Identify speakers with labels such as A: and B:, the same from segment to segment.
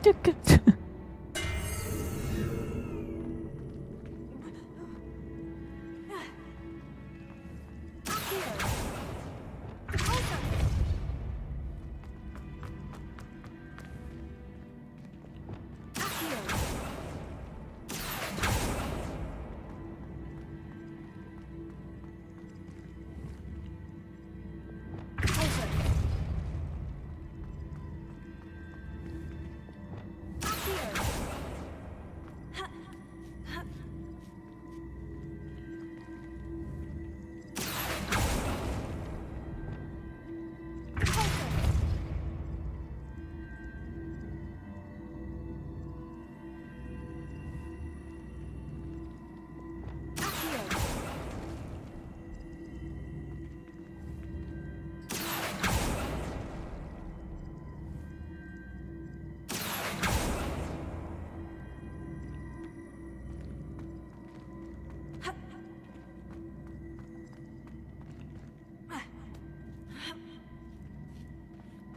A: 这个。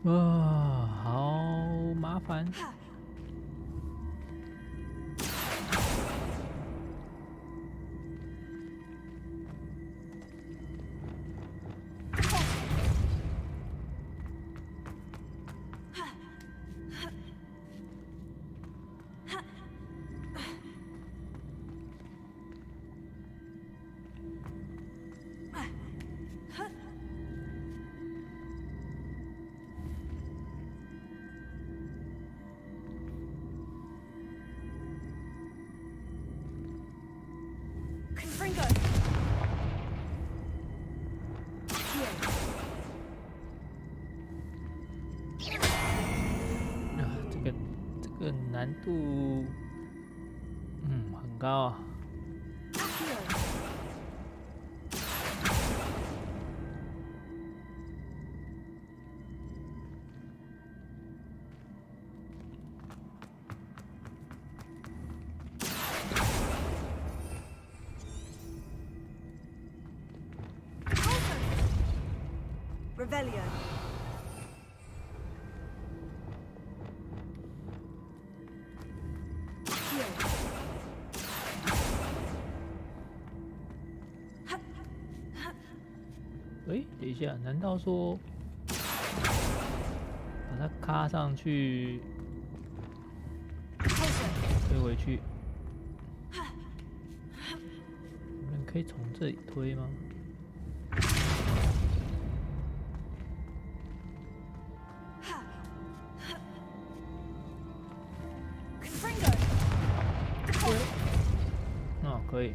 A: 哇，好麻烦。这个难度，很高啊。
B: Revelio.
A: 等一下，难道说把它卡上去，推回去？你们可以从这里推吗？可以。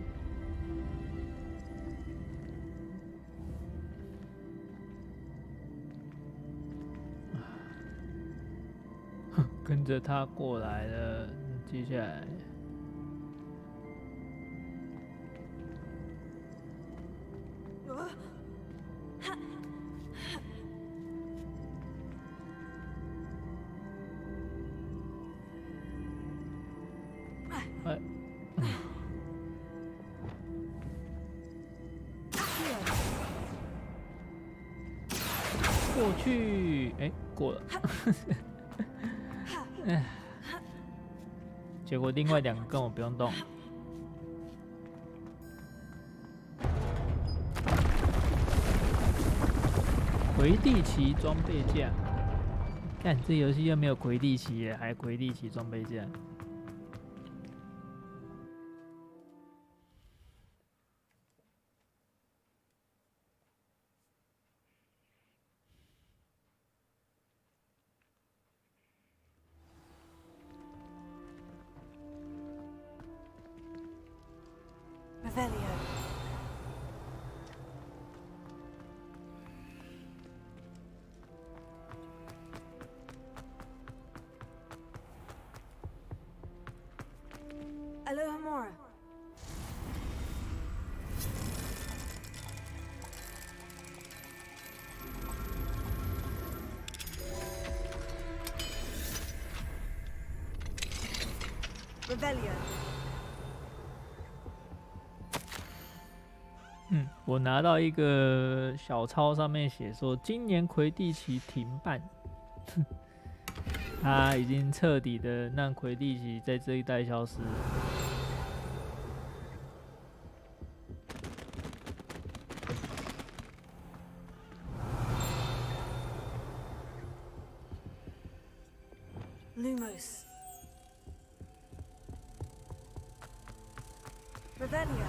A: 跟着他过来了，接下来。过去，过了。结果另外两个根本不用动。魁地奇装备架，看这游戏又没有魁地奇耶，还魁地奇装备架。
B: Revelio. Alohomora. Revelio.
A: 我拿到一个小抄，上面写说今年魁地奇停办。他已经彻底的让魁地奇在这一代消失了。
B: Lumos. Revelio.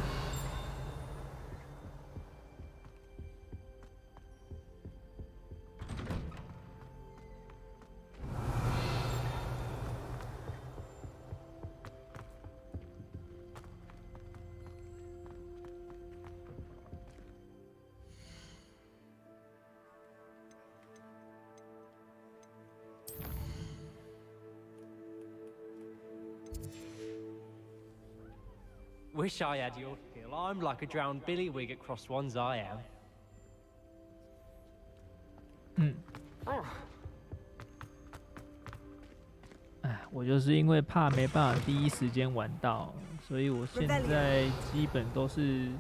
C: Wish I had your skill. I'm like a drowned billywig at cross ones, I am.
A: 我就是因为怕没办法第一时间玩到，所以我现在基本都是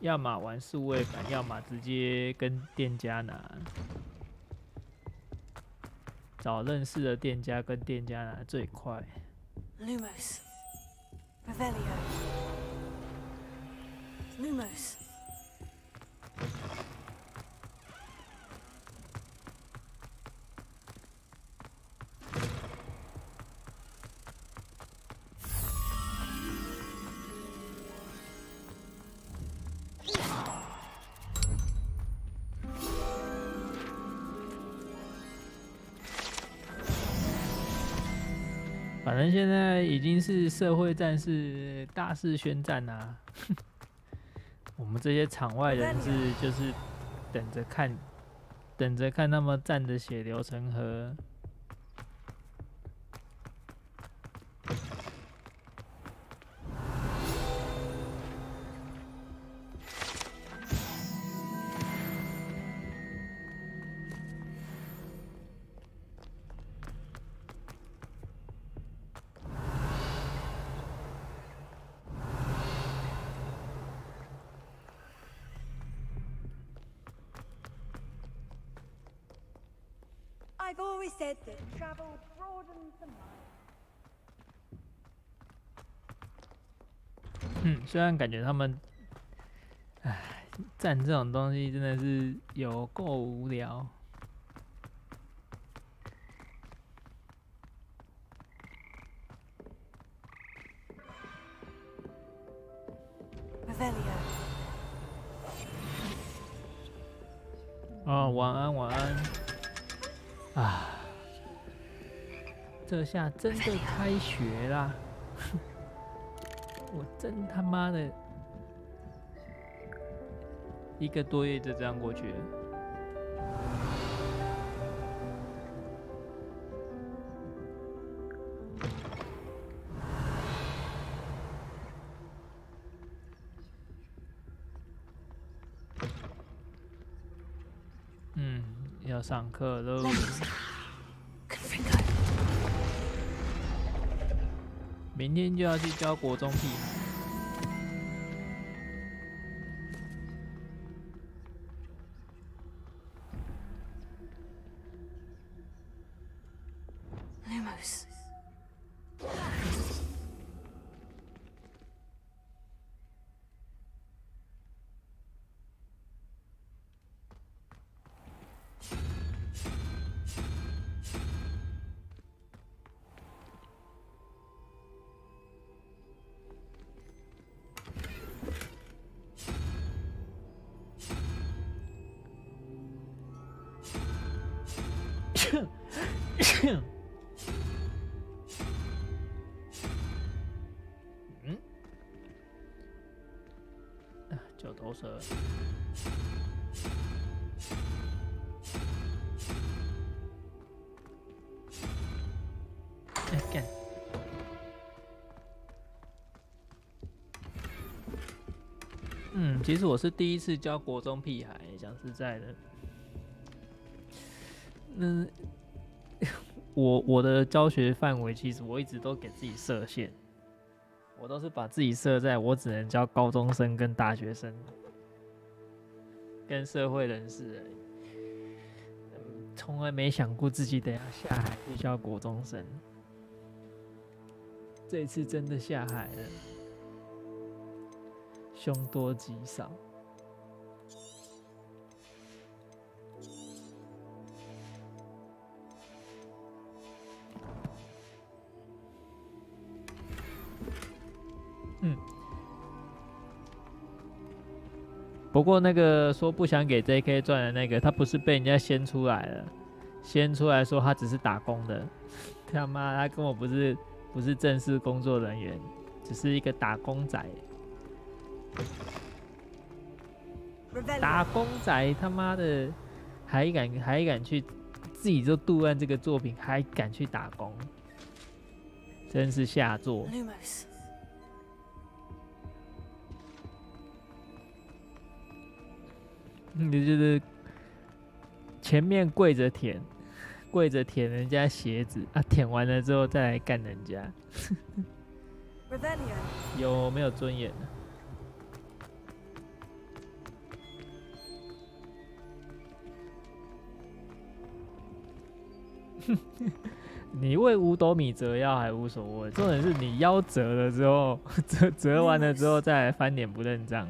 A: 要么玩数位版，要么直接跟店家拿，找认识的店家跟店家拿最快。
B: Lumos. Revelio. Lumos.
A: 反正现在已经是社会战士大肆宣战啊！我们这些场外人士就是等着看他们战得血流成河。
B: I've always said that travel broadens the mind.
A: 虽然感觉他们，战这种东西真的是有够无聊。
B: Revelio.
A: 哦，晚安晚安。这下真的开学啦！我真他妈的1个多月就这样过去了。要上课喽。明天就要去教国中屁孩。
B: Lumos.
A: 九头蛇。干！其实我是第一次教国中屁孩，讲实在的，我的教学范围其实我一直都给自己设限，我都是把自己设在我只能教高中生跟大学生，跟社会人士而已。从来没想过自己等下下海去教国中生，这一次真的下海了，凶多吉少。不过那个说不想给 JK 赚的那个，他不是被人家掀出来了，掀出来说他只是打工的，他妈他根本不是正式工作人员，只是一个打工仔。打工仔他妈的还敢去自己就杜烂这个作品，还敢去打工，真是下作。你就是前面跪着舔人家鞋子啊，舔完了之后再来干人家，有没有尊严呢？你为五斗米折腰还无所谓，重点是你腰折了之后，折完了之后再来翻脸不认账。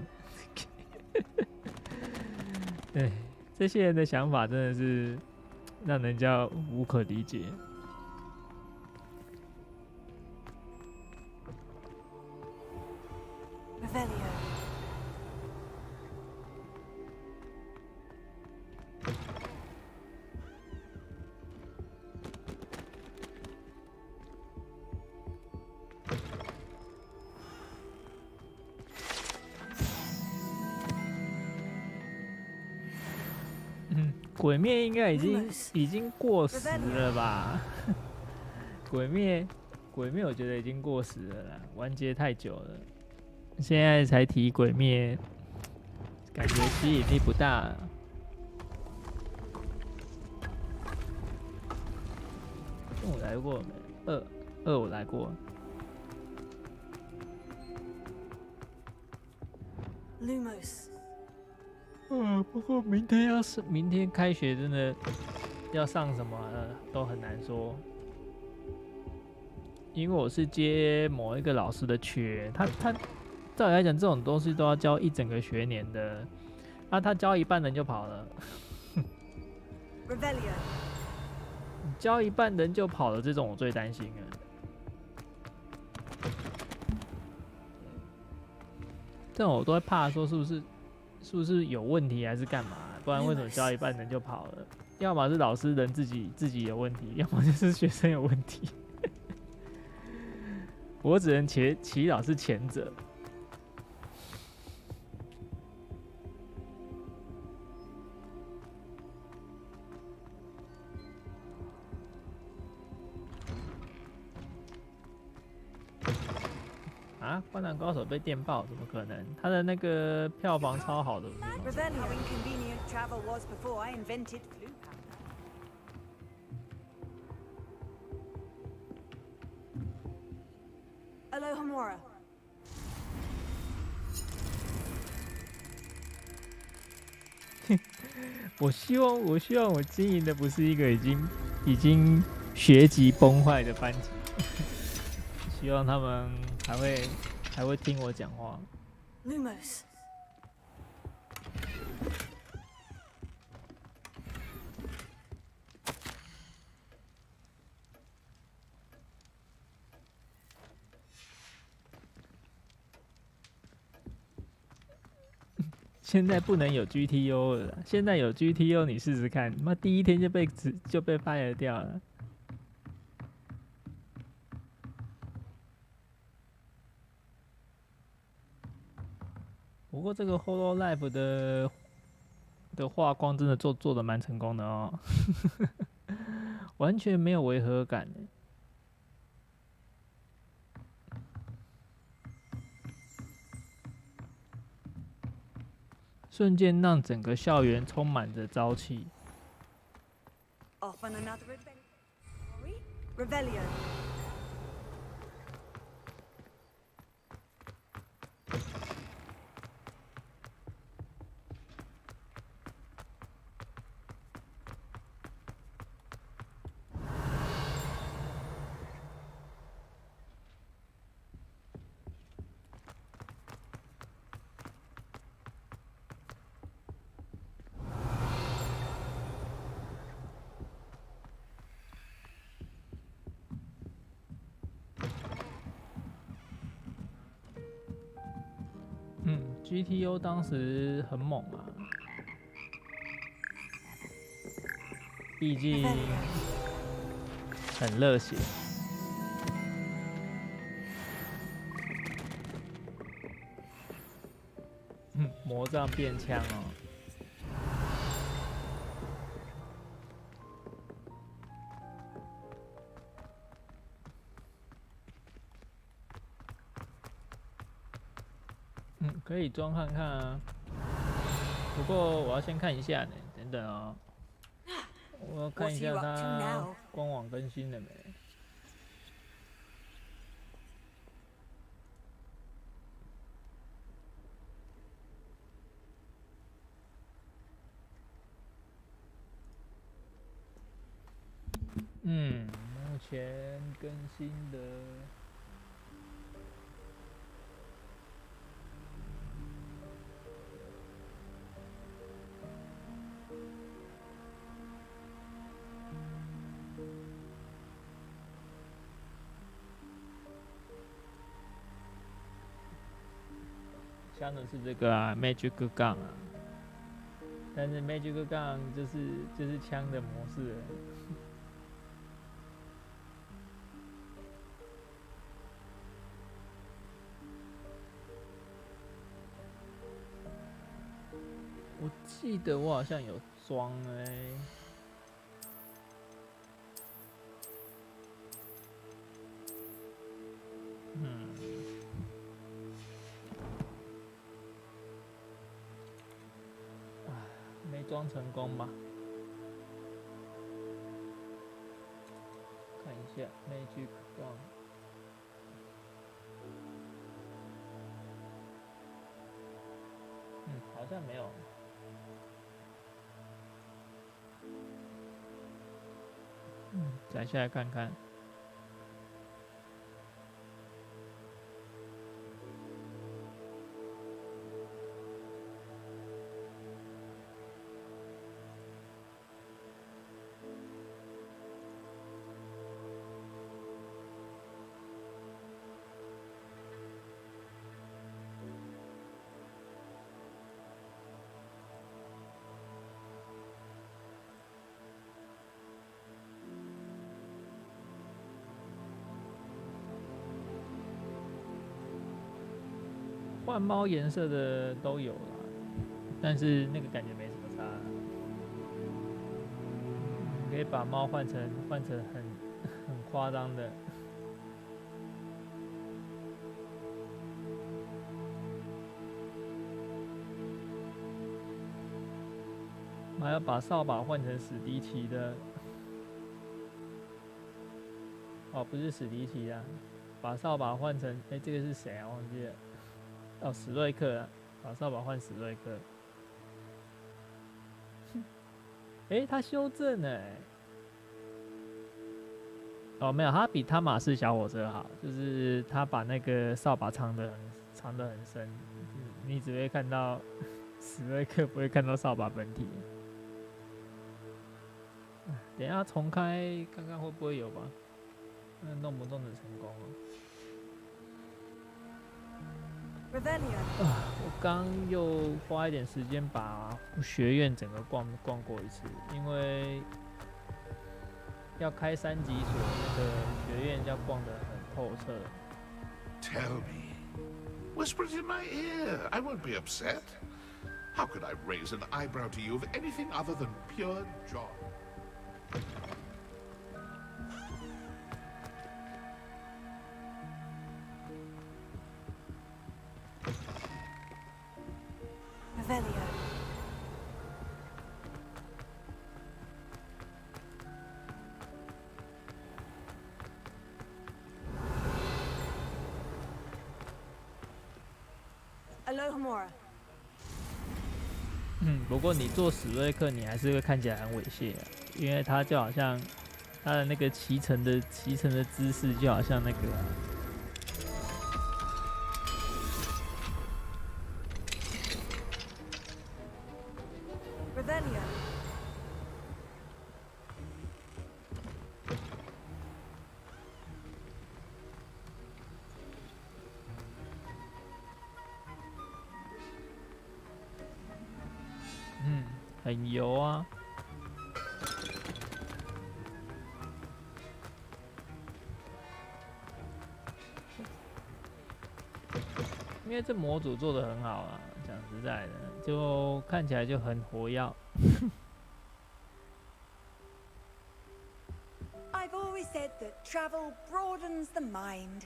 A: 对，这些人的想法真的是让人家无可理解。鬼灭应该已经过时了吧？鬼灭我觉得已经过时了啦，完结太久了，现在才提鬼灭，感觉吸引力不大了。我来过没？二我来过。不过明天开学，真的要上什么都很难说，因为我是接某一个老师的缺，他照理来讲这种东西都要教一整个学年的，啊，他教一半人就跑了，教一半人就跑了，这种我最担心了。这种我都会怕说是不是有问题还是干嘛？不然为什么教一半人就跑了？要么是老师人自己有问题，要么就是学生有问题。我只能祈祷是前者。啊！灌篮高手被电爆，怎么可能？他的那个票房超好的。我希望我经营的不是一个已经学籍崩坏的班级。希望他们还会听我讲话。Lumos。现在不能有 GTO 了，现在有 GTO 你试试看，妈第一天就被 fire 掉了。不过这个 Hololive 的画光真的做的蛮成功的哦，完全没有违和感。瞬间让整个校园充满着朝气。GTO 当时很猛啊，毕竟很热血。魔杖变枪哦。可以装看看啊。不过我要先看一下呢，等等哦。我要看一下它官网更新了没。目前更新的。枪的是这个啊 ，Magic 杠啊，但是 Magic 杠就是枪的模式了。我记得我好像有装没装成功吧？看一下 Magic 杠。好像没有。载下来看看。换猫颜色的都有啦，但是那个感觉没什么差。可以把猫换成很夸张的。还要把扫把换成史迪奇的。哦，不是史迪奇啊，把扫把换成这个是谁啊？忘记了。哦，史瑞克啊，把扫把换史瑞克。他修正了哦，没有，他比汤马士小火车好，就是他把那个扫把藏得很深，你只会看到史瑞克，不会看到扫把本体。等一下重开看看会不会有吧，弄不弄得成功啊？我刚又花一点时间把学院整个逛过一次，因为要开3级所，那个学院要逛得很透彻。
D: Tell me, whisper it in my ear. I won't be upset. How could I raise an eyebrow to you of anything other than pure joy?
B: Alohomora.
A: 不过你做史瑞克，你还是会看起来很猥亵啊，因为他就好像他的那个骑乘的姿势，就好像那个。很油啊。因为这模组做得很好啊，讲实在的，就看起来就很活跃。
B: I've always said that travel broadens the mind.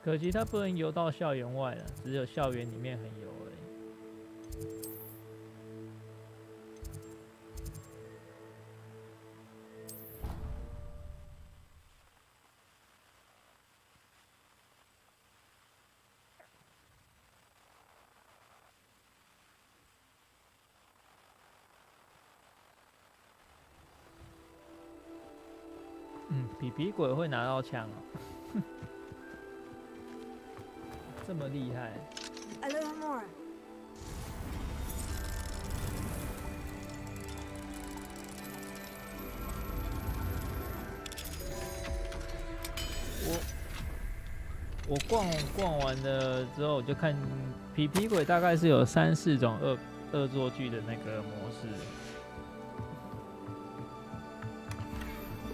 A: 可惜它不能游到校园外了，只有校园里面很油而已。皮皮鬼会拿到枪哦，这么厉害。
B: A little more.
A: 我逛完了之后，我就看皮皮鬼大概是有3、4种恶作剧的那个模式，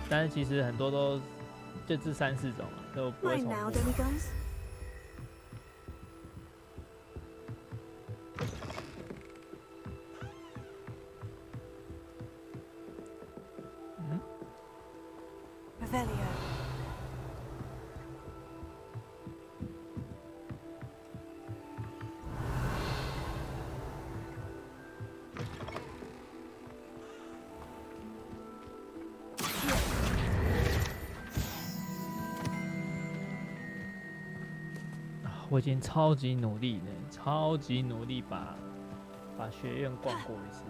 A: 但是其实很多都就这3、4种都不会
B: Mine
A: 重
B: now,
A: 复。
B: demigods.
A: 嗯
B: Revelio.
A: 我已经超级努力了，超级努力把学院逛过一次，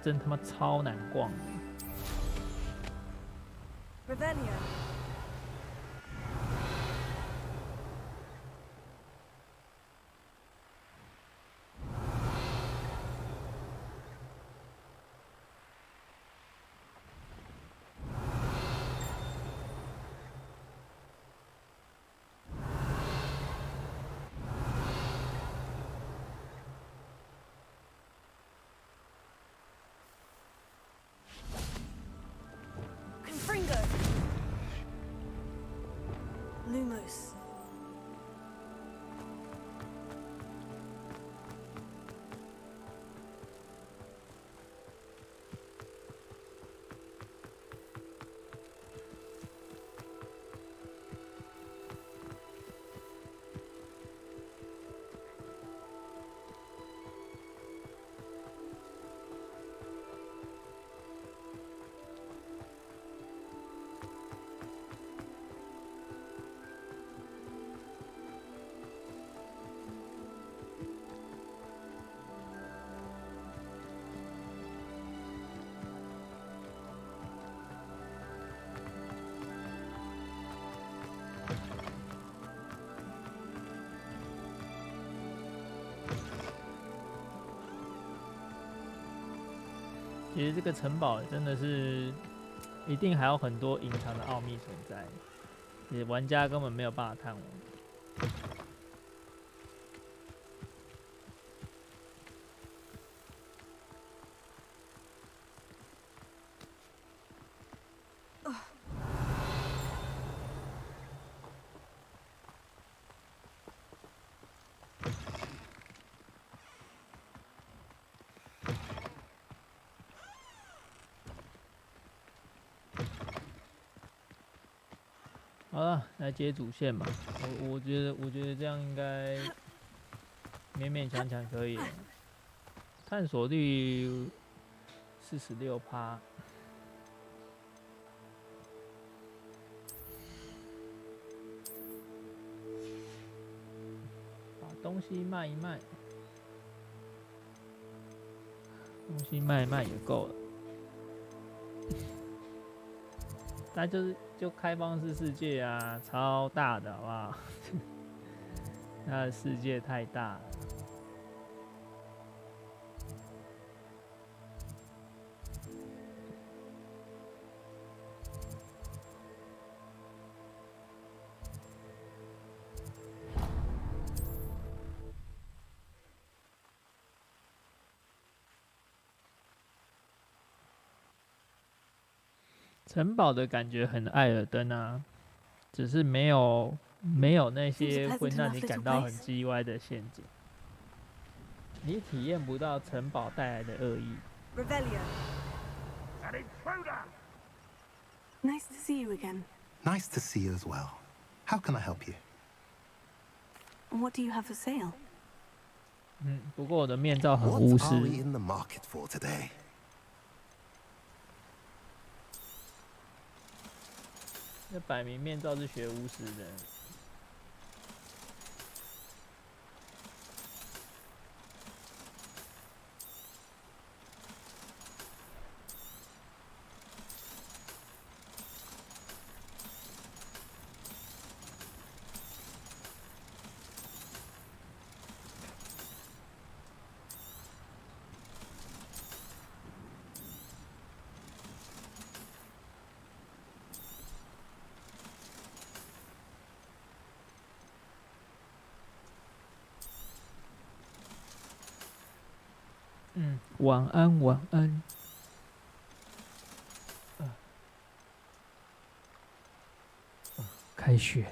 A: 真他妈超难逛的。
B: Revelio. Confringo. Lumos.
A: 其实这个城堡真的是一定还有很多隐藏的奥秘存在，玩家根本没有办法探完。好了，来接主线吧。我觉得这样应该勉勉强强可以了。探索率46%。把东西卖一卖，东西卖一卖也够了。那就开放式世界啊，超大的好不好？它的世界太大了。城堡的感觉很艾尔登啊，只是没有那些会让你感到很叽歪的陷阱，你体验不到城堡带来的恶意。
B: Revelio.
D: An intruder!
B: Nice to see you again.
E: Nice to see you as well. How can I help you?
B: What do you have for sale?
A: 不过我的面罩很
E: What
A: 巫
E: are we
A: 师。
E: in the market for today?
A: 那摆明面罩是学巫师的。晚安，晚安。开学了。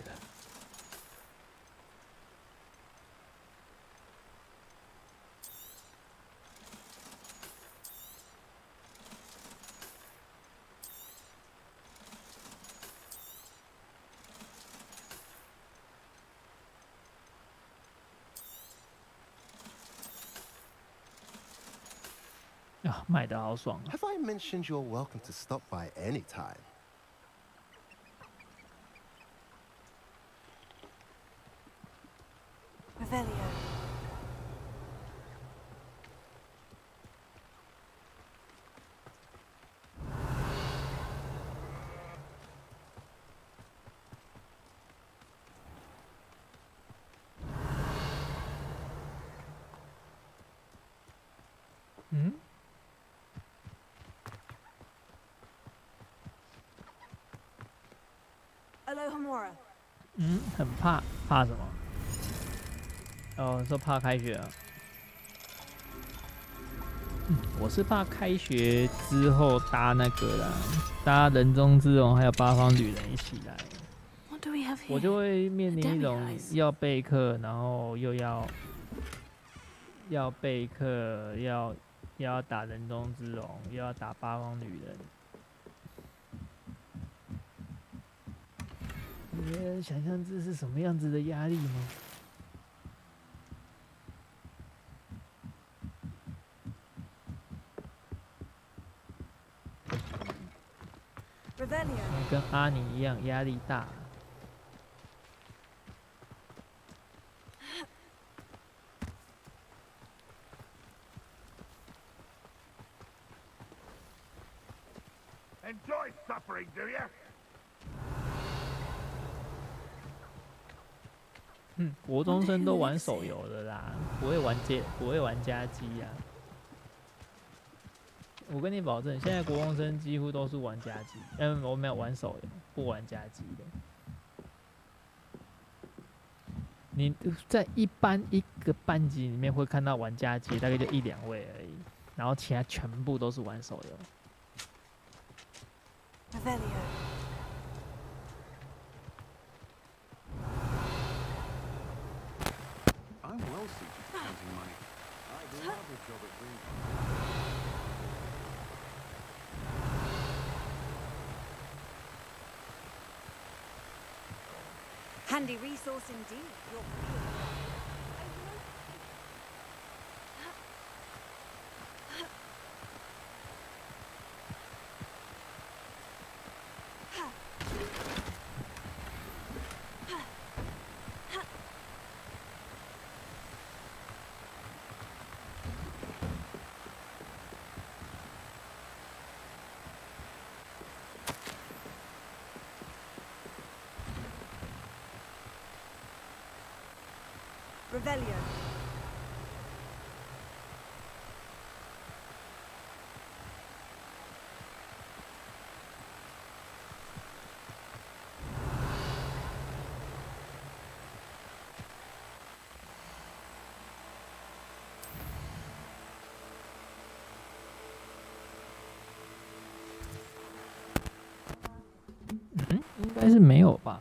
A: 啊，卖的好爽啊！
E: Have I mentioned you're welcome to stop by any time?
B: Revelio. Alohomora.
A: 很怕什么？哦，说怕开学啊？我是怕开学之后搭那个啦，搭人中之龙还有八方旅人一起来，
B: What do we have here?
A: 我就会面临一种
B: Demi-eyes.
A: 要备课，然后又要备课，要打人中之龙，又要打八方旅人。你能想象这是什么样子的压力吗？
B: Revelio.
A: 跟阿尼一样，压力大。
D: Enjoy suffering, do you?
A: 国中生都玩手游的啦，不会玩家机呀、我跟你保证，现在国中生几乎都是玩家机，我没有玩手游，不玩家机的。你在一个班级里面会看到玩家机，大概就1、2位而已，然后其他全部都是玩手游。
B: Revelio.
F: I'm well suited to counting money. I'd love a job at Green.
B: Handy resource indeed. Your Revelio.
A: 应该是没有吧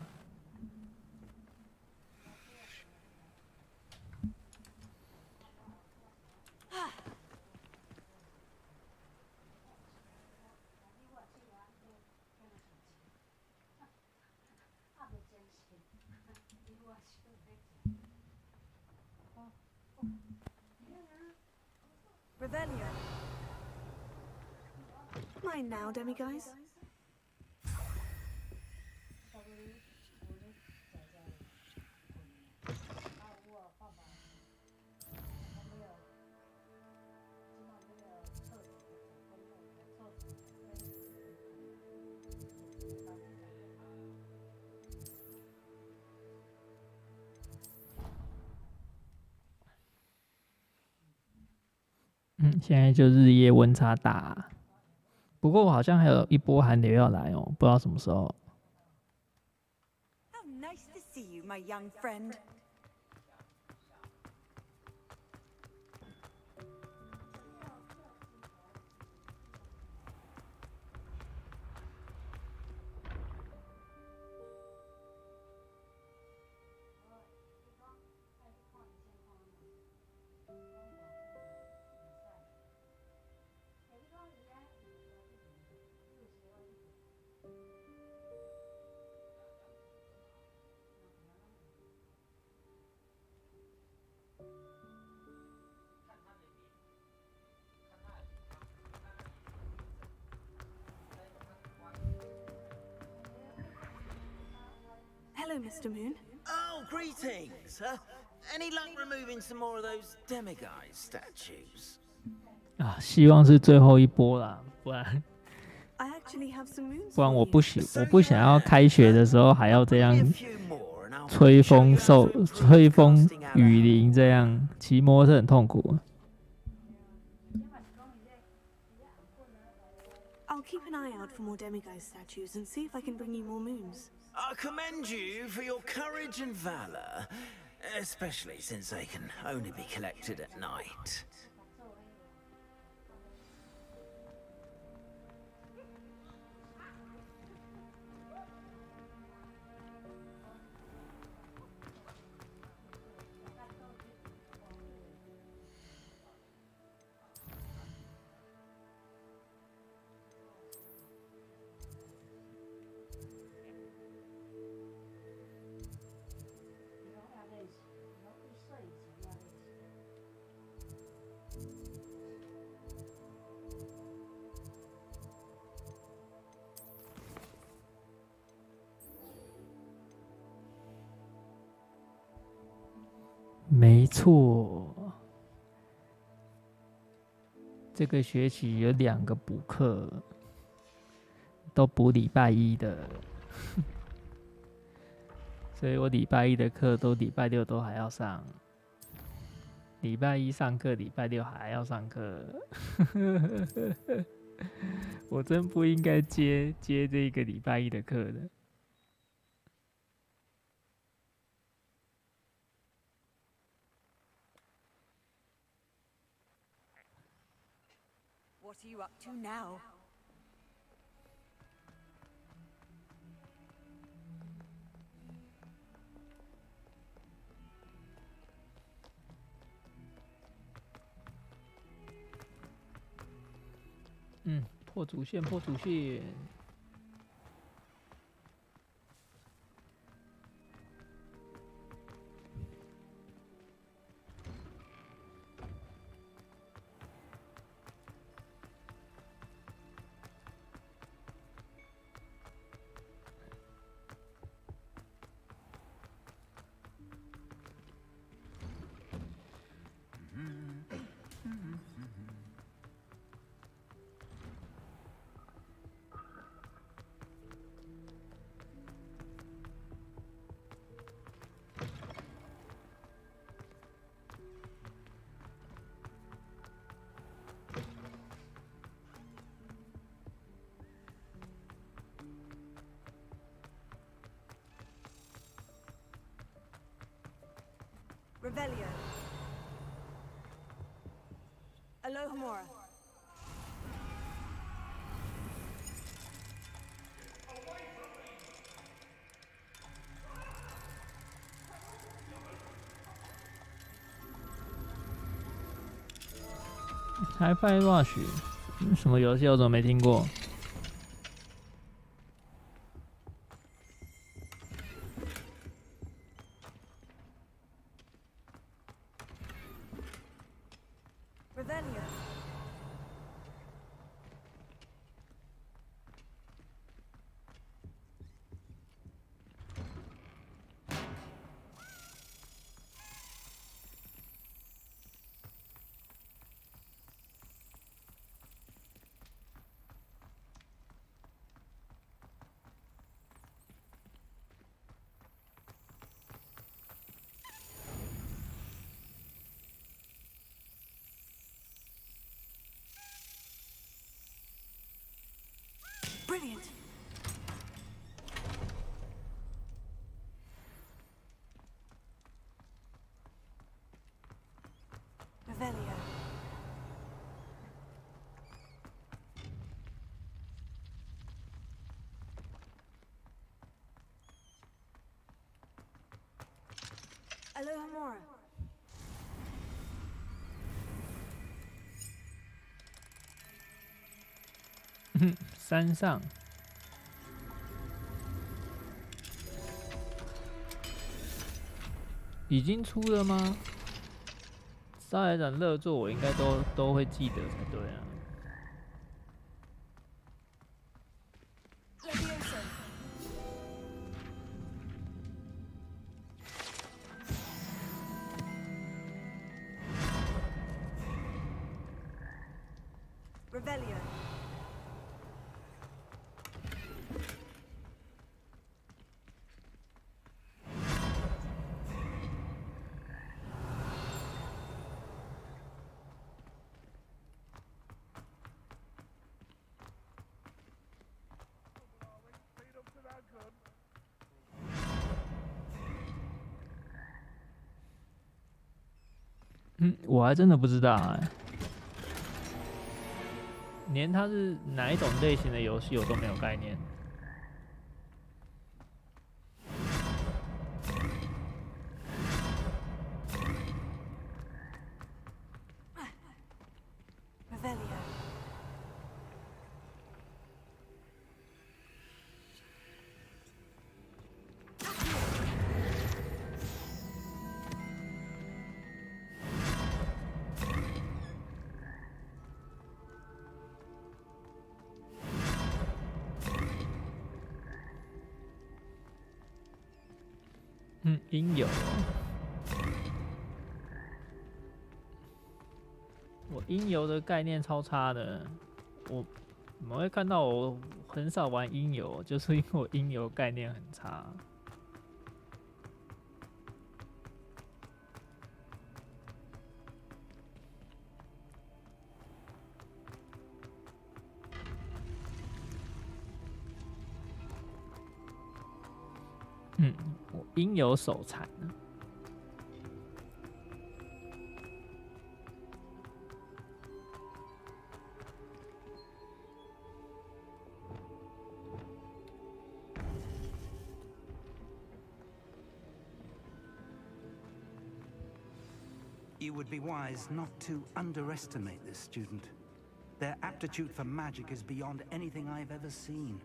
A: ？Revelio.
B: Mine now, demiguise.
A: 嗯，现在就日夜温差大，不过我好像还有一波寒流要来哦，不知道什么时候。
B: How nice to see you, my young friend. Hello, Mr. Moon.
G: Oh, greetings! Any luck removing some more of those demiguise statues?
A: 啊，希望是最后一波啦，不然
B: I actually have some moons
A: 不然
B: for
A: 我
B: you.
A: 不想要开学的时候还要这样
G: Give me a few more and I'll
A: 吹
G: show
A: 风
G: you how to improve
A: 吹风
G: casting out
A: 雨
G: a
A: 淋这样，骑摩托车很痛苦。
B: I'll keep an eye out for more demiguise statues and see if I can bring you more moons.
G: I commend you for your courage and valor, especially since they can only be collected at night.
A: 没错，这个学期有2个补课，都补礼拜一的，所以我礼拜一的课都礼拜六都还要上，礼拜一上课，礼拜六还要上课，我真不应该接这个礼拜一的课的。
B: What are you up to now?
A: 嗯，破主线，破主线。
B: Revelio. Alohomora.
A: Hi-Fi Rush 什么游戏？我怎么没听过？
B: Revelio. Brilliant. Revelio. Alohomora.
A: 山上已经出了吗？沙海展热作我应该都会记得才对啊。
B: Levioso. Revelio.
A: 嗯，我还真的不知道哎、连它是哪一种类型的游戏我都没有概念。
B: Revelio.
A: Ừ, 应有。我音游的概念超差的，我们会看到我很少玩音游，就是因为我音游概念很差。嗯，我音游手残了。
H: You would be wise not to underestimate this student. Their aptitude for magic is beyond anything I've ever seen,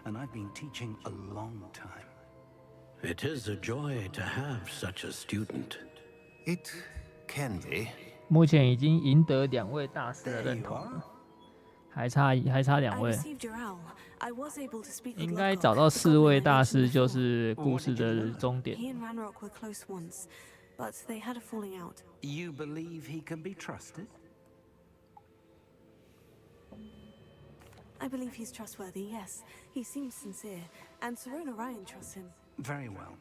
H: and I've been teaching a long time.
I: It is a joy to have such a student.
E: It can be.
A: 目前已经赢得2位大师的
H: There
A: 认
H: you
A: 同
H: are.
A: 了，还差2
B: I
A: 位，
B: received your owl. I was able to speak with
A: 应该
B: Lodgok,
A: 找到
B: the
A: 4 位
B: goblin I
A: 大
B: mentioned
A: 师就
B: before.
A: 是故事的终点。
B: He and Ranrock were close once, but they had a falling out.
H: You believe he can be trusted?
B: I believe he's trustworthy, yes. He seems sincere, and Serona Ryan trusts him.
H: Very well.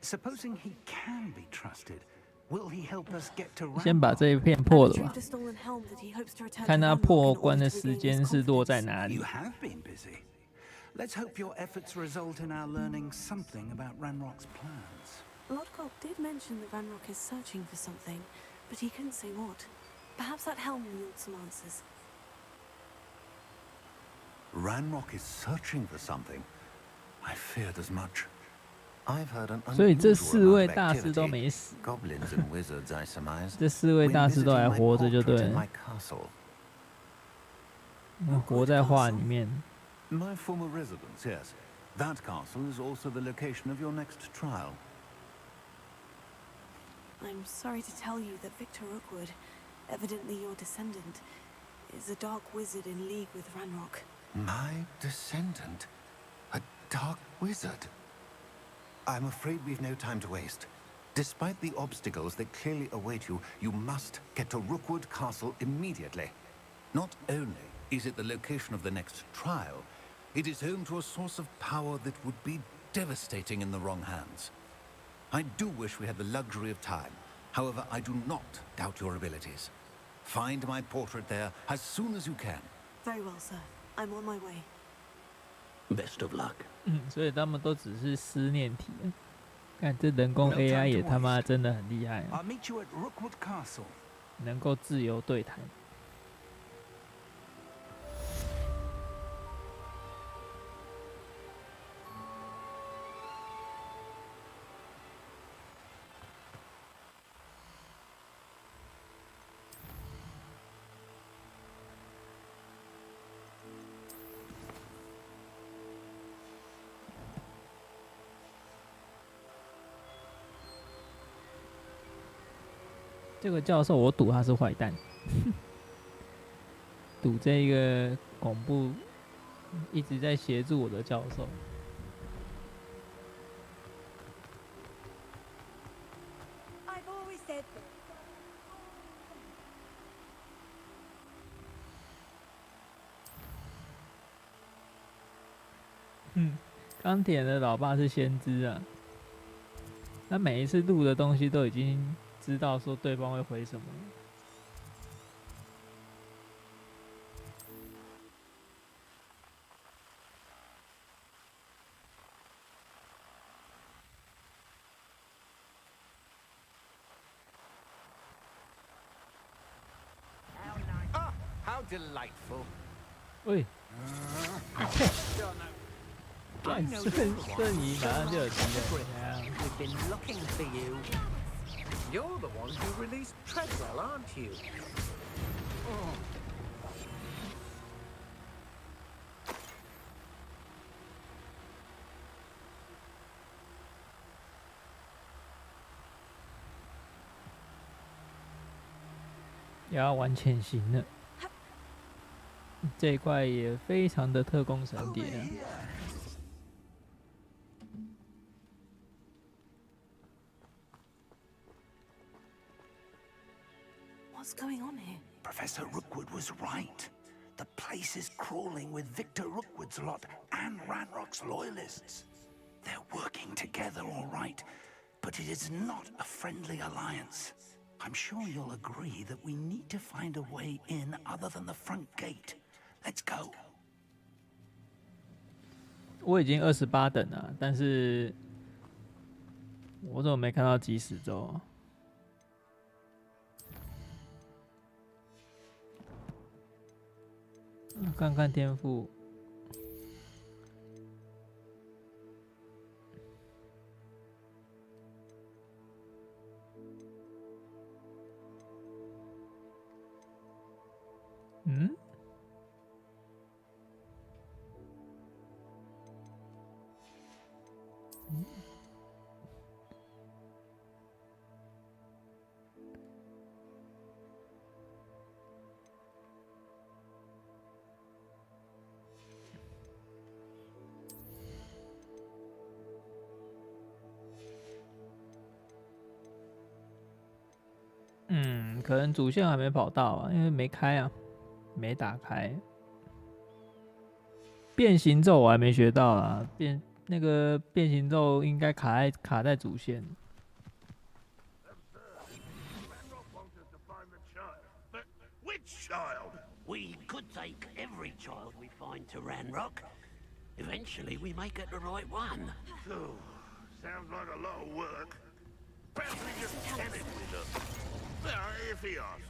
H: Supposing he can be trusted, will he help us get to
A: 先把
H: Ranrock?
A: 这一片
B: I
A: 破了吧
B: retrieved，a stolen helm that he hopes to return
A: 看
B: to
A: 他
B: Ranrock
A: 破
B: in
A: 关
B: order
A: 的
B: to
A: 时
B: regain
A: 间
B: his
A: 是落在
B: confidence.
A: 哪里
H: You。have been busy. Let's hope your efforts result in our learning something about Ranrock's plans.
B: Lodgok did mention that Ranrock is searching for something, but he couldn't say what. Perhaps that helm will yield some answers.
F: Ranrock is searching for something. I feared as much.
E: I've heard an
A: 所以这
E: unusual
A: 4 位
E: amount of
A: 大师都
E: activity.
A: 没死，
E: Goblins and wizards, I surmise.
A: 这4位
E: When
A: 大师都还
E: visiting my
A: 活着就对
E: portrait in
A: 了
E: my，castle.
A: 活在画里面。
F: My former residence, yes. That castle is also the location of your next trial.
B: I'm sorry to tell you that Victor Rookwood, evidently your descendant, is a dark wizard in league with Ranrock.
E: My descendant? A dark wizard? I'm afraid we've no time to waste. Despite the obstacles that clearly await you, you must get to Rookwood Castle immediately.
F: Not only is it the location of the next trial, it is home to a source of power that would be devastating in the wrong hands. I do wish we had the luxury of time. However, I do not doubt your abilities. Find my portrait there as soon as you can.
B: Very well, sir. I'm on my way.
I: Best of luck.
A: 所以他们都只是思念体。看这人工 AI 也他妈真的很厉害啊，
H: I'll meet you at Rookwood Castle.
A: 能够自由对谈。这个教授，我赌他是坏蛋，赌这个恐怖一直在协助我的教授。
B: I've always said that.
A: 钢铁的老爸是先知啊，他每一次录的东西都已经知道说对方会回什么。
G: Ah, how delightful.
A: 喂，干瞬移马上就有敌人。
C: We've been looking for you. You're the one who released Treadwell, aren't you?
A: Oh. 也要玩潜行了，这一块也非常的特工神谍啊。
B: What's going on here?
H: Professor Rookwood was right. The place is crawling with Victor Rookwood's lot and Ranrock's loyalists. They're working together, all right, but it is not a friendly alliance. I'm sure you'll agree that we need to find a way in other than the front gate. Let's go.
A: 我已经28等了，但是我怎么没看到即时周啊？看看天赋。嗯？可能主线还没跑到啊，因为没开啊，没打开。变形咒我还没学到啊，那个变形咒应该卡在主线。
D: Which child?
I: We could take every child we find to Ranrock. Eventually, we may get the right one.
D: Oh, sounds like a lot of work. Perhaps we just tell him we look. If he asks.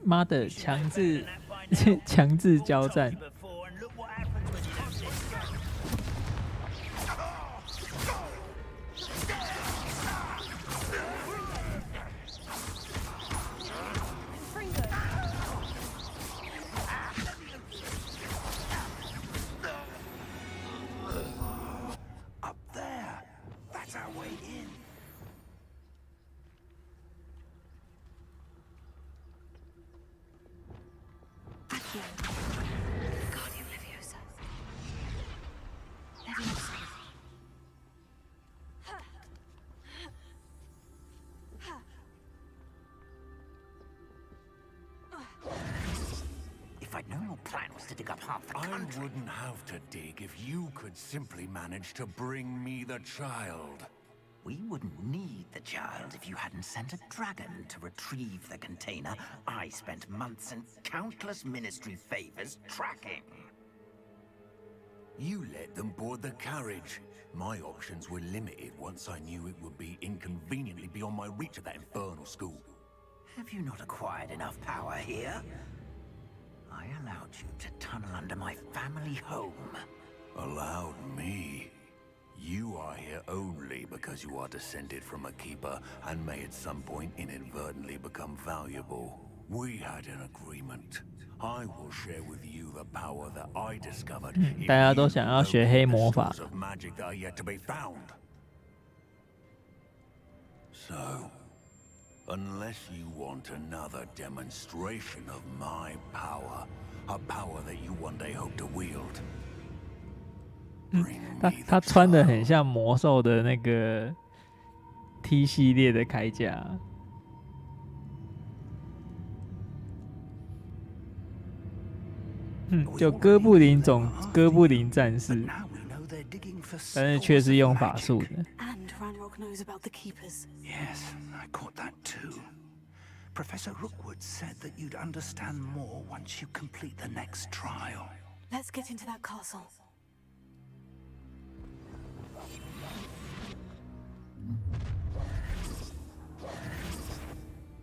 A: 妈的，强制强制交战。
I: If I'd known your plan was to dig up half the
E: I
I: country.
E: wouldn't have to dig if you could simply manage to bring me the child.
I: We wouldn't need the child if you hadn't sent a dragon to retrieve the container I spent months and countless ministry favors tracking.
E: You let them board the carriage. My options were limited once I knew it would be inconveniently beyond my reach at that infernal school.
I: Have you not acquired enough power here? I allowed you to tunnel under my family home.
E: Allowed me? You are here only because you are descended from a keeper and may at some point inadvertently become valuable. We had an agreement. I will share with you the power that I discovered.
A: 大家都想要学黑魔法。
E: of magic that are yet to be found. So, unless you want another demonstration of my power, a power that you one day hope to wield.
A: 他穿的很像魔兽的那个 T 系列的铠甲。就哥布林战士，但是却是用法术的。
B: And Ranrock knows about the keepers.
H: Yes, I caught that too. Professor Rookwood said that you'd understand more once you complete the next trial.
B: Let's get into that castle.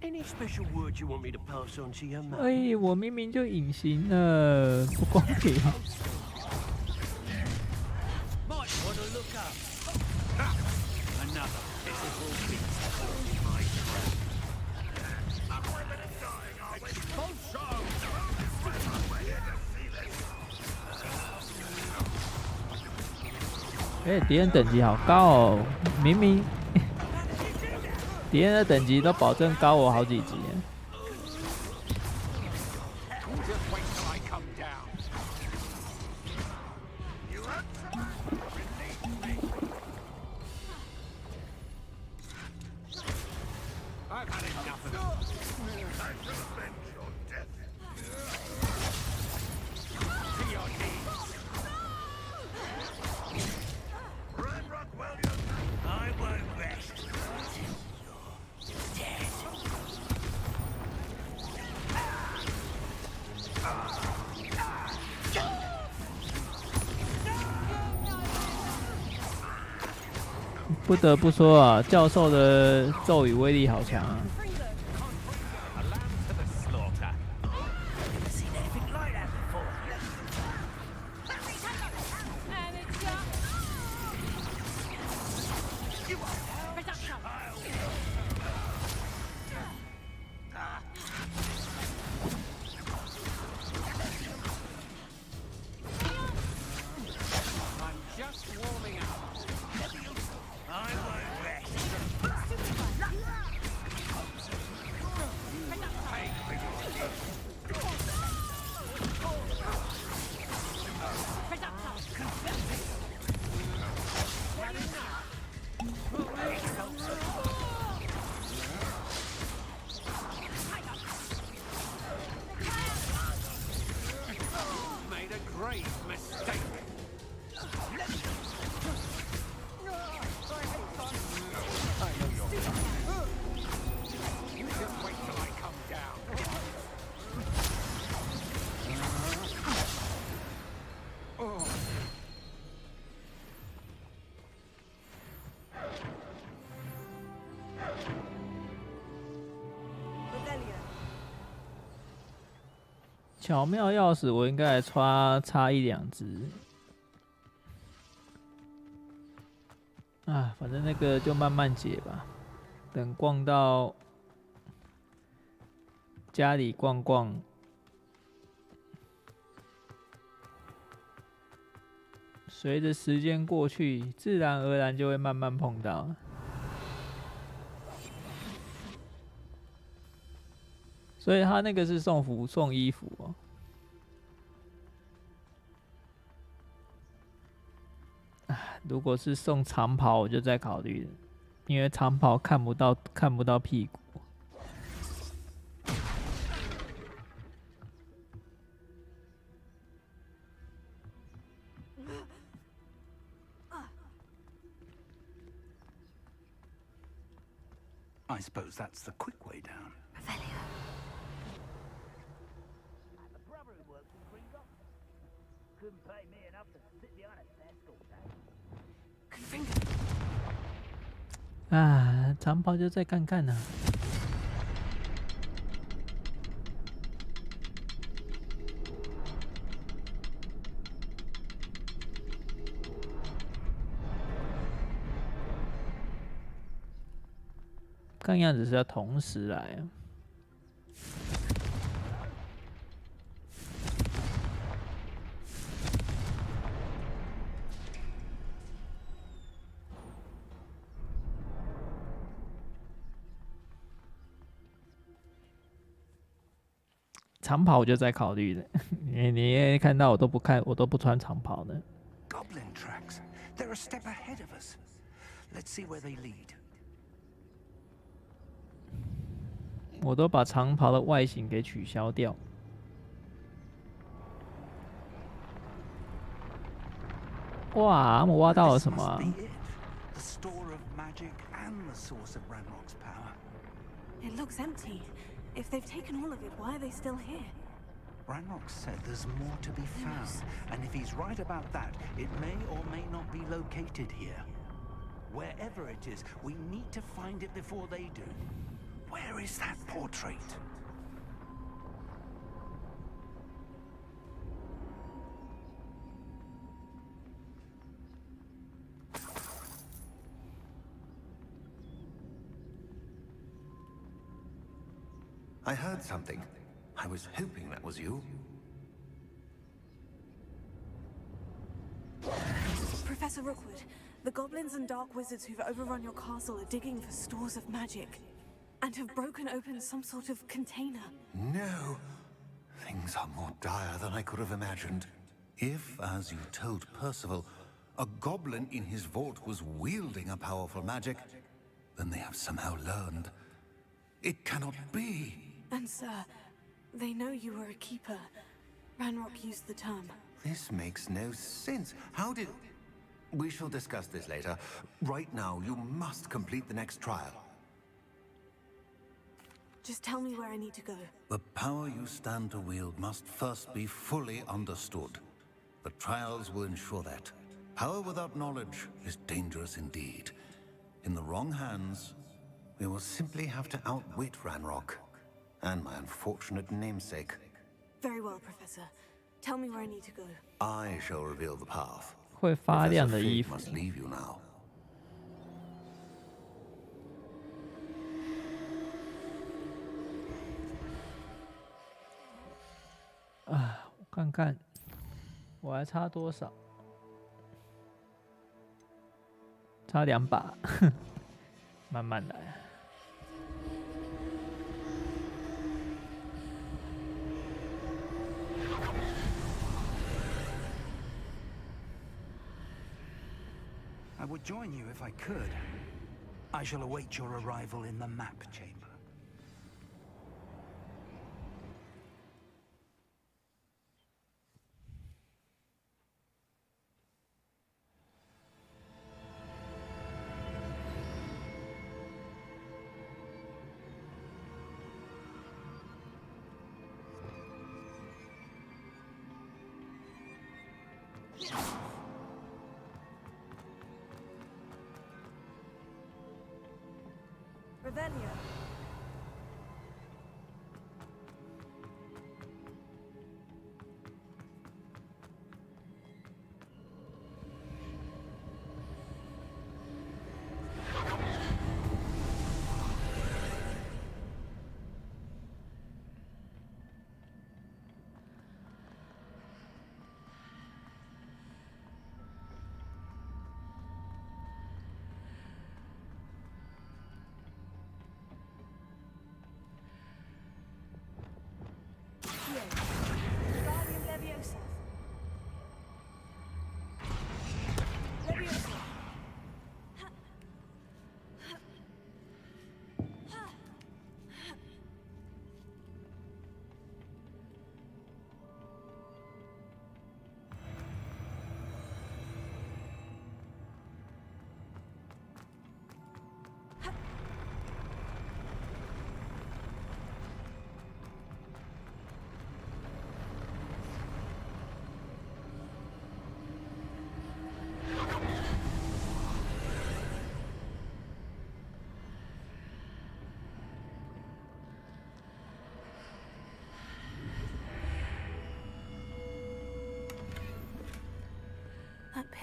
C: Any special word you want me to pass on to your mum?
A: 哎，我明明就隐形了，不公平。
C: Might want to look up. Another physical beast in my trap. Women are dying, are we? Both
A: 哎，敌人等级好高哦，明明敌人的等级都保证高我好几级。
C: Just wait till I come down. I've had enough of them. I shall avenge your death. To your knees. Ranrock, well done. I won't rest until you're dead.
A: 不得不说啊，教授的咒语威力好强啊！
C: A lamb to the slaughter.
I: Never seen anything like that before.
C: I'm just warming up. I won't rest.
A: 巧妙钥匙我应该来插一两只。啊，反正那个就慢慢解吧，等逛到家里逛逛。随着时间过去，自然而然就会慢慢碰到。所以他那个是送衣服哦。如果是送长袍，我就再考虑了，因为长袍看不到屁股。
H: I suppose that's the quick way down.
B: Confringo.
A: 啊，长袍就再看看呢、看样子是要同时来啊。长袍我就在考虑了，你也看到我都不穿长袍的。
H: Goblin tracks. They're a step ahead of us. Let's see where they lead.
A: 我都把长袍的外形给取消掉。哇，我们挖到了什么、啊？
H: The store of magic and the source of Ranrock's power.
B: It looks empty. If they've taken all of it, why are they still here?
H: Ranrock said there's more to be found, and if he's right about that, it may or may not be located here. Wherever it is, we need to find it before they do. Where is that portrait?
E: I heard something. I was hoping that was you.
B: Professor Rookwood, the goblins and dark wizards who've overrun your castle are digging for stores of magic and have broken open some sort of container.
E: No. Things are more dire than I could have imagined. If, as you told Percival, a goblin in his vault was wielding a powerful magic, then they have somehow learned. It cannot be.
B: And sir, they know you were a keeper. Ranrock used the term.
E: This makes no sense. How did... We shall discuss this later. Right now, you must complete the next trial.
B: Just tell me where I need to go.
F: The power you stand to wield must first be fully understood. The trials will ensure that. Power without knowledge is dangerous indeed. In the wrong hands,
E: We will simply have to outwit Ranrock. And my unfortunate namesake.
B: Very well, Professor. Tell me where I need to go.
E: I shall reveal the path.
A: 会发亮的
E: Professor
A: 衣
E: Fig
A: 服。
E: must leave you now.
A: 啊，我看看，我还差多少？差2把，慢慢来。
H: I would join you if I could. I shall await your arrival in the map chamber.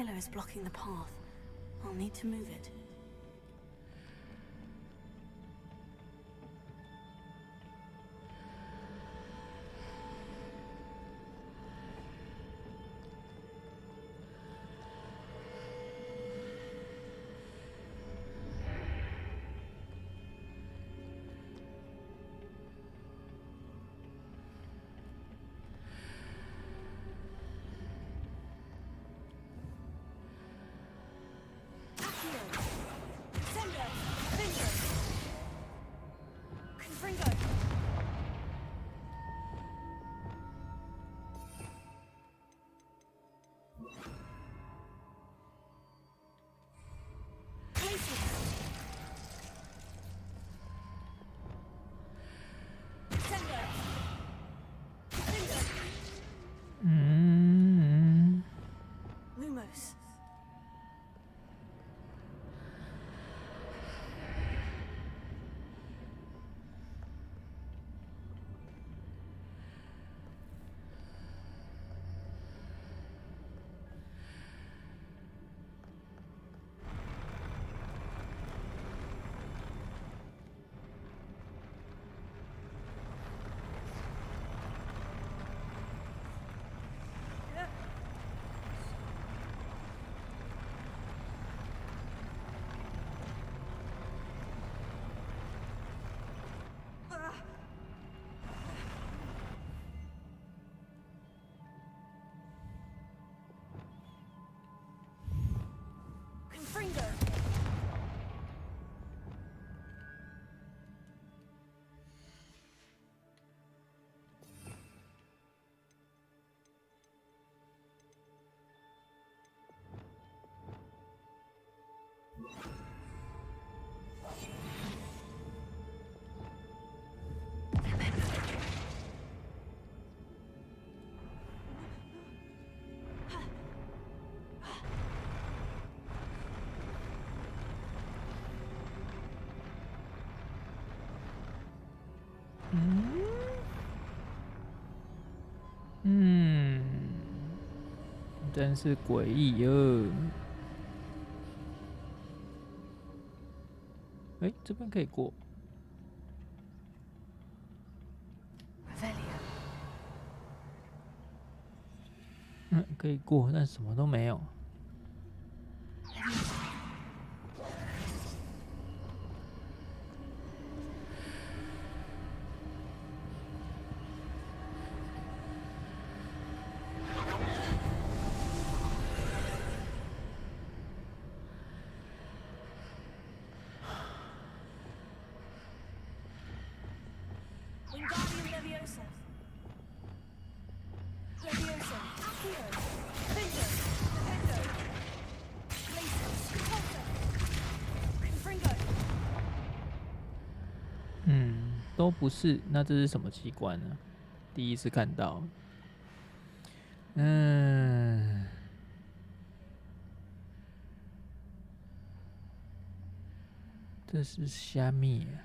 B: pillar is blocking the path. I'll need to move it. Lumos.
A: 真是诡异哟！哎，这边可以过。可以过，但什么都没有。都不是，那这是什么机关呢？第一次看到。这是虾米啊？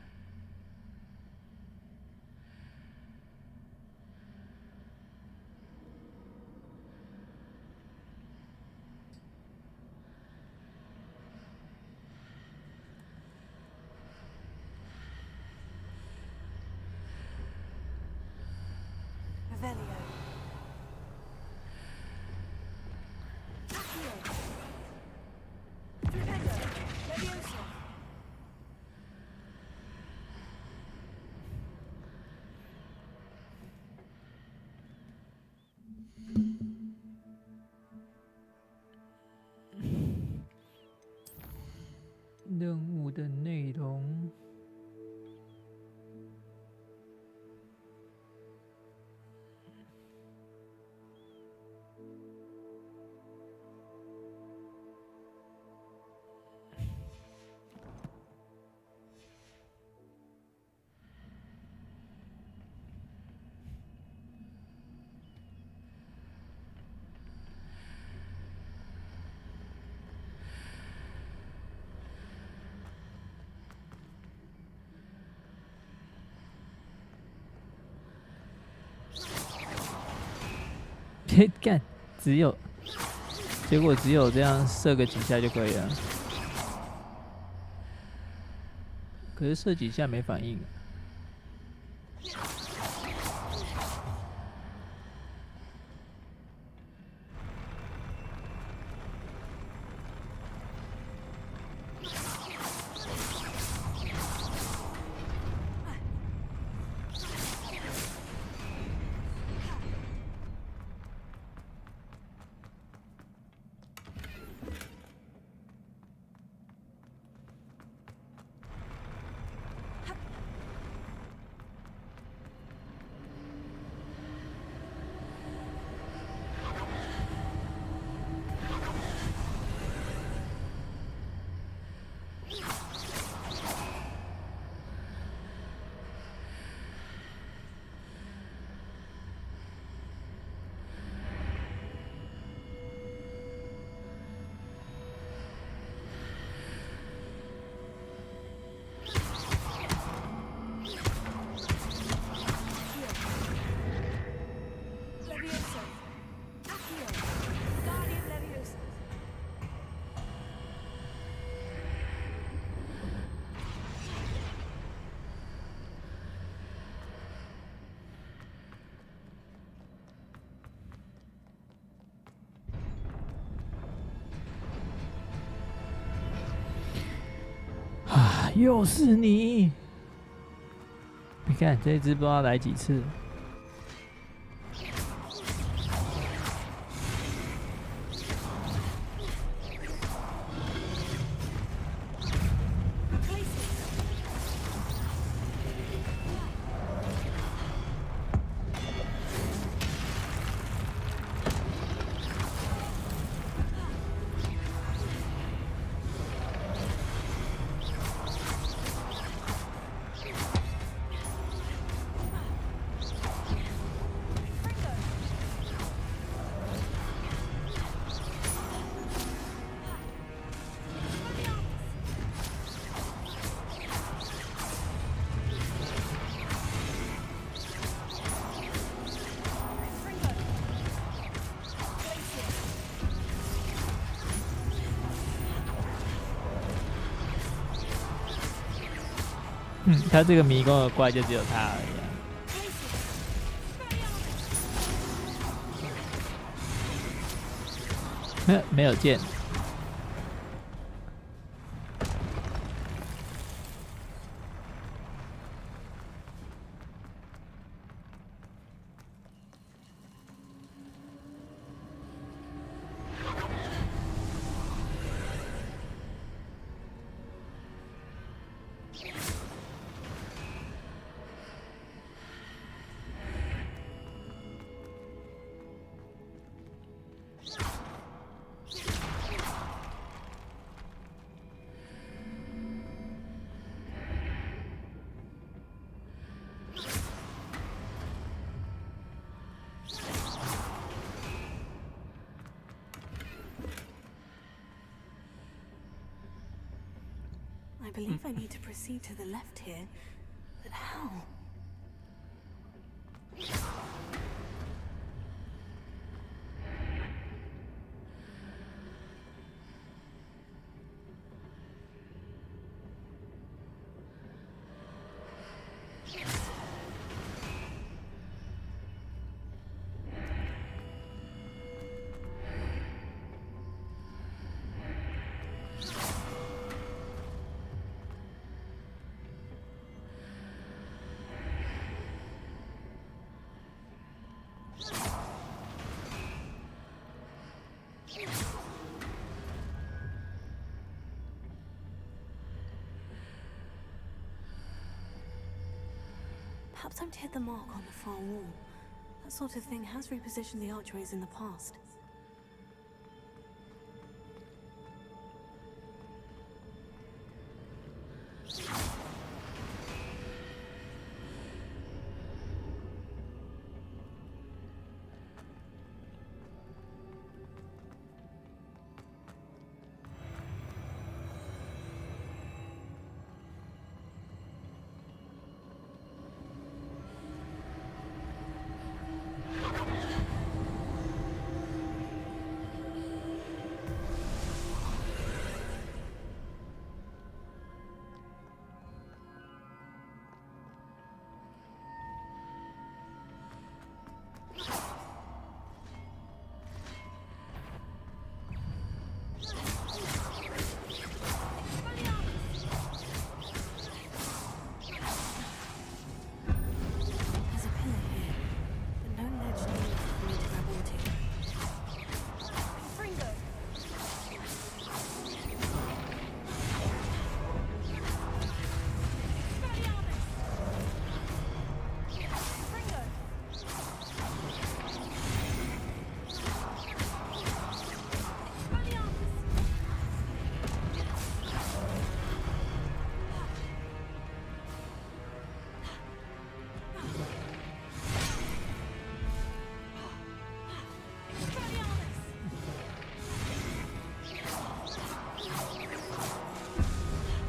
A: 任务的内容。干，只有结果只有这样射个几下就可以了，可是射几下没反应。又是你！你看这一只不知道来几次。他这个迷宫的怪就只有他而已没有剑。
B: I believe I need to proceed to the left here, but how? Perhaps don't hit the mark on the far wall. That sort of thing has repositioned the archways in the past.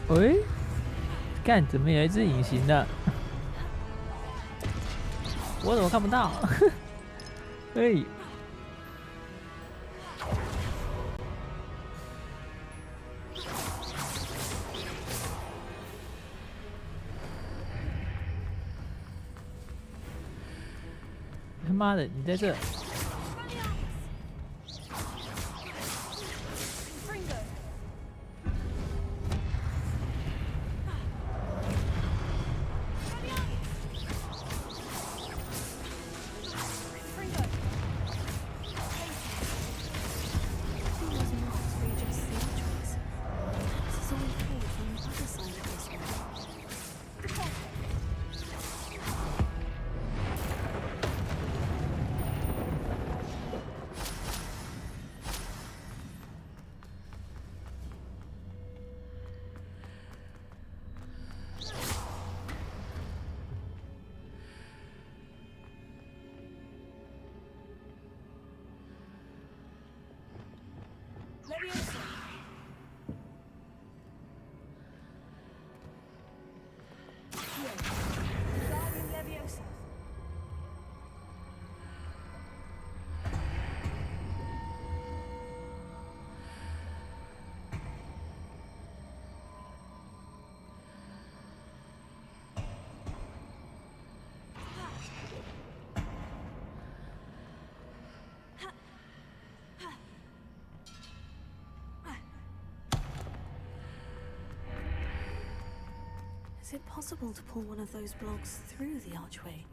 A: 喂，干，怎么有一只隐形的？我怎么看不到？嘿，他妈的，你在这！Is
B: it possible to pull one of those blocks through the archway?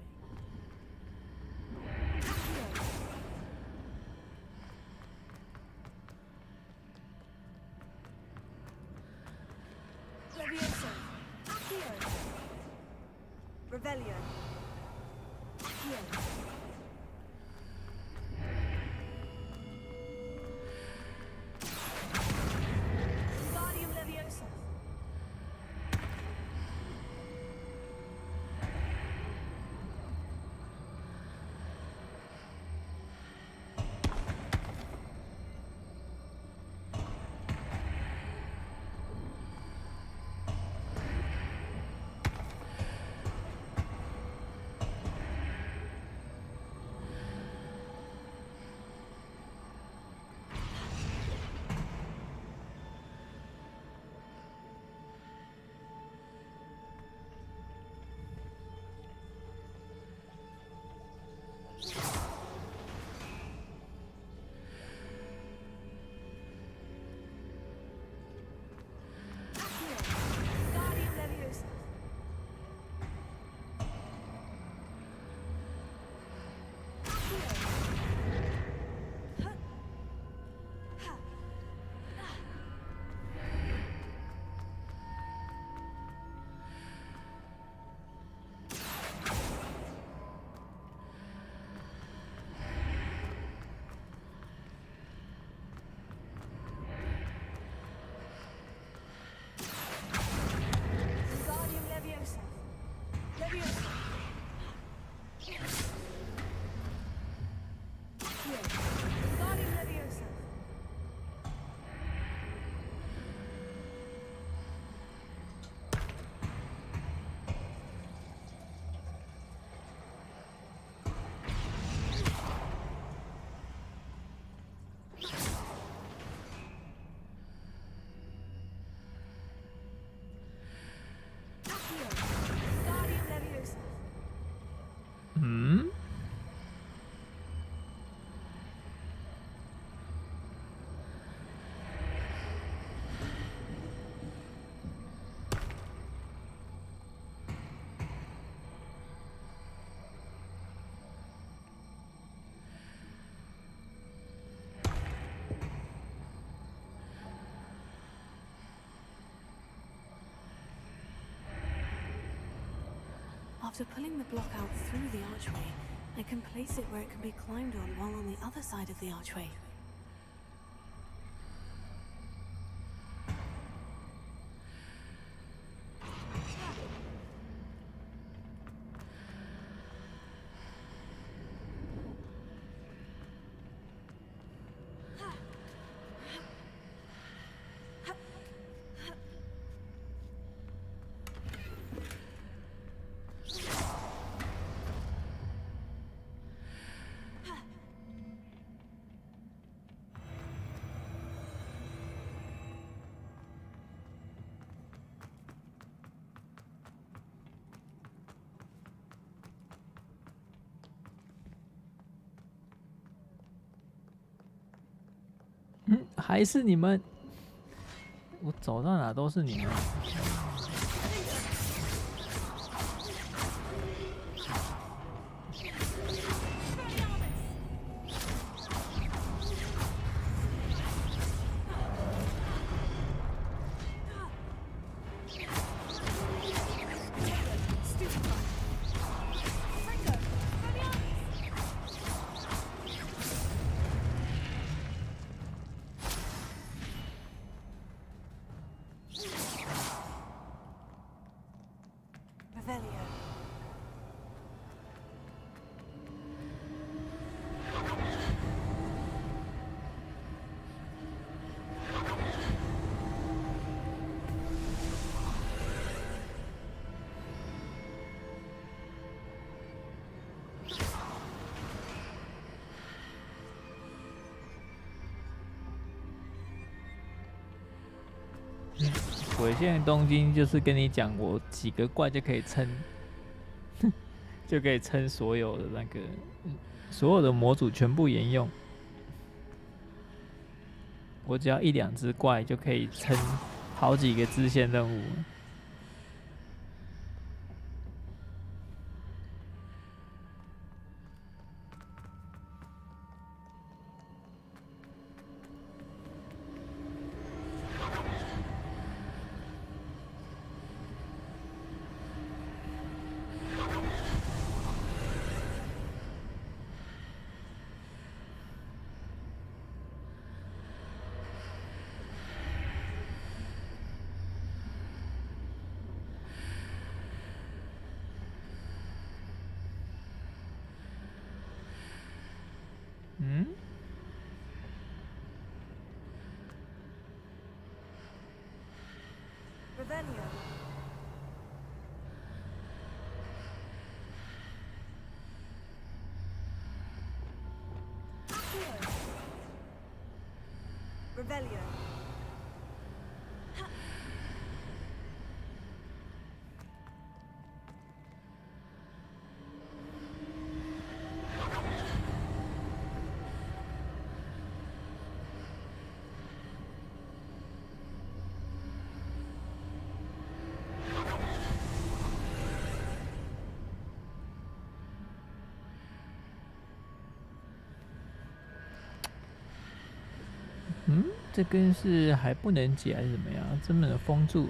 J: Levioso. Accio. Revelio. Accio. Wingardium Leviosa. Wingardium Leviosa. Wingardium Leviosa. Leviosa. Wingardium Leviosa. Wingardium Leviosa.
A: 嗯，After
B: pulling the block out through the archway, I can place it where it can be climbed on while on the other side of the archway.
A: 还是你们，我走到哪都是你们。我现在东京就是跟你讲，我几个怪就可以撑，就可以撑所有的那个所有的模组全部沿用。我只要一两只怪就可以撑好几个支线任务。
B: Revelio.
A: 嗯，这根是还不能解还是怎么样？真的封住。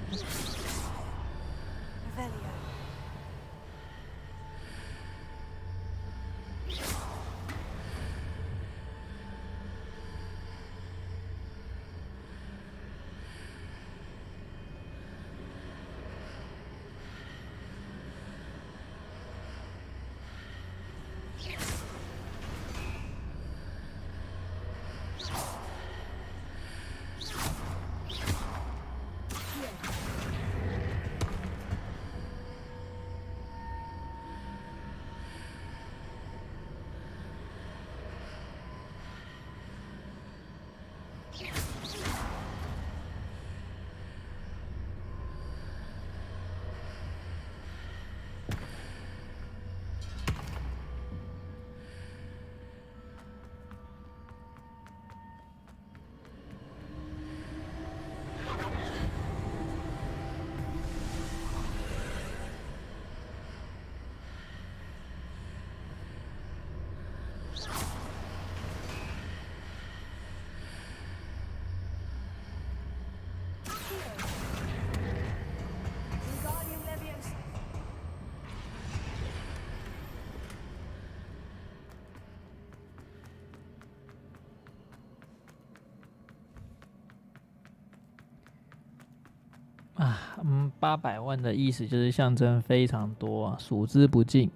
A: 800万的意思就是象征非常多啊，数之不尽。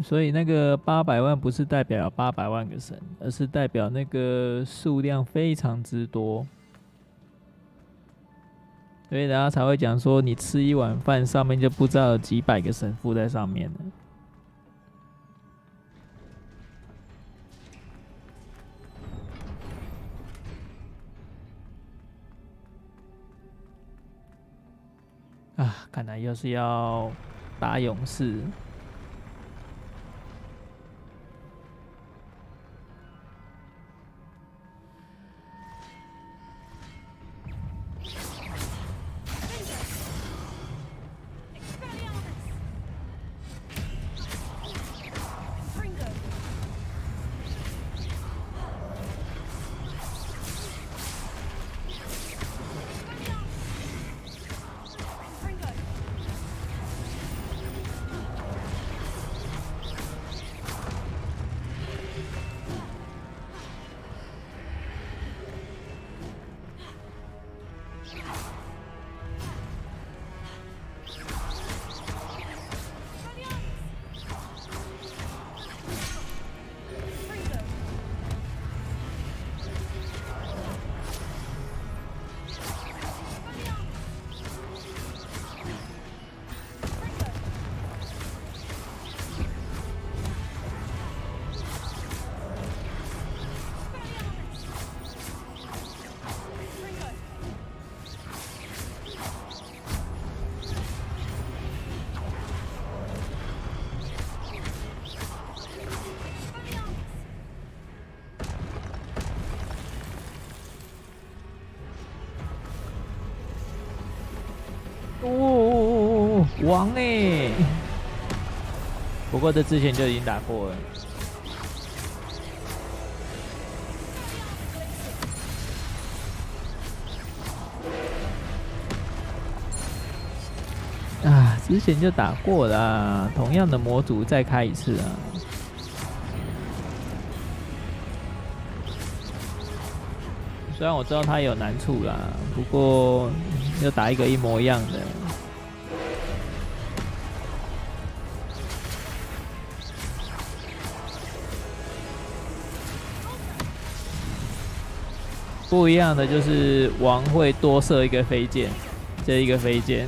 A: 所以那个800万不是代表800万个神，而是代表那个数量非常之多。所以大家才会讲说，你吃一碗饭上面就不知道有几百个神附在上面了。看来又是要打勇士。哦，王哎！不过这之前就已经打过了。啊，之前就打过啦，同样的模组再开一次啊。虽然我知道它有难处啦，不过要打一个一模一样的。不一样的就是王会多射一个飞剑，这一个飞剑。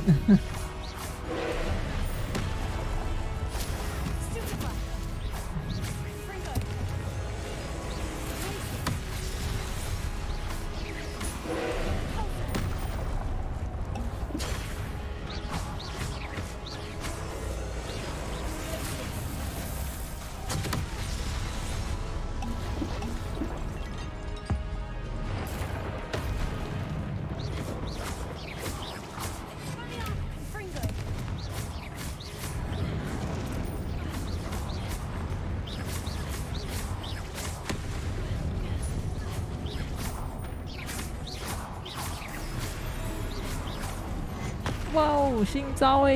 A: 哇哦，新招哎！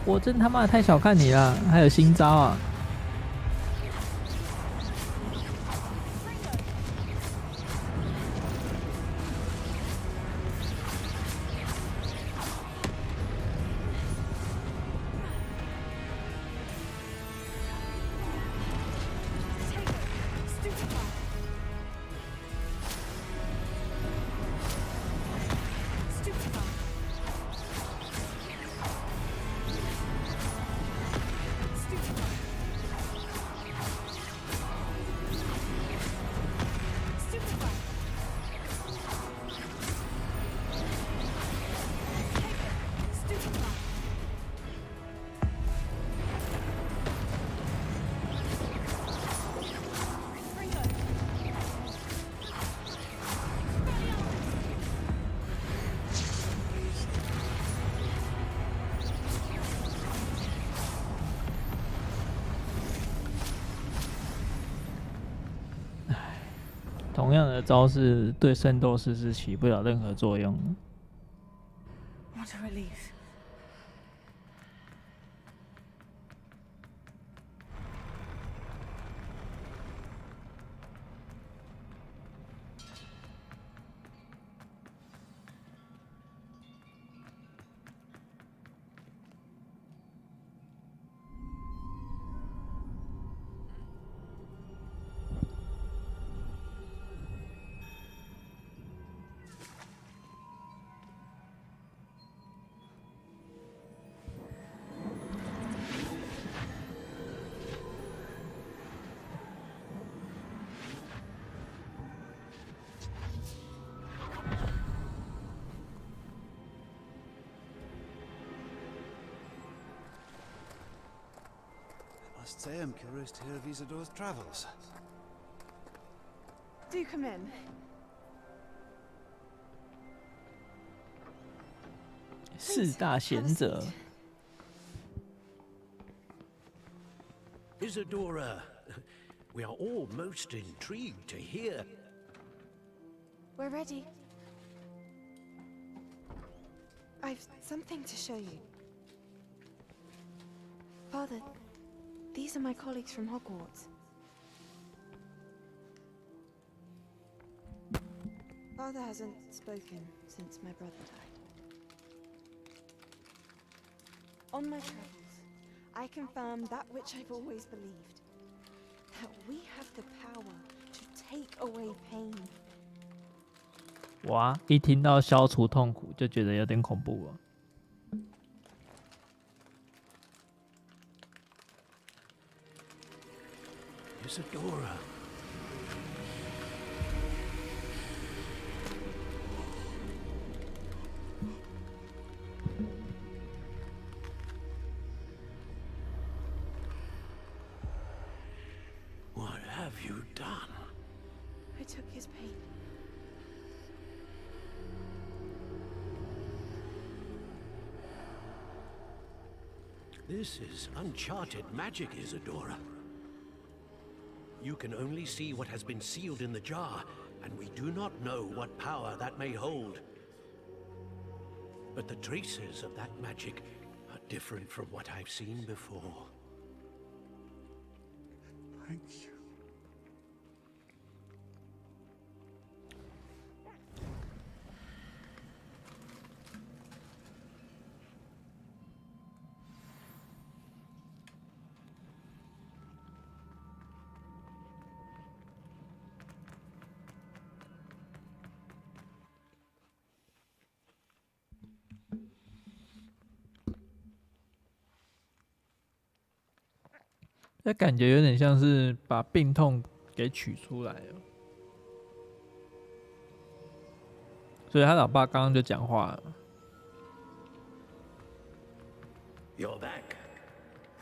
A: 我真他妈太小看你了，还有新招啊！同样的招式对圣斗士是起不了任何作用的。
B: What a relief.
K: I must say I'm curious to hear of Isidor's travels.
B: Do come in.
A: 四大贤者。
C: Isadora, we are all most intrigued to hear.
B: We're ready. I've something to show you. Father, these are my colleagues from Hogwarts. Father hasn't spoken since my brother died. On my travels, I confirm that which I've always believed. That we have the power to take away pain.
A: 哇，一听到消除痛苦就觉得有点恐怖了。
C: Isadora. What have you done?
B: I took his pain.
C: This is uncharted magic, Isadora. You can only see what has been sealed in the jar, and we do not know what power that may hold. But the traces of that magic are different from what I've seen before.
D: Thank you.
A: 那感觉有点像是把病痛给取出来了，所以他老爸刚刚就讲话了。
C: You're back.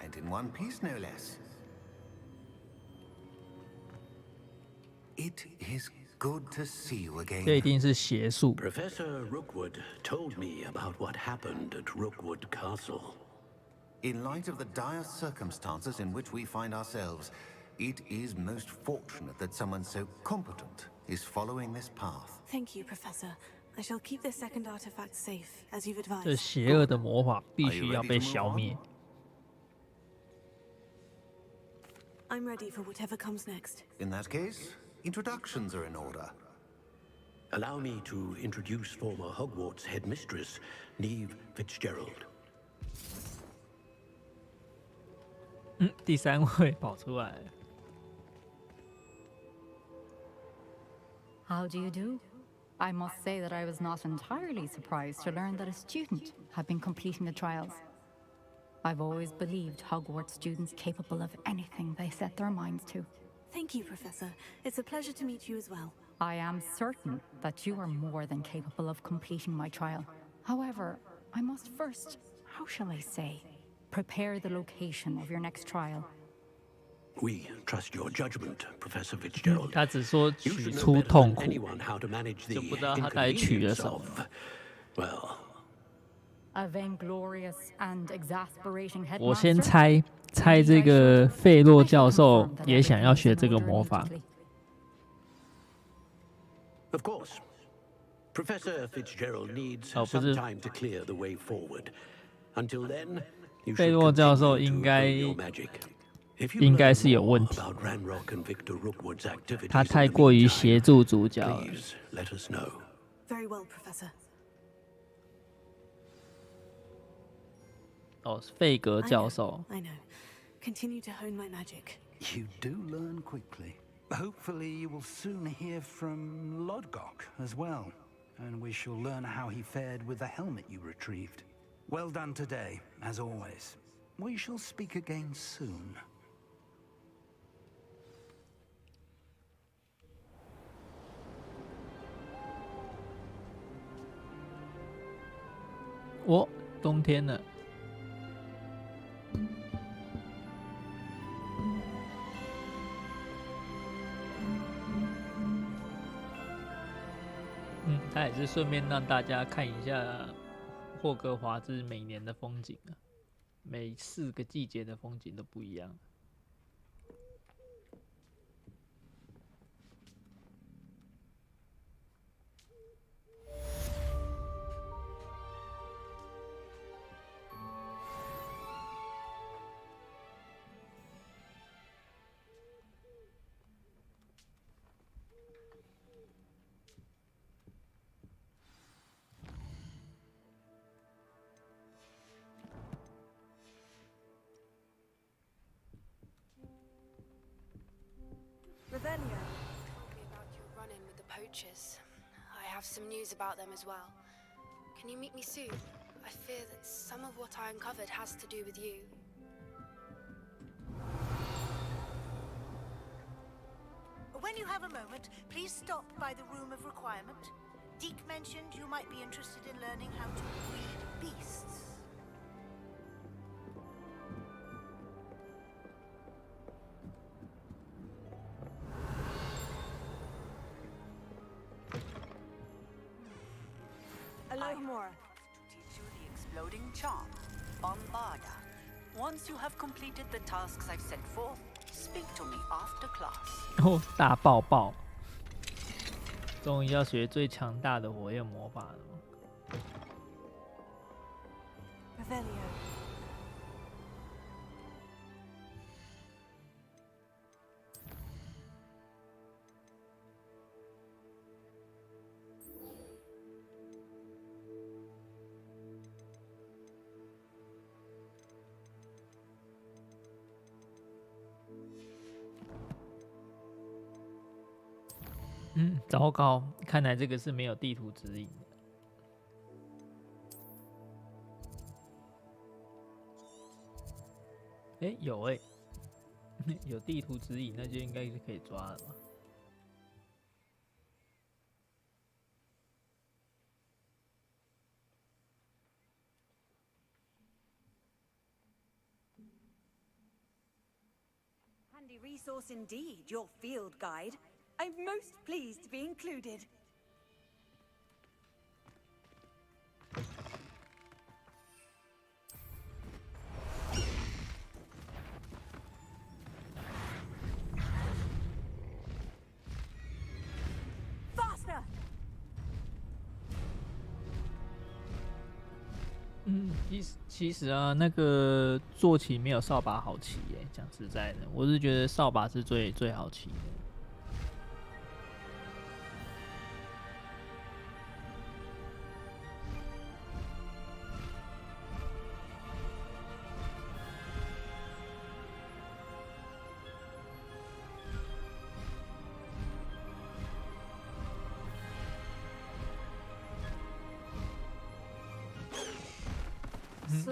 E: And in one piece, no less. It is good to see you again.
A: 这一定是邪术。
C: Professor Rookwood told me about what happened at Rookwood Castle.
E: In light of the dire circumstances in which we find ourselves, it is most fortunate that someone so competent is following this path.
B: Thank you, Professor. I shall keep this second artifact safe, as you've
A: 这
B: advised.
A: 邪恶的魔法必须要被消灭。
B: I'm ready for whatever comes next.
E: In that case, introductions are in order.
C: Allow me to introduce former Hogwarts headmistress, Neve Fitzgerald.
A: 第三位跑出来了。
L: How do you do? I must say that I was not entirely surprised to learn that a student had been completing the trials. I've always believed Hogwarts students capable of anything they set their minds to.
B: Thank you, Professor. It's a pleasure to meet you as well.
L: I am certain that you are more than capable of completing my trial. However, I must first, how shall I say, prepare the location of your next trial.
C: We trust your judgment, Professor Fitzgerald.
A: 他只说
C: You
A: 取
C: should
A: 出
C: know better
A: 痛
C: than
A: 苦，
C: anyone how to manage
A: 就
C: the
A: 不知道他到底取了
C: inconvenience
A: 什么。
C: of, well,
L: A vainglorious and exasperating
A: 我先
L: headmaster.
A: 猜这个费洛教授也想要学这个魔法。
C: of course. Professor Fitzgerald needs
A: 哦，不
C: some
A: 是
C: time to clear the way forward. Until then, you
A: 费
C: should
A: 洛教授
C: continue
A: 应
C: to
A: 该
C: hone your magic. If you
A: 应该
C: learn
A: 是有
C: more
A: 问题，
C: about Ranrock and Victor Rookwood's activities
A: 他
C: in
A: 太
C: the
A: 过于
C: meantime,
A: 协助主角了。
C: please let us know.
B: Very well, Professor.
A: 哦，费格
B: I
A: 教
B: know,
A: 授。
B: I know. Continue to hone my magic.
H: You do learn quickly. Hopefully you will soon hear from Lodgok as well, and we shall learn how he fared with the helmet you retrieved. Well done today, as always. We shall speak again soon.
A: 哦，冬天了。他也是顺便让大家看一下霍格华兹每年的风景啊，每4个季节的风景都不一样。
J: Revelio told me about your run-in with the poachers. I have some news about them as well. Can you meet me soon? I fear that some of what I uncovered has to do with you.
M: When you have a moment, please stop by the Room of Requirement. Deke mentioned you might be interested in learning how to breed beasts.
J: Alohomora.
M: To teach you the exploding charm, Bombarda. Once you have completed the tasks I've set forth, speak to me after class.
A: 哦，大爆爆！终于要学最强大的火焰魔法了。
B: Revelio. 糟糕，看来这个是没有地图指引的。有有地图指引，那就应该是可以抓了吧？Handy resource indeed, your field guide. I'm most pleased to be included. Faster!
A: 其实啊，那个坐骑没有扫把好骑耶。讲实在的，我是觉得扫把是最好骑的。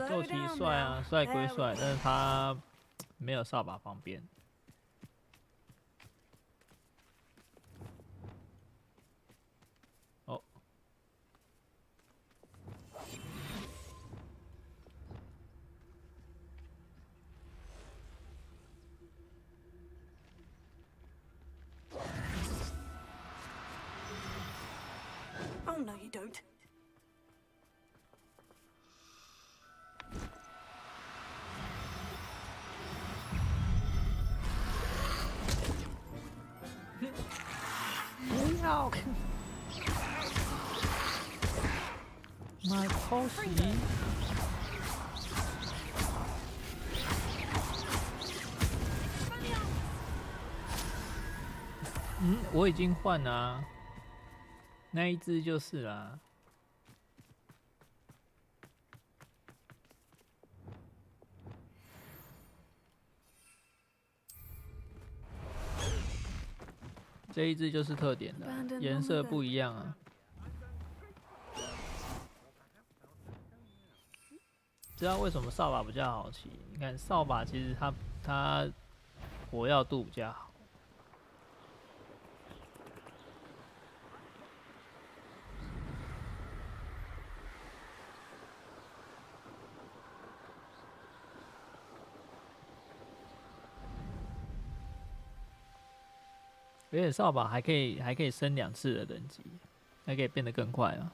A: 坐骑帅啊，帅归帅，但是他没有扫把方便。哦，Oh
B: no, you don't.
A: 不要！买偷袭！我已经换了啊，那一只就是啦。这一只就是特点的，颜色不一样啊。知道为什么扫把比较好骑？你看扫把其实它火药度比较好。而且扫把还可以升2次的等级，还可以变得更快啊！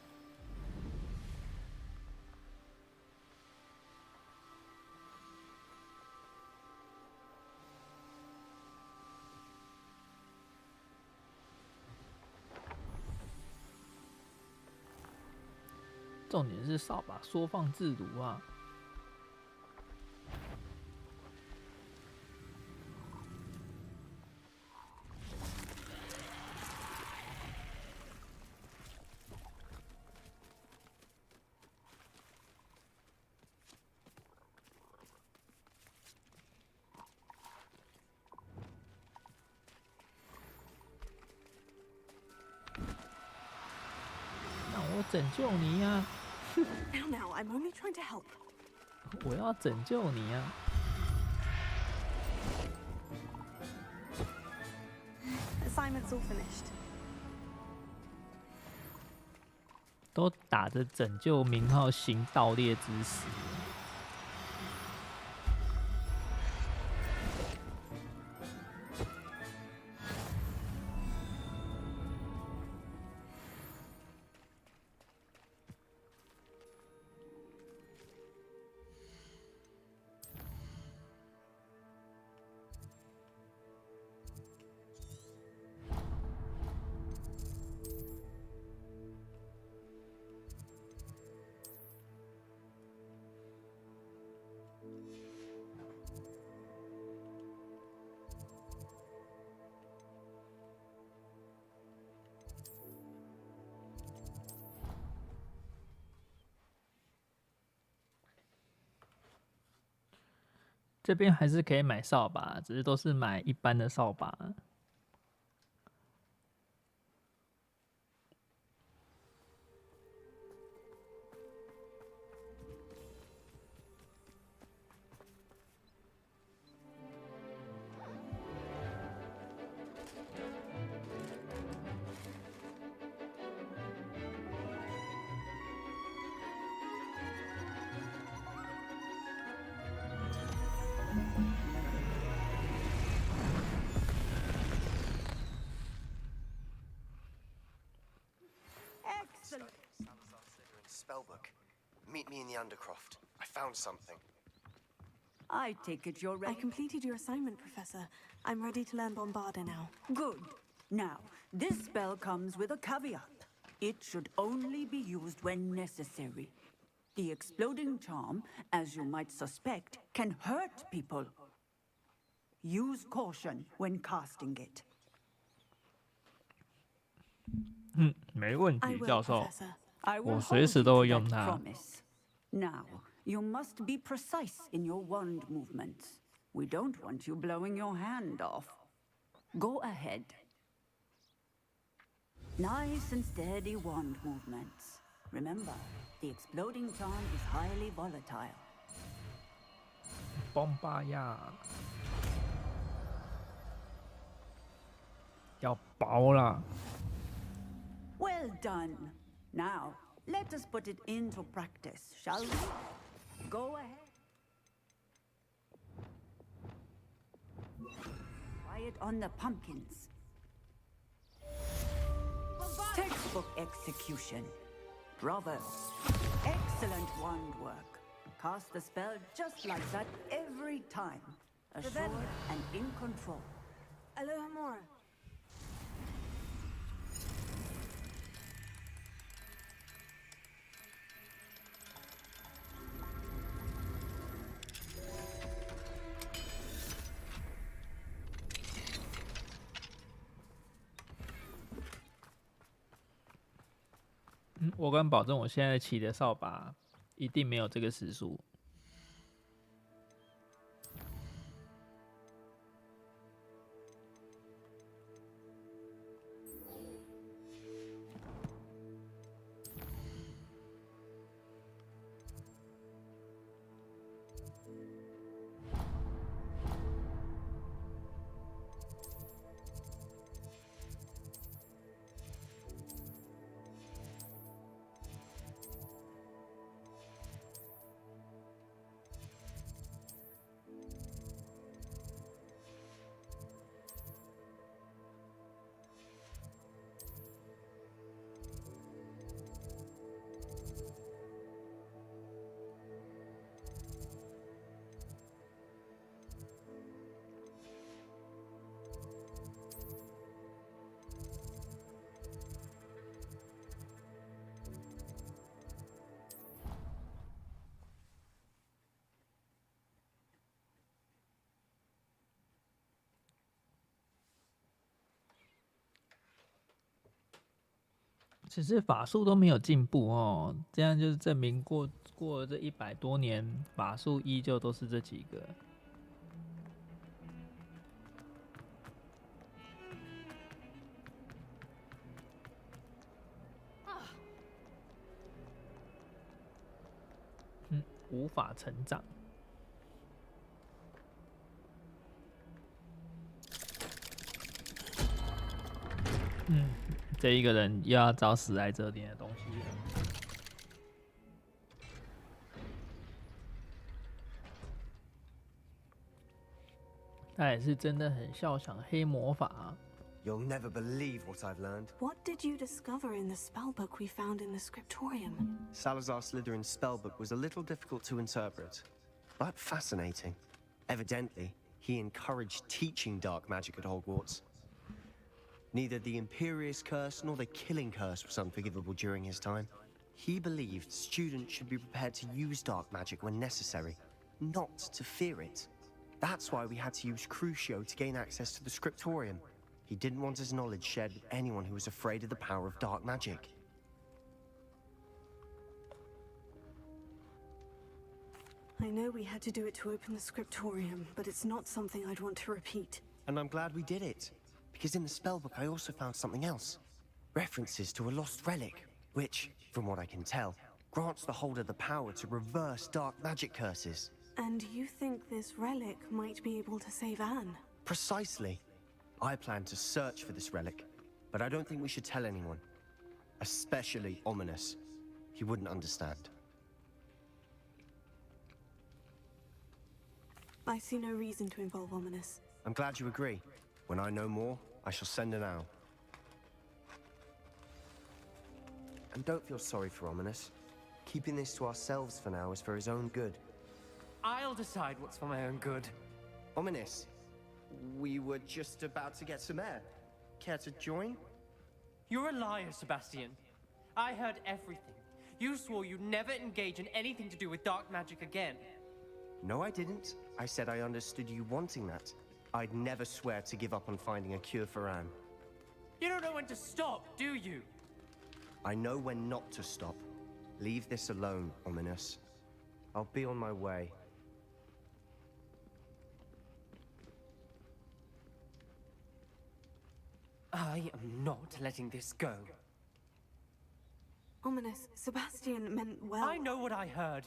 A: 重点是扫把缩放自如啊！我拯救你呀
B: Now, I'm only trying to help.
A: 我要拯救你呀
B: Assignment's all finished.
A: 都打着拯救名号行盗猎之实。这边还是可以买扫把，只是都是买一般的扫把。
M: Excellent.
N: Spellbook. Meet me in the Undercroft. I found something.
O: I take it you're
B: I
O: ready?
B: completed your assignment, Professor. I'm ready to learn Bombarda now.
O: Good. Now, this spell comes with a caveat. It should only be used when necessary. The exploding charm, as you might suspect, can hurt people. Use caution when casting it.
A: 没问题，教授。
O: I will
A: 我
O: hold
A: 随时
O: you
A: 都
O: to
A: 会用
O: that
A: 它。
O: promise. Now, you must be precise in your wand movements. We don't want you blowing your hand off. Go ahead. Nice and steady wand movements. Remember, the exploding charm is highly volatile.
A: 崩吧呀！要爆啦！
O: Well done. Now, let us put it into practice, shall we? Go ahead. Try it on the pumpkins. Textbook execution. Bravo. Excellent wand work. Cast the spell just like that every time. Assured and in control.
B: Alohomora.
A: 嗯，我敢保证，我现在骑的扫把一定没有这个时速。只是法术都没有进步哦，这样就是证明过了这100多年，法术依旧都是这几个。无法成长。这一个人又要找史莱哲林的东西了。他也是真的很笑想黑魔法啊。
N: You'll never believe what I've learned.
B: What did you discover in the spellbook we found in the scriptorium?
N: Salazar Slytherin's spellbook was a little difficult to interpret, but fascinating. Evidently, he encouraged teaching dark magic at Hogwarts. Neither the Imperious Curse nor the Killing Curse was unforgivable during his time. He believed students should be prepared to use dark magic when necessary, not to fear it. That's why we had to use Crucio to gain access to the scriptorium. He didn't want his knowledge shared with anyone who was afraid of the power of dark magic.
B: I know we had to do it to open the scriptorium, but it's not something I'd want to repeat.
N: And I'm glad we did it, because in the spellbook I also found something else. References to a lost relic, which, from what I can tell, grants the holder the power to reverse dark magic curses.
B: And you think this relic might be able to save Anne?
N: Precisely. I plan to search for this relic, but I don't think we should tell anyone. Especially Ominous. He wouldn't understand.
B: I see no reason to involve Ominous.
N: I'm glad you agree. When I know more, I shall send an owl. And don't feel sorry for Ominous. Keeping this to ourselves for now is for his own good.
P: I'll decide what's for my own good.
N: Ominous, we were just about to get some air. Care to join?
P: You're a liar, Sebastian. I heard everything. You swore you'd never engage in anything to do with dark magic again.
N: No, I didn't. I said I understood you wanting that. I'd never swear to give up on finding a cure for Anne.
P: You don't know when to stop, do you?
N: I know when not to stop. Leave this alone, Ominous. I'll be on my way.
P: I am not letting this go.
B: Ominous, Sebastian meant well.
P: I know what I heard.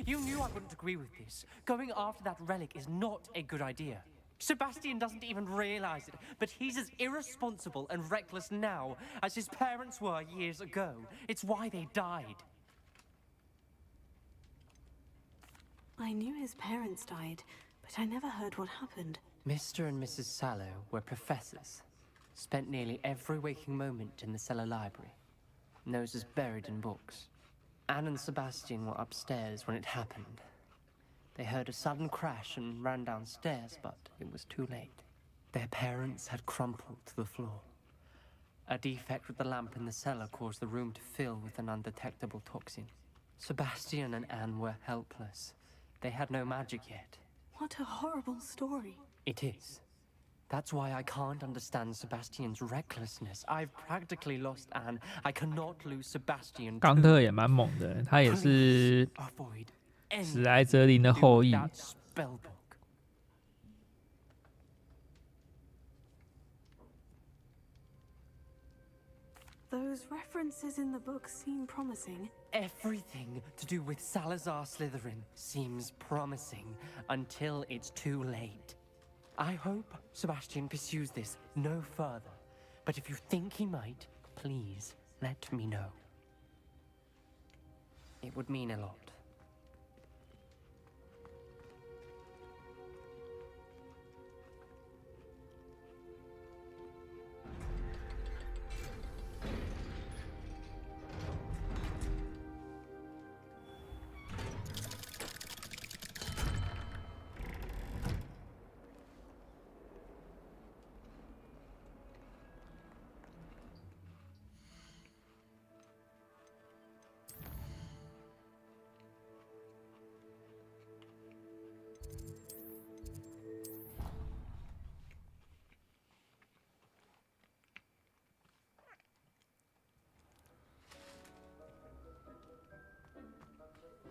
P: You knew I wouldn't agree with this. Going after that relic is not a good idea. Sebastian doesn't even realize it, but he's as irresponsible and reckless now as his parents were years ago. It's why they died.
B: I knew his parents died, but I never heard what happened.
P: Mr. and Mrs. Sallow were professors. Spent nearly every waking moment in the cellar library. Noses buried in books. Anne and Sebastian were upstairs when it happened. They heard a sudden crash and ran downstairs, but it was too late. Their parents had crumpled to the floor. A defect with the lamp in the cellar caused the room to fill with an undetectable toxin. Sebastian and Anne were helpless. They had no magic yet.
B: What a horrible story.
P: It is. That's why I can't understand Sebastian's recklessness. I've practically lost Anne. I cannot lose Sebastian.
A: 冈特也蛮猛的，他也是史莱哲林的后裔。
B: Those references in the book seem promising.
P: Everything to do with Salazar Slytherin seems promising until it's too late. I hope Sebastian pursues this no further, but if you think he might, please let me know. It would mean a lot.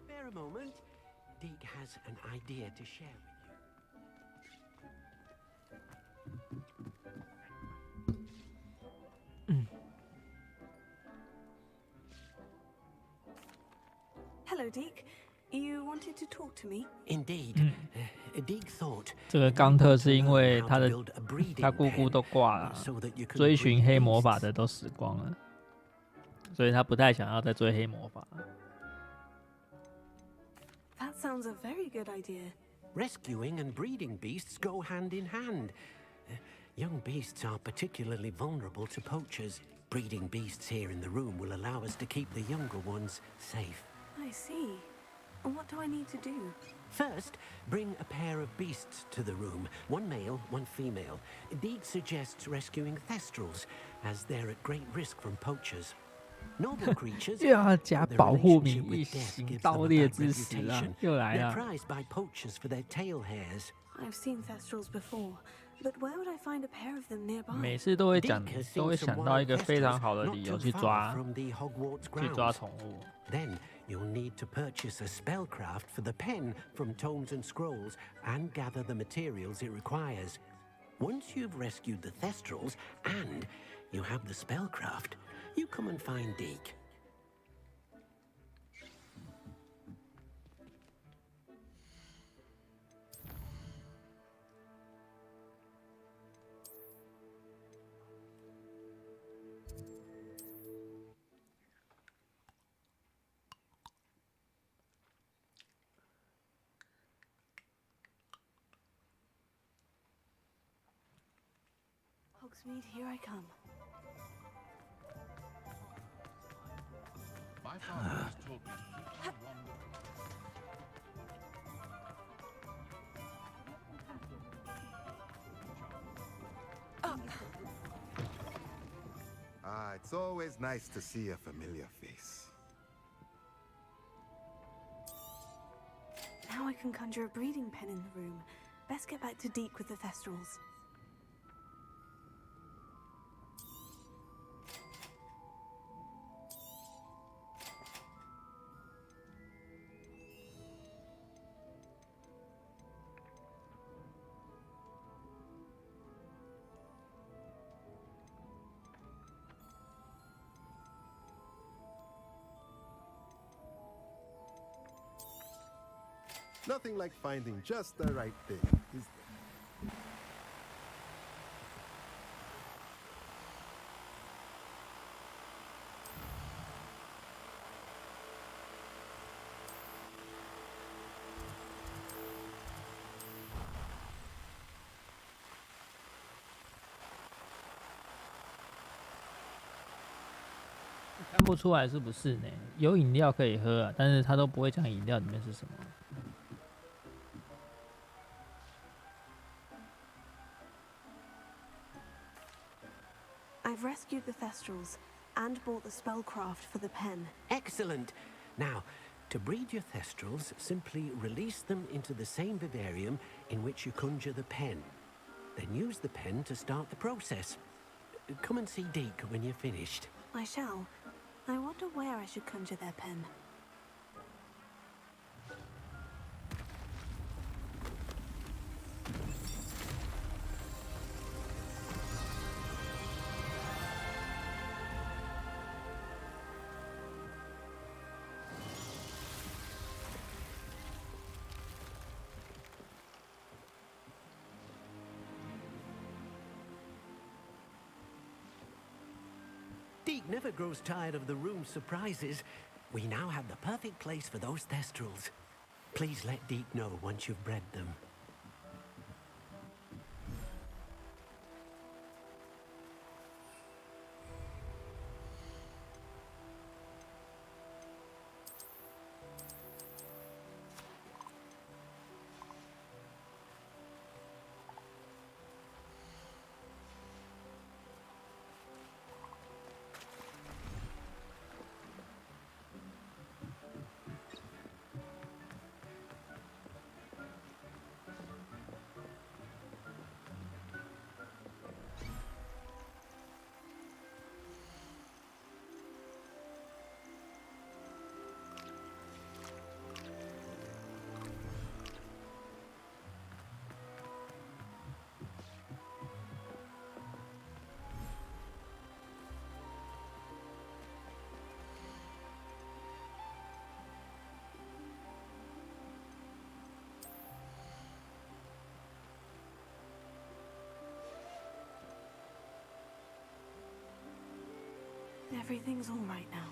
C: Bear a moment. Deke has an idea to share with you.
B: Hello, Deke. You wanted to talk to me?
C: Indeed. Deke thought
A: 这个冈特是因为他姑姑都挂了，追寻黑魔法的都死光了，所以他不太想要再追黑魔法。
B: That sounds a very good idea.
C: Rescuing and breeding beasts go hand in hand. Young beasts are particularly vulnerable to poachers. Breeding beasts here in the room will allow us to keep the younger ones safe.
B: I see. And what do I need to do?
C: First, bring a pair of beasts to the room. One male, one female. Deke suggests rescuing thestrals, as they're at great risk from poachers. Noble creatures,
A: 又要加保护名义行盗猎之实啊，又来了。
C: They're prized by poachers for their tail hairs.
B: I've seen thestrals before. But where would I find a pair of them nearby?
A: 每次都会想到一个非常好的理由去抓宠物。
C: Then you'll need to purchase a spellcraft for the pen from Tomes and Scrolls and gather the materials it requires. Once you've rescued the Thestrals and you have the spellcraft, you come and find Deke.
B: Hogsmeade, here I come.
D: My father has told me to keep the wonder.
Q: It's always nice to see a familiar face.
B: Now I can conjure a breeding pen in the room. Best get back to Deke with the Thestrals.
Q: Nothing like finding just the right thing, is there?
A: 看不出来是不是呢？有饮料可以喝啊，但是他都不会讲饮料里面是什么。
B: I've rescued the Thestrals and bought the spellcraft for the pen.
C: Excellent. Now, to breed your Thestrals, simply release them into the same vivarium in which you conjure the pen. Then use the pen to start the process. Come and see Deke when you're finished.
B: I shall. I wonder where I should conjure their pen.
C: Deke never grows tired of the room's surprises. We now have the perfect place for those Thestrals. Please let Deke know once you've bred them.
B: Everything's all right now.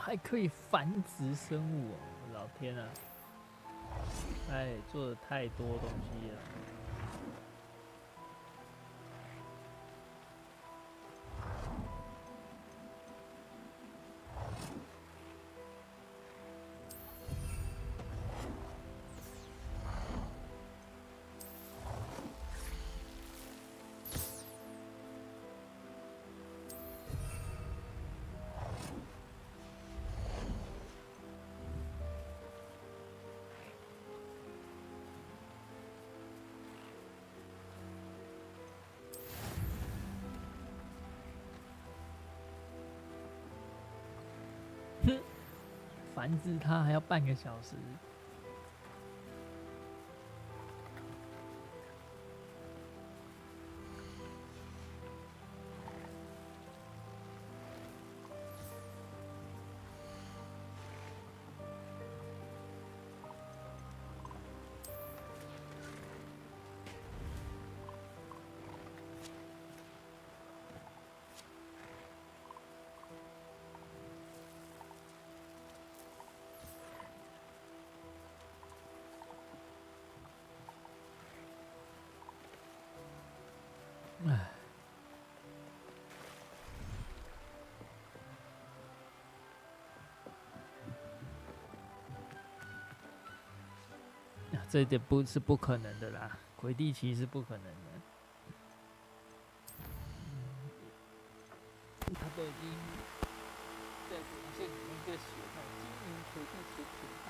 A: 还可以繁殖生物哦！老天啊！哎，做的太多东西了。繁殖它还要半个小时。唉，这一点不可能的啦，魁地奇是不可能的。他都已经在文献里面在写到经营魁地奇评判。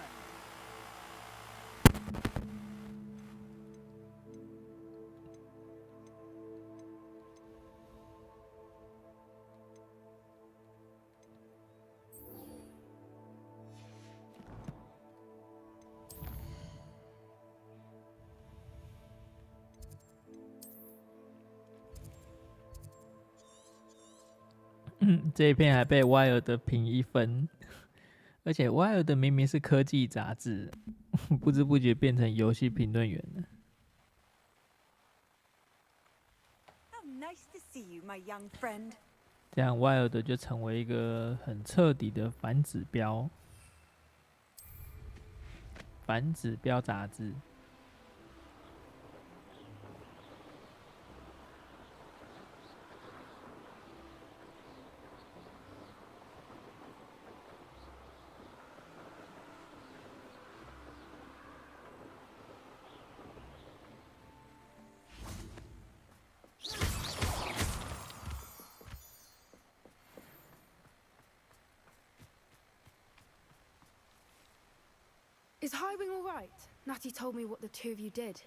A: 这一篇还被歪尔的评1分，而且歪尔的明明是科技杂志，不知不觉变成游戏评论员了。这样歪尔的就成为一个很彻底的反指标杂志。
J: Is Highwing all right? Natty told me what the two of you did.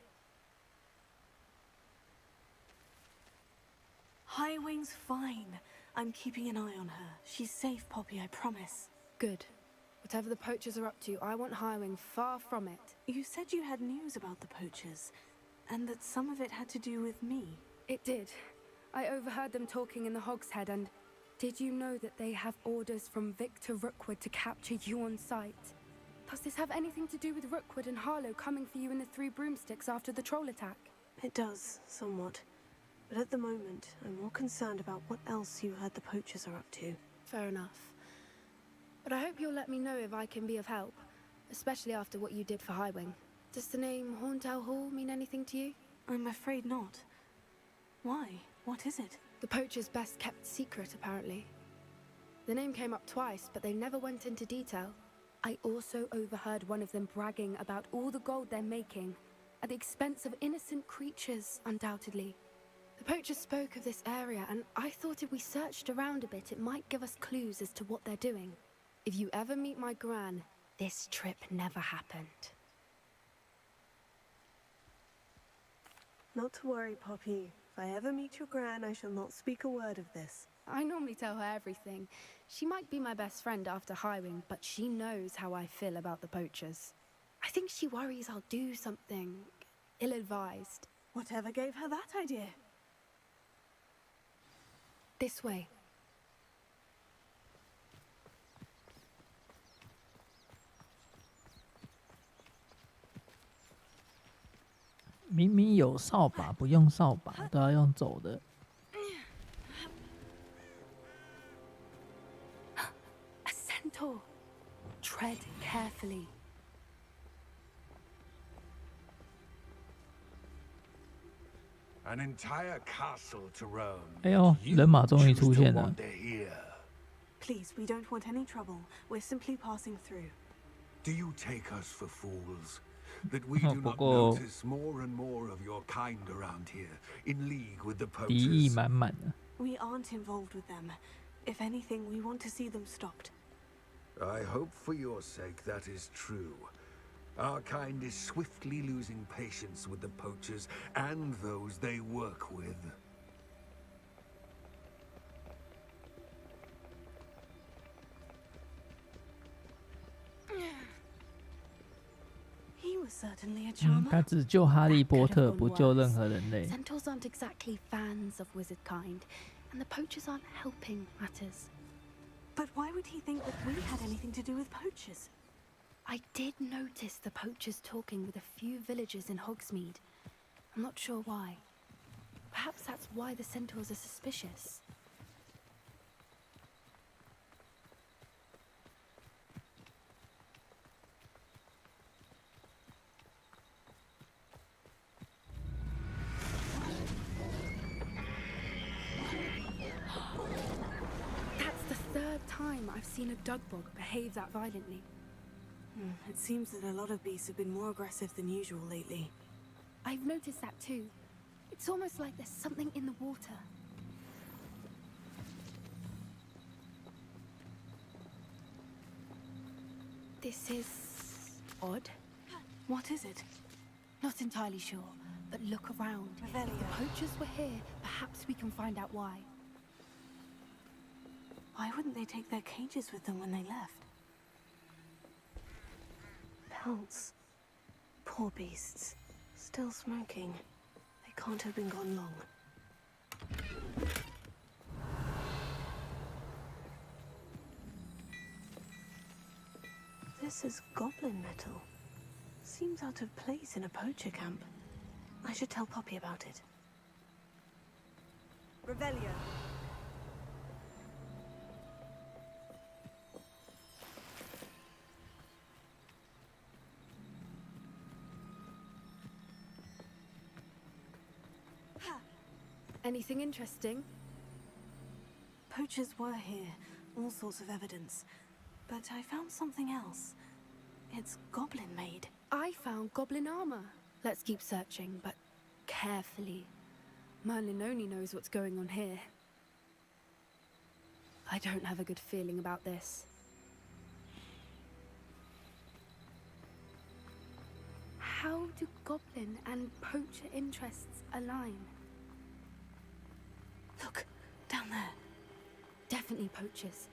B: Highwing's fine. I'm keeping an eye on her. She's safe, Poppy, I promise.
J: Good. Whatever the poachers are up to, I want Highwing far from it.
B: You said you had news about the poachers, and that some of it had to do with me.
J: It did. I overheard them talking in the Hogshead, and did you know that they have orders from Victor Rookwood to capture you on sight? Does this have anything to do with Rookwood and Harlow coming for you in the Three Broomsticks after the troll attack?
B: It does, somewhat. But at the moment, I'm more concerned about what else you heard the poachers are up to.
J: Fair enough. But I hope you'll let me know if I can be of help, especially after what you did for Highwing. Does the name Horntail Hall mean anything to you?
B: I'm afraid not. Why? What is it?
J: The poachers' best kept secret, apparently. The name came up twice, but they never went into detail. I also overheard one of them bragging about all the gold they're making, at the expense of innocent creatures, undoubtedly. The poachers spoke of this area, and I thought if we searched around a bit, it might give us clues as to what they're doing. If you ever meet my gran, this trip never happened.
B: Not to worry, Poppy. If I ever meet your gran, I shall not speak a word of this.
J: I normally tell her everything. She might be my best friend after Highwing, but she knows how I feel about the poachers. I think she worries I'll do something ill-advised.
B: Whatever gave her that idea?
J: This way.
A: 明明有扫把，不用扫把，都要用走的。
J: A centaur. carefully.
R: An entire castle to roam.
A: 哎呦，人马终于出现了。
B: Please, we don't want any trouble. We're simply passing through.
R: Do you take us for fools? That we do not notice more and more of your kind around here, in league with the
A: 敌意
R: poachers?
A: 满满的。
B: We aren't involved with them. If anything, we want to see them stopped.
R: I hope for your sake that is true. Our kind is swiftly losing patience with the poachers and those they work with.
B: He was certainly a charmer.
A: 他只救哈利波特，不救任何人类。
J: Centaurs aren't exactly fans of wizard kind, and the poachers aren't helping matters.
B: But why would he think that we had anything to do with poachers?
J: I did notice the poachers talking with a few villagers in Hogsmeade. I'm not sure why. Perhaps that's why the centaurs are suspicious. That's the third time I've seen a dugbog behave that violently.
B: It seems that a lot of beasts have been more aggressive than usual lately.
J: I've noticed that too. It's almost like there's something in the water. This is odd.
B: What is it?
J: Not entirely sure, but look around. If the poachers were here, perhaps we can find out why.
B: Why wouldn't they take their cages with them when they left? Pelts. Poor beasts. Still smoking. They can't have been gone long. This is goblin metal. Seems out of place in a poacher camp. I should tell Poppy about it. Revelio.
J: Anything interesting?
B: Poachers were here. All sorts of evidence. But I found something else. It's goblin-made.
J: I found goblin armor. Let's keep searching, but carefully. Merlin only knows what's going on here. I don't have a good feeling about this. How do goblin and poacher interests align?
B: Look, down there.
J: Definitely poachers.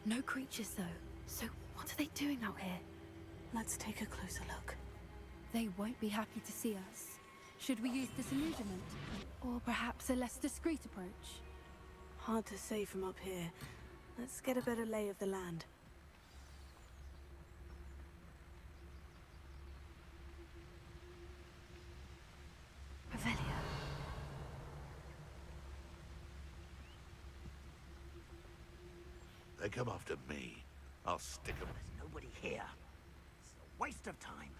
J: No creatures, though. So what are they doing out here?
B: Let's take a closer look.
J: They won't be happy to see us. Should we use disillusionment? Or perhaps a less discreet approach?
B: Hard to say from up here. Let's get a better lay of the land.
J: Revelio.
D: They come after me. I'll stick them.
I: There's nobody here. It's a waste of time.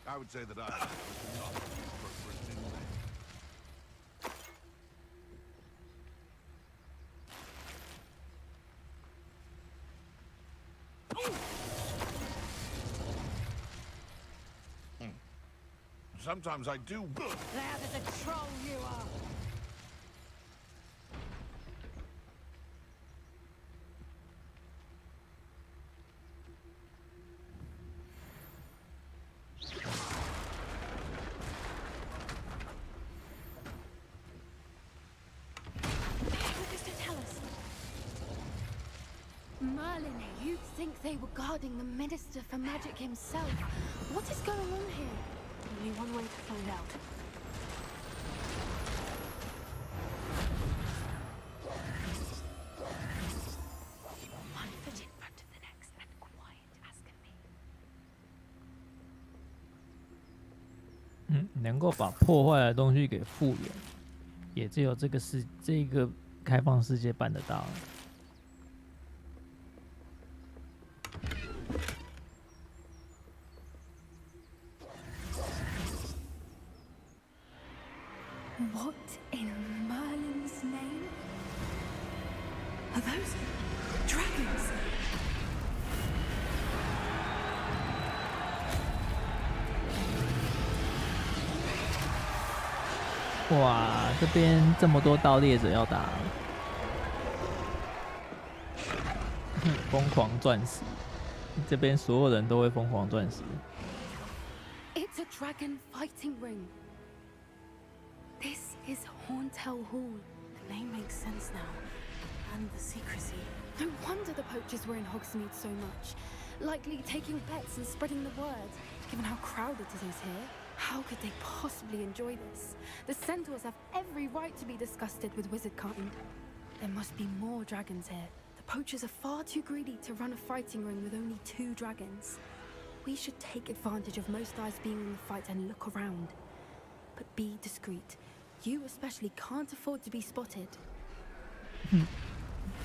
D: I would say that I was not the appropriate inmate. Sometimes I do.
M: Loud as a troll you are.
J: Merlin, you'd think they were guarding the Minister for Magic himself. What is going on here?
B: Only one way to find out.
J: One foot in front of the next and quiet as can be.
A: 能够把破坏的东西给复原，也只有这个开放世界办得到。
J: What in Merlin's name? Are those dragons?
A: 哇，这边这么多盗猎者要打，疯狂钻石，这边所有人都会疯狂钻石。
J: It's a dragon fighting ring. This is Horntail Hall.
B: The name makes sense now. And the secrecy.
J: No wonder the poachers were in Hogsmeade so much. Likely taking bets and spreading the word, given how crowded it is here. How could they possibly enjoy this? The centaurs have every right to be disgusted with wizard kind. There must be more dragons here. The poachers are far too greedy to run a fighting ring with only 2 dragons. We should take advantage of most eyes being in the fight and look around. But be discreet. You especially can't afford to be spotted.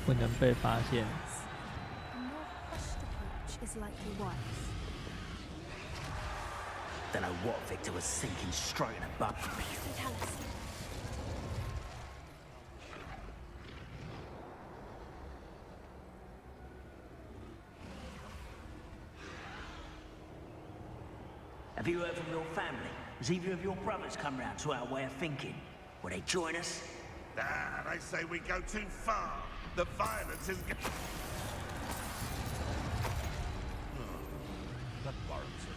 A: 不能被发现。
J: A more hushed approach is likely wise.
I: Don't know what Victor was thinking, stroking a butt.
J: Please tell us.
I: Have you heard from your family? Has either of your brothers come round to our way of thinking? Will they join us?
D: Ah, they say we go too far. The violence is... That warrants it.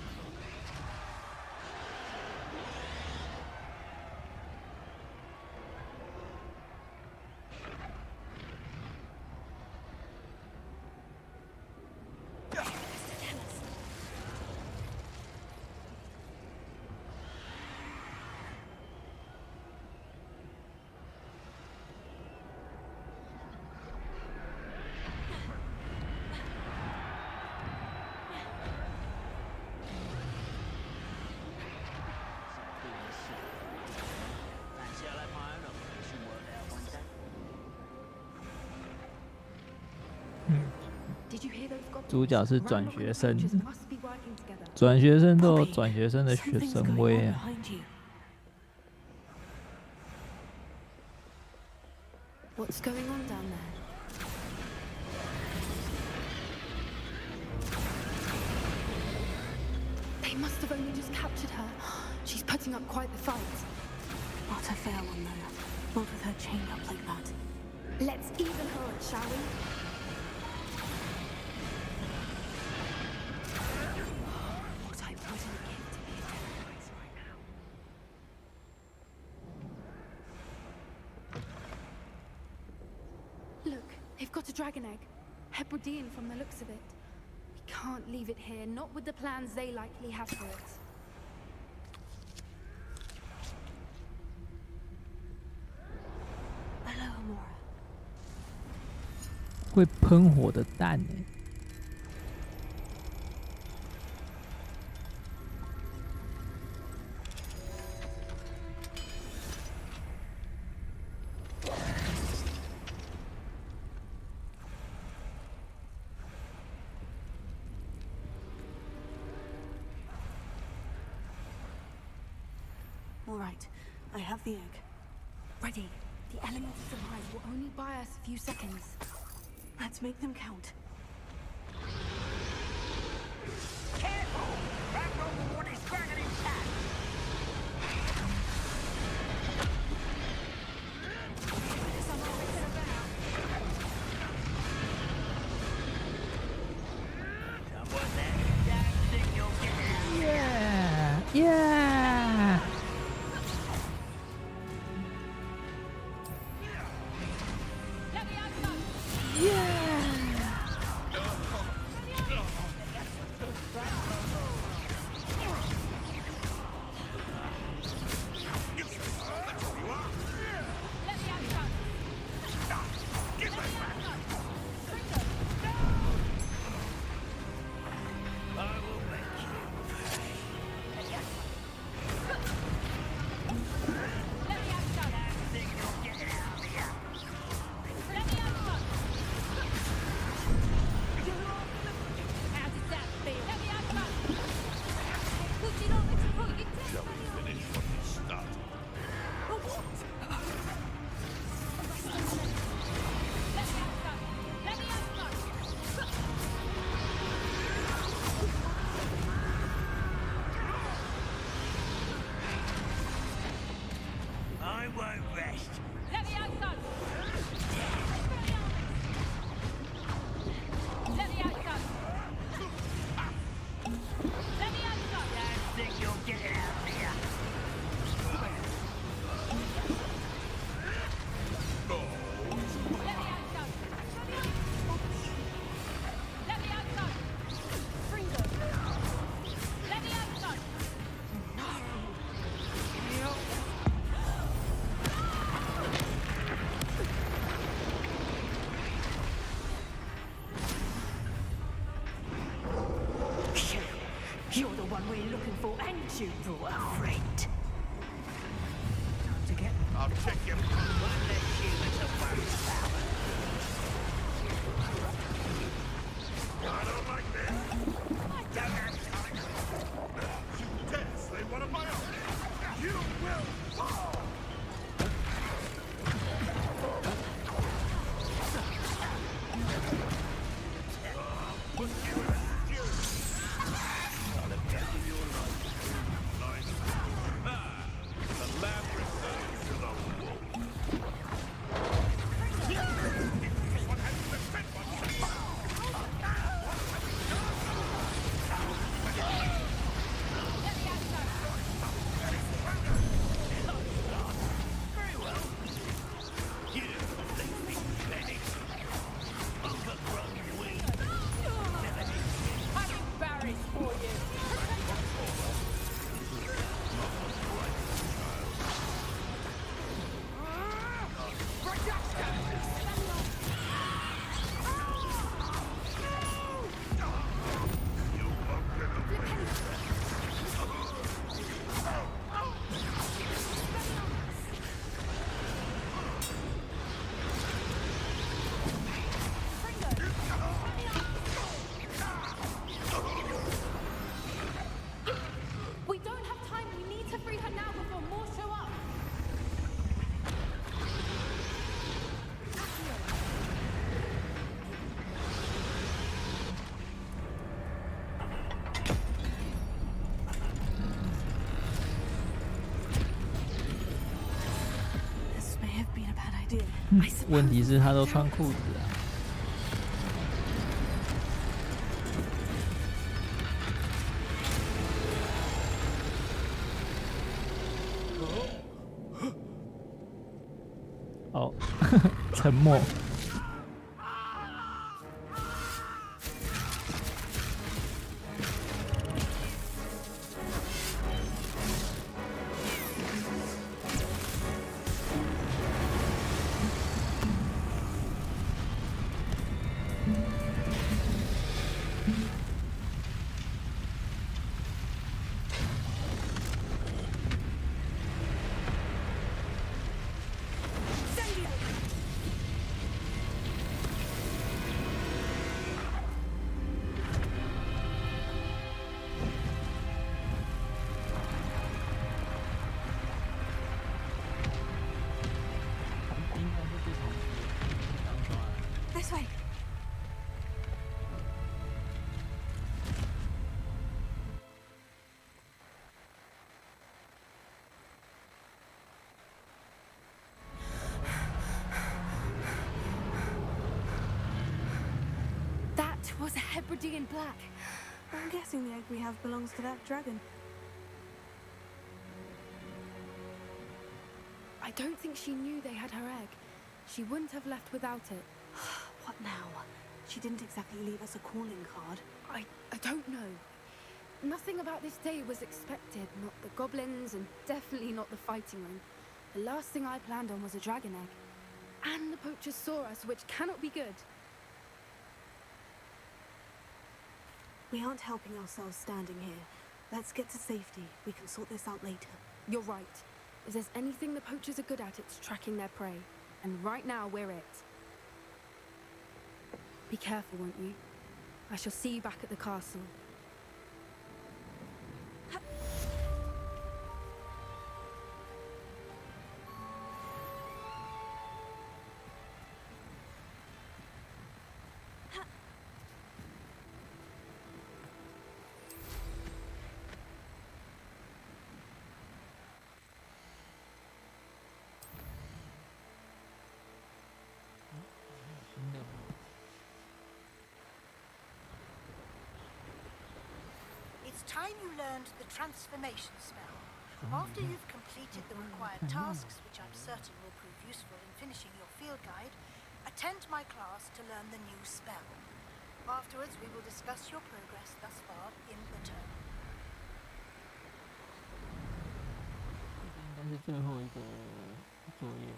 J: Did you hear those goblins?
A: 主角是转学生，转学生都有转学生的学生威啊。
J: What's going on down there? They must have only just captured her. She's putting up quite the fight.
B: Not a fair one, then. Not with her chained up like that.
J: Let's even her up, shall we?
B: What I wouldn't give to be terrorized right now.
J: Look, they've got a dragon egg. Hebridean from the looks of it. We can't leave it here, not with the plans they likely have for it.
A: 会喷火的蛋欸。
B: All right, I have the egg.
J: Ready. The element of surprise will only buy us a few seconds.
B: Let's make them count.
I: Careful! Grab one is dragon intact!
A: Yeah! Yeah!
G: won't rest.
S: Leviosa! Leviosa! Leviosa!
G: Don't think you'll get it out of here.
S: Leviosa! Leviosa! Fringo! Leviosa!
O: You're the one we're looking for, and you brought a friend. Time to get...
D: I'll check him.
G: One less human to worry about.
D: I don't like this.
G: I don't have time.
D: You dare slay one of my own. You will fall.
J: We don't have time. We need to free her now before more show up.
B: This may have been a bad idea.
A: 问题是他都穿裤子啊。哦，沉默。
B: This way.
J: That was a Hebridean black.
B: I'm guessing the egg we have belongs to that dragon.
J: I don't think she knew they had her egg. She wouldn't have left without it.
B: What now? She didn't exactly leave us a calling card.
J: I don't know. Nothing about this day was expected. Not the goblins, and definitely not the fighting ring. The last thing I planned on was a dragon egg. And the poachers saw us, which cannot be good.
B: We aren't helping ourselves standing here. Let's get to safety. We can sort this out later.
J: You're right. If there's anything the poachers are good at, it's tracking their prey. And right now, we're it. Be careful, won't you? I shall see you back at the castle.
M: It's time you learned the transformation spell. After you've completed the required tasks, which I'm certain will prove useful in finishing your field guide, attend my class to learn the new spell. Afterwards, we will discuss your progress thus far in the term.
A: 这应该是最后一个作业。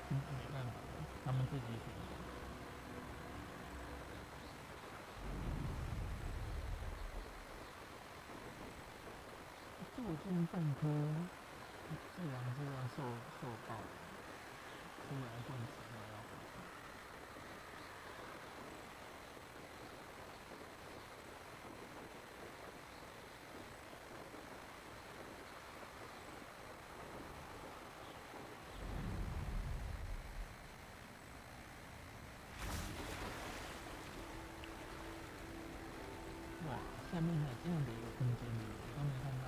A: 没办法，他们自己选的。作剑半科，自然受报，突然混死了要回去。哇，下面还有这样的一个空间呢，我都没看到。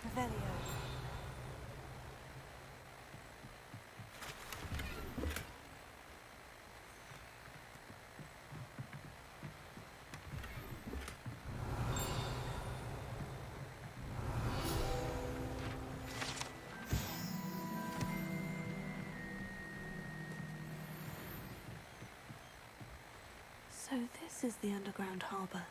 B: Revelio. So this is the underground harbour.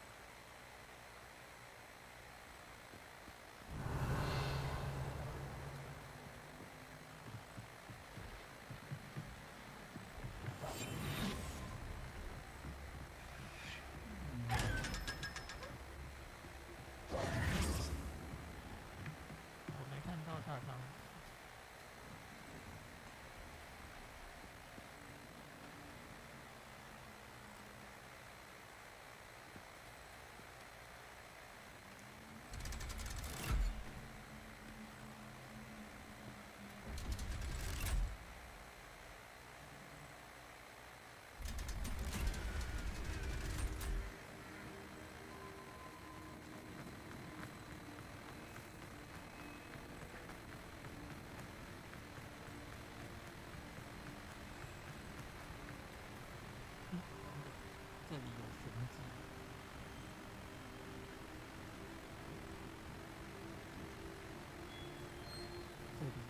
B: 这里有玄机。这里有玄机。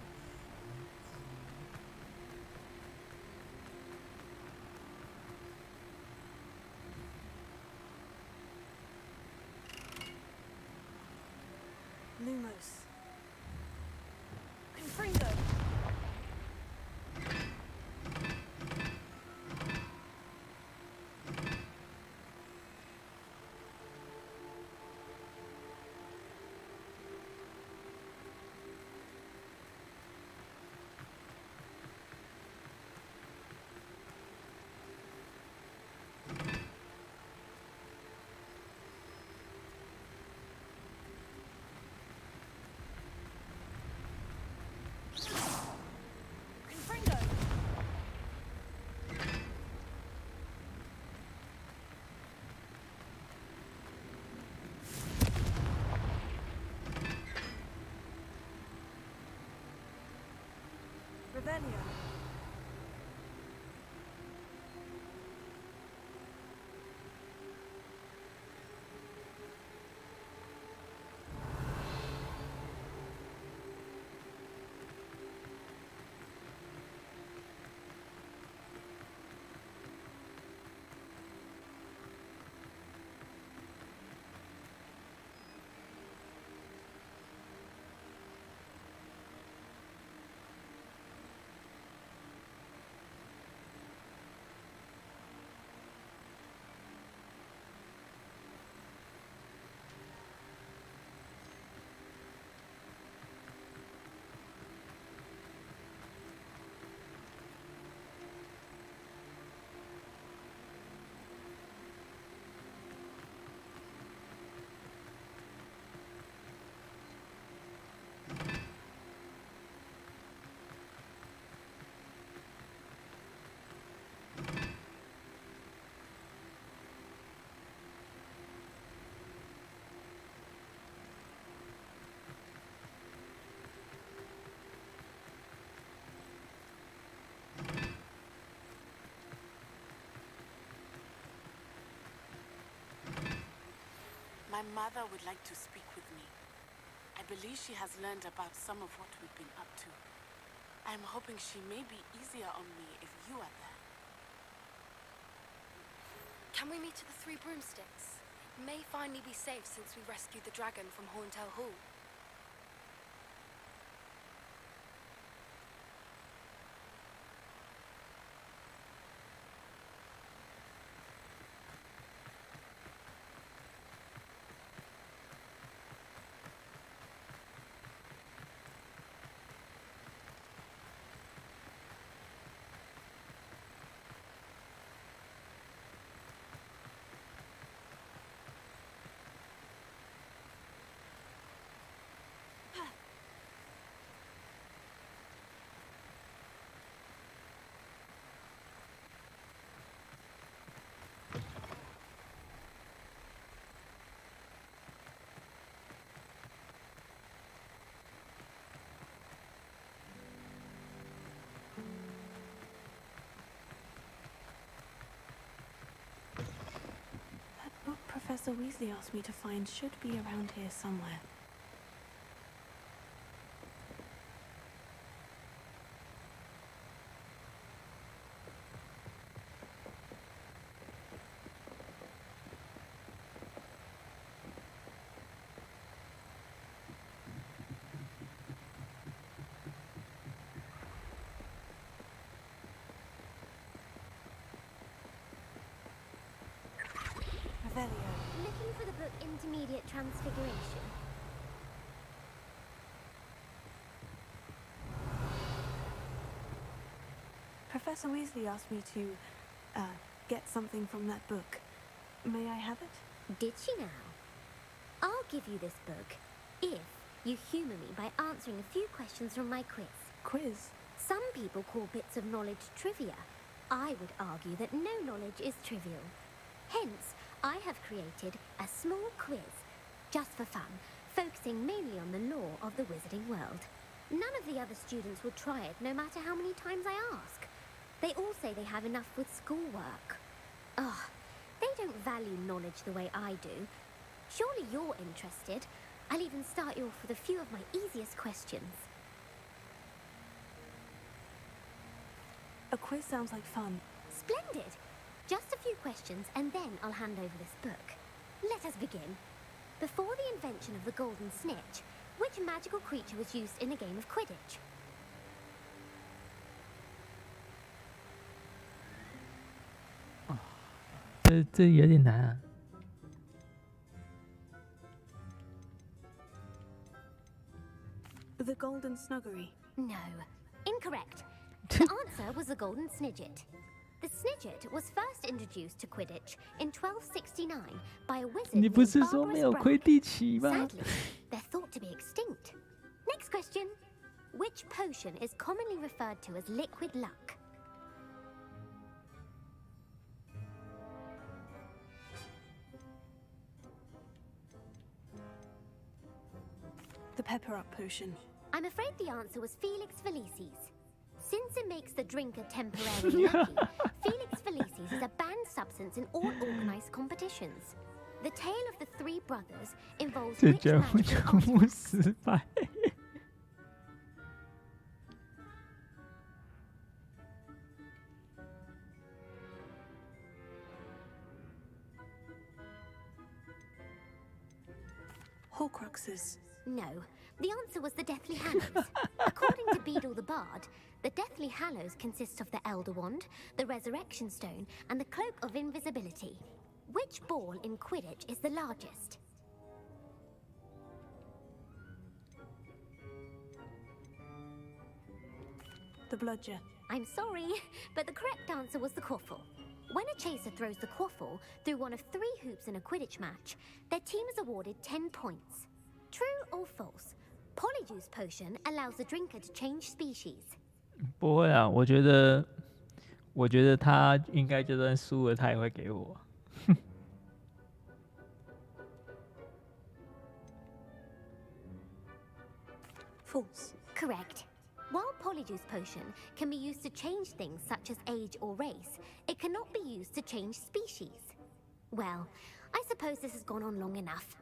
B: Lumos. Confringo. Confringo. Revelio.
T: My mother would like to speak with me. I believe she has learned about some of what we've been up to. I'm hoping she may be easier on me if you are there.
J: Can we meet at the Three Broomsticks? May finally be safe since we rescued the dragon from Horntail Hall.
B: What Professor Weasley asked me to find should be around here somewhere.
U: Looking for the book Intermediate Transfiguration.
B: Professor Weasley asked me to, get something from that book. May I have it?
U: Did she now? I'll give you this book if you humour me by answering a few questions from my quiz.
B: Quiz?
U: Some people call bits of knowledge trivia. I would argue that no knowledge is trivial. Hence, I have created a small quiz, just for fun, focusing mainly on the lore of the wizarding world. None of the other students will try it, no matter how many times I ask. They all say they have enough with schoolwork. Ugh, they don't value knowledge the way I do. Surely you're interested. I'll even start you off with a few of my easiest questions.
B: A quiz sounds like fun.
U: Splendid! Just a few questions, and then I'll hand over this book. Let us begin. Before the invention of the golden snitch, which magical creature was used in a game of Quidditch?
A: Oh, 这有点难啊。
B: The Golden Snuggery.
U: No, incorrect. The answer was the golden snidget. The snidget was first introduced to Quidditch in 1269 by a wizard
A: 你不是
U: named
A: 说没
U: Barbarous
A: 有
U: Brown.
A: 魁地奇吗？
U: Sadly, they're thought to be extinct. Next question. Which potion is commonly referred to as liquid luck?
B: The Pepper Up Potion.
U: I'm afraid the answer was Felix Felicis. Since it makes the drinker temporarily lucky, Felix Felicis is a banned substance in all organized competitions. The tale of the three brothers involves
A: 这
U: which
A: 节目
U: magical
A: 全部失败。
B: Horcruxes.
U: No, the answer was the Deathly Hallows. According to Beadle the Bard, the Deathly Hallows consists of the Elder Wand, the Resurrection Stone, and the Cloak of Invisibility. Which ball in Quidditch is the largest?
B: The Bludger.
U: I'm sorry, but the correct answer was the Quaffle. When a chaser throws the Quaffle through one of 3 hoops in a Quidditch match, their team is awarded 10 points. True or false? Polyjuice Potion allows the drinker to change species.
A: 不会啊，我觉得他应该就算输了，他也会给我。
B: False.
U: Correct. While Polyjuice Potion can be used to change things such as age or race, it cannot be used to change species. Well, I suppose this has gone on long enough.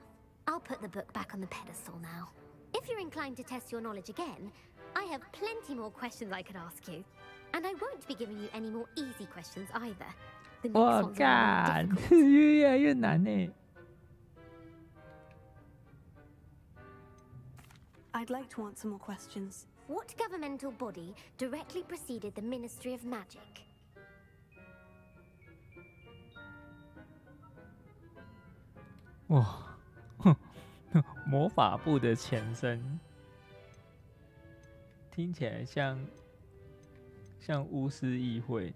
U: I'll put the book back on the pedestal now. If you're inclined to test your knowledge again, I have plenty more questions I could ask you. And I won't be giving you any more easy questions either. The next
A: 我
U: ones are more
A: 干，
U: difficult.
A: 越来越难呢。
F: I'd like to answer more questions.
U: What governmental body directly preceded the Ministry of Magic?
A: 哇，魔法部的前身，听起来像巫师议会。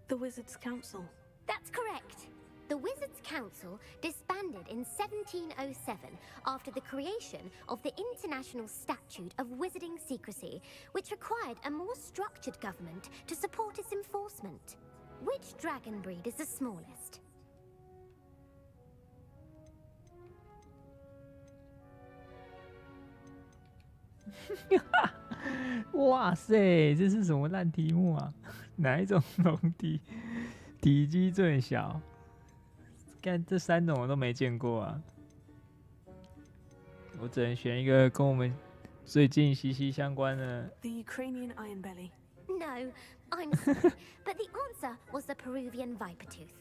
F: The Wizards' Council.
U: That's correct. The Wizards' Council disbanded in 1707 after the creation of the International Statute of Wizarding Secrecy, which required a more structured government to support its enforcement. Which dragon breed is the smallest?
A: 哇塞，这是什么烂题目啊？哪一种龙体积最小？看这3种我都没见过啊！我只能选一个跟我们最近息息相关的。
F: The Ukrainian Iron Belly.
U: No, I'm sorry, but the answer was the Peruvian viper tooth.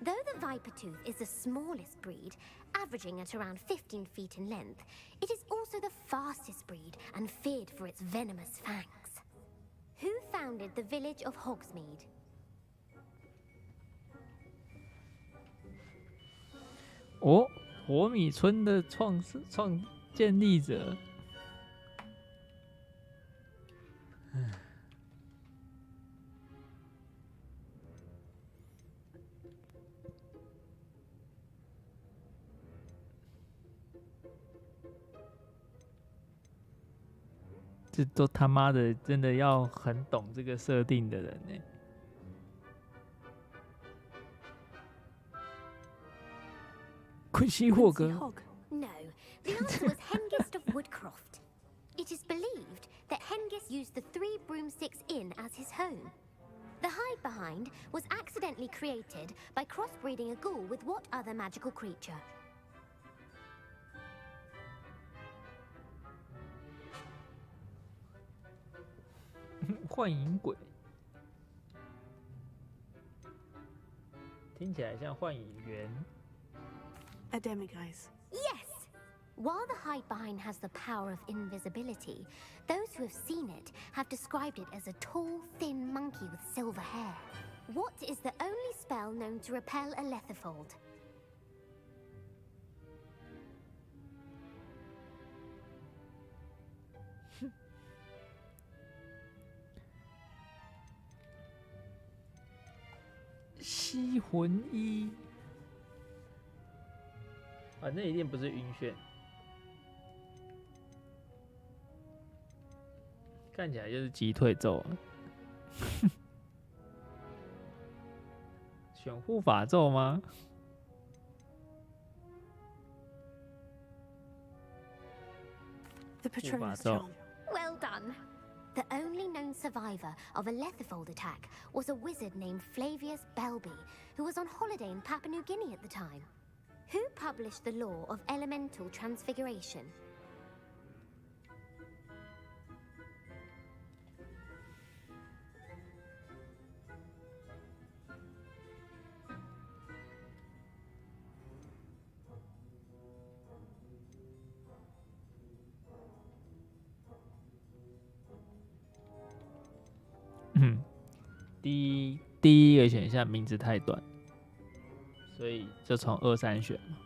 U: Though the viper tooth is the smallest breed, averaging at around 15 feet in length, it is also the fastest breed and feared for its venomous fangs. Who founded the village of Hogsmeade?
A: 哦，火米村的建立者。这都他妈的真的要很懂这个设定的人呢。昆西霍格。
U: No, the answer was Hengist of Woodcroft. It is believed that Hengist used the 3 Broomsticks Inn as his home. The hide behind was accidentally created by crossbreeding a ghoul with what other magical creature?
A: 幻影鬼，听起来像幻影猿。
F: A demiguise.
U: Yes! While the hide behind has the power of invisibility, those who have seen it have described it as a tall, thin monkey with silver hair. What is the only spell known to repel a lethifold?
A: 吸魂衣，反正一定不是晕眩，看起来就是击退咒。选护法咒吗？
F: The Patronus charm.
U: Well done. The only known survivor of a lethifold attack was a wizard named Flavius Belby, who was on holiday in Papua New Guinea at the time. Who published the law of elemental transfiguration?
A: Hmm. 第一个选项名字太短，所以就从2、3选嘛。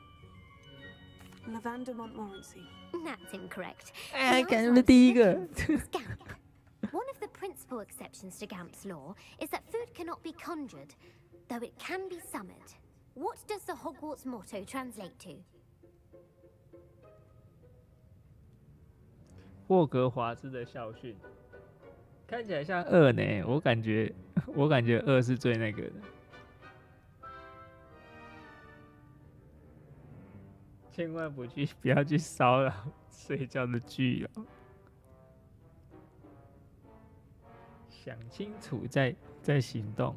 F: Lavender Montmorency.
U: That's incorrect.
A: 哎，感觉是第一个。
U: One of the principal exceptions to Gamp's law is that food cannot be conjured, though it can be summoned. What does the Hogwarts motto translate to?
A: 霍格华兹的校训，看起来像2呢。我感觉2是最那个的。千万不要去骚扰睡觉的巨哦。想清楚再行动。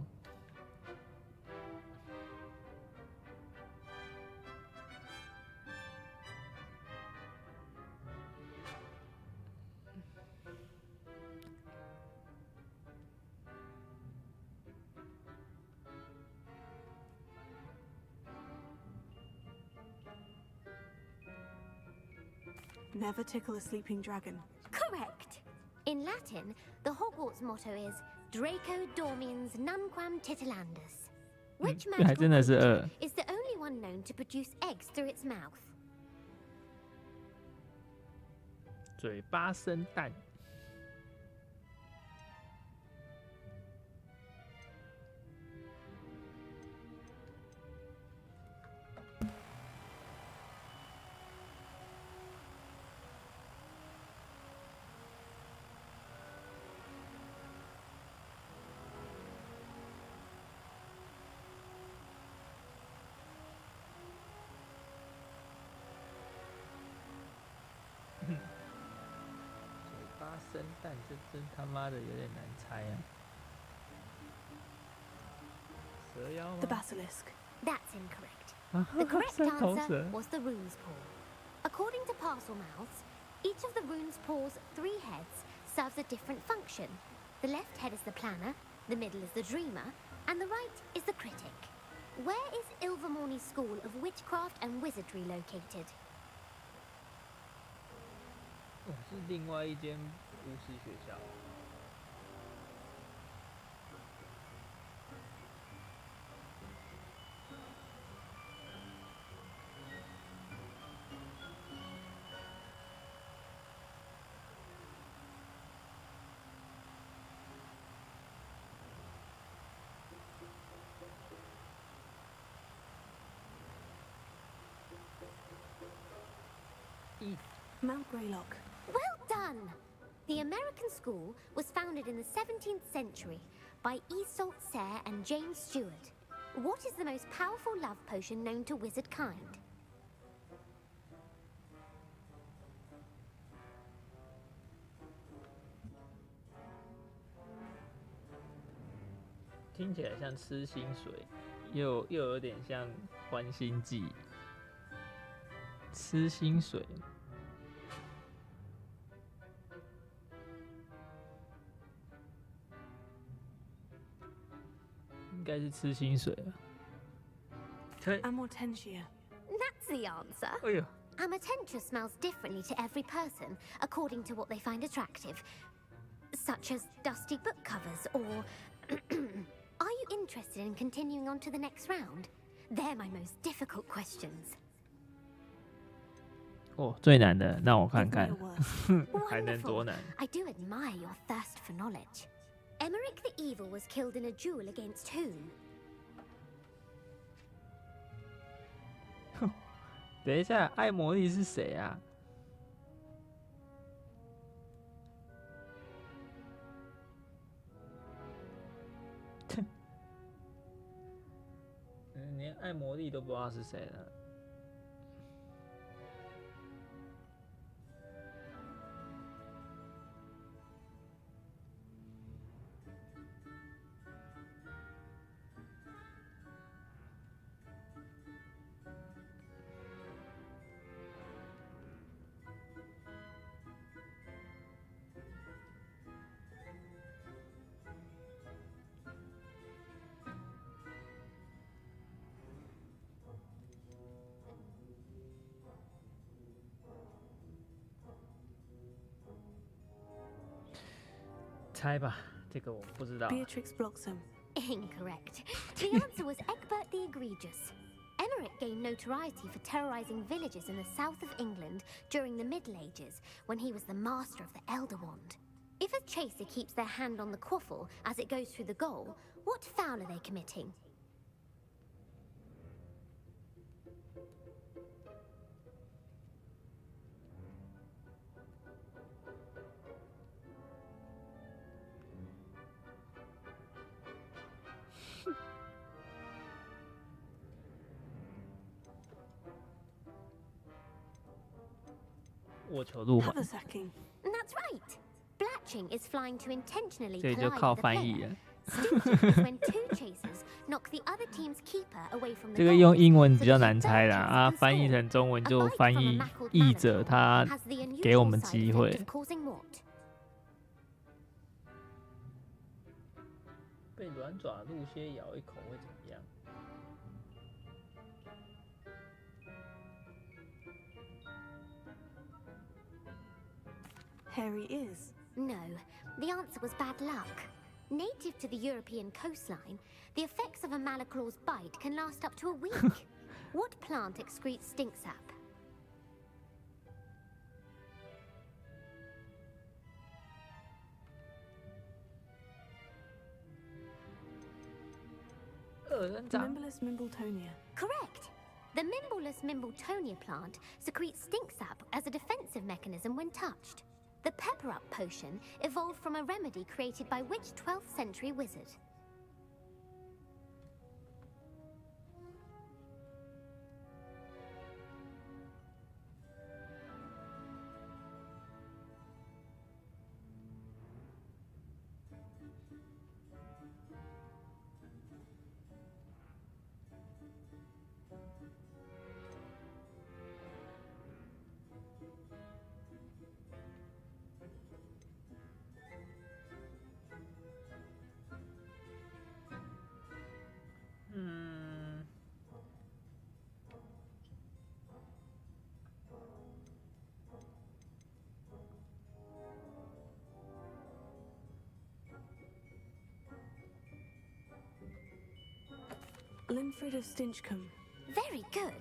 F: Never tickle a sleeping dragon.
U: Correct. In Latin, the Hogwarts motto is Draco dormiens nunquam titilandus, which
A: 这还
U: magical
A: 真的是
U: creature is the only one known to produce eggs through its mouth.
A: 嘴巴生蛋。嘴巴生蛋，这真他妈的有点难猜啊！蛇妖
F: The
A: 吗？
F: basilisk.
U: That's incorrect. The correct
A: 三头
U: answer
A: 蛇。
U: was the rune's paw. According to Parselmouths, each of the rune's paw's 3 heads serves a different function. The left head is the planner, the middle is the dreamer, and the right is the critic. Where is Ilvermorny School of Witchcraft and Wizardry located?
A: 是另外一间巫师学校。
F: Mount Greylock.
U: Well done! The American school was founded in the 17th century by Isolde Sayre and James Stewart. What is the most powerful love potion known to wizard kind? 听起来像吃薪水，又有点像欢心剂。吃薪水。应该是吃薪水了。
F: Amortentia.
U: That's the answer.
A: 哎呦，
U: Amortentia smells differently to every person according to what they find attractive, such as dusty book covers or... Are you interested in continuing on to the next round? They're my most difficult questions.
A: 哦，最难的，让我看看，还能
U: Wonderful.
A: 多难？
U: I do admire your thirst for knowledge. Emmerich the Evil was killed in a duel against whom?
A: 等一下，艾魔力是谁啊？连艾魔力都不知道是谁了。猜吧，这个我不知道。
F: Beatrix Bloxham.
U: Incorrect. The answer was Egbert the Egregious. Emmerich gained notoriety for terrorizing villages in the south of England during the Middle Ages when he was the master of the Elder Wand. If a chaser keeps their hand on the quaffle as it goes through the goal, what foul are they committing? 握球入环。
F: Haversacking.
U: That's right. Blatch Stinching is flying to intentionally
A: 这就
U: collide
A: 靠
U: with a
A: 翻译
U: player.
A: 了。
U: Stinching is when two chasers knock the other team's keeper away from
A: 这
U: the
A: 个用
U: goal
A: 英文
U: so
A: 比较
U: that the
A: 难猜
U: third
A: 啦
U: chaser
A: 啊，
U: can
A: 翻译
U: score.
A: 成中文
U: A
A: 就
U: bite
A: 翻
U: from a
A: 译
U: mackled
A: 译者
U: manacles
A: 他
U: has the
A: 给我
U: unusual
A: 们
U: side
A: 机
U: effect
A: 会
U: of。causing what?
A: 被软爪鹿蝎咬一口会怎么样？
F: Hairy ears.
U: No, the answer was bad luck. Native to the European coastline, the effects of a malaclaw's bite can last up to a week. What plant excretes stink sap? 恶人掌。
F: Mimbless Mimbletonia.
U: Correct. The Mimbleless Mimbletonia plant secretes stink sap as a defensive mechanism when touched. The Pepper Up potion evolved from a remedy created by which 12th century wizard?
F: Linfred of Stinchcombe.
U: Very good.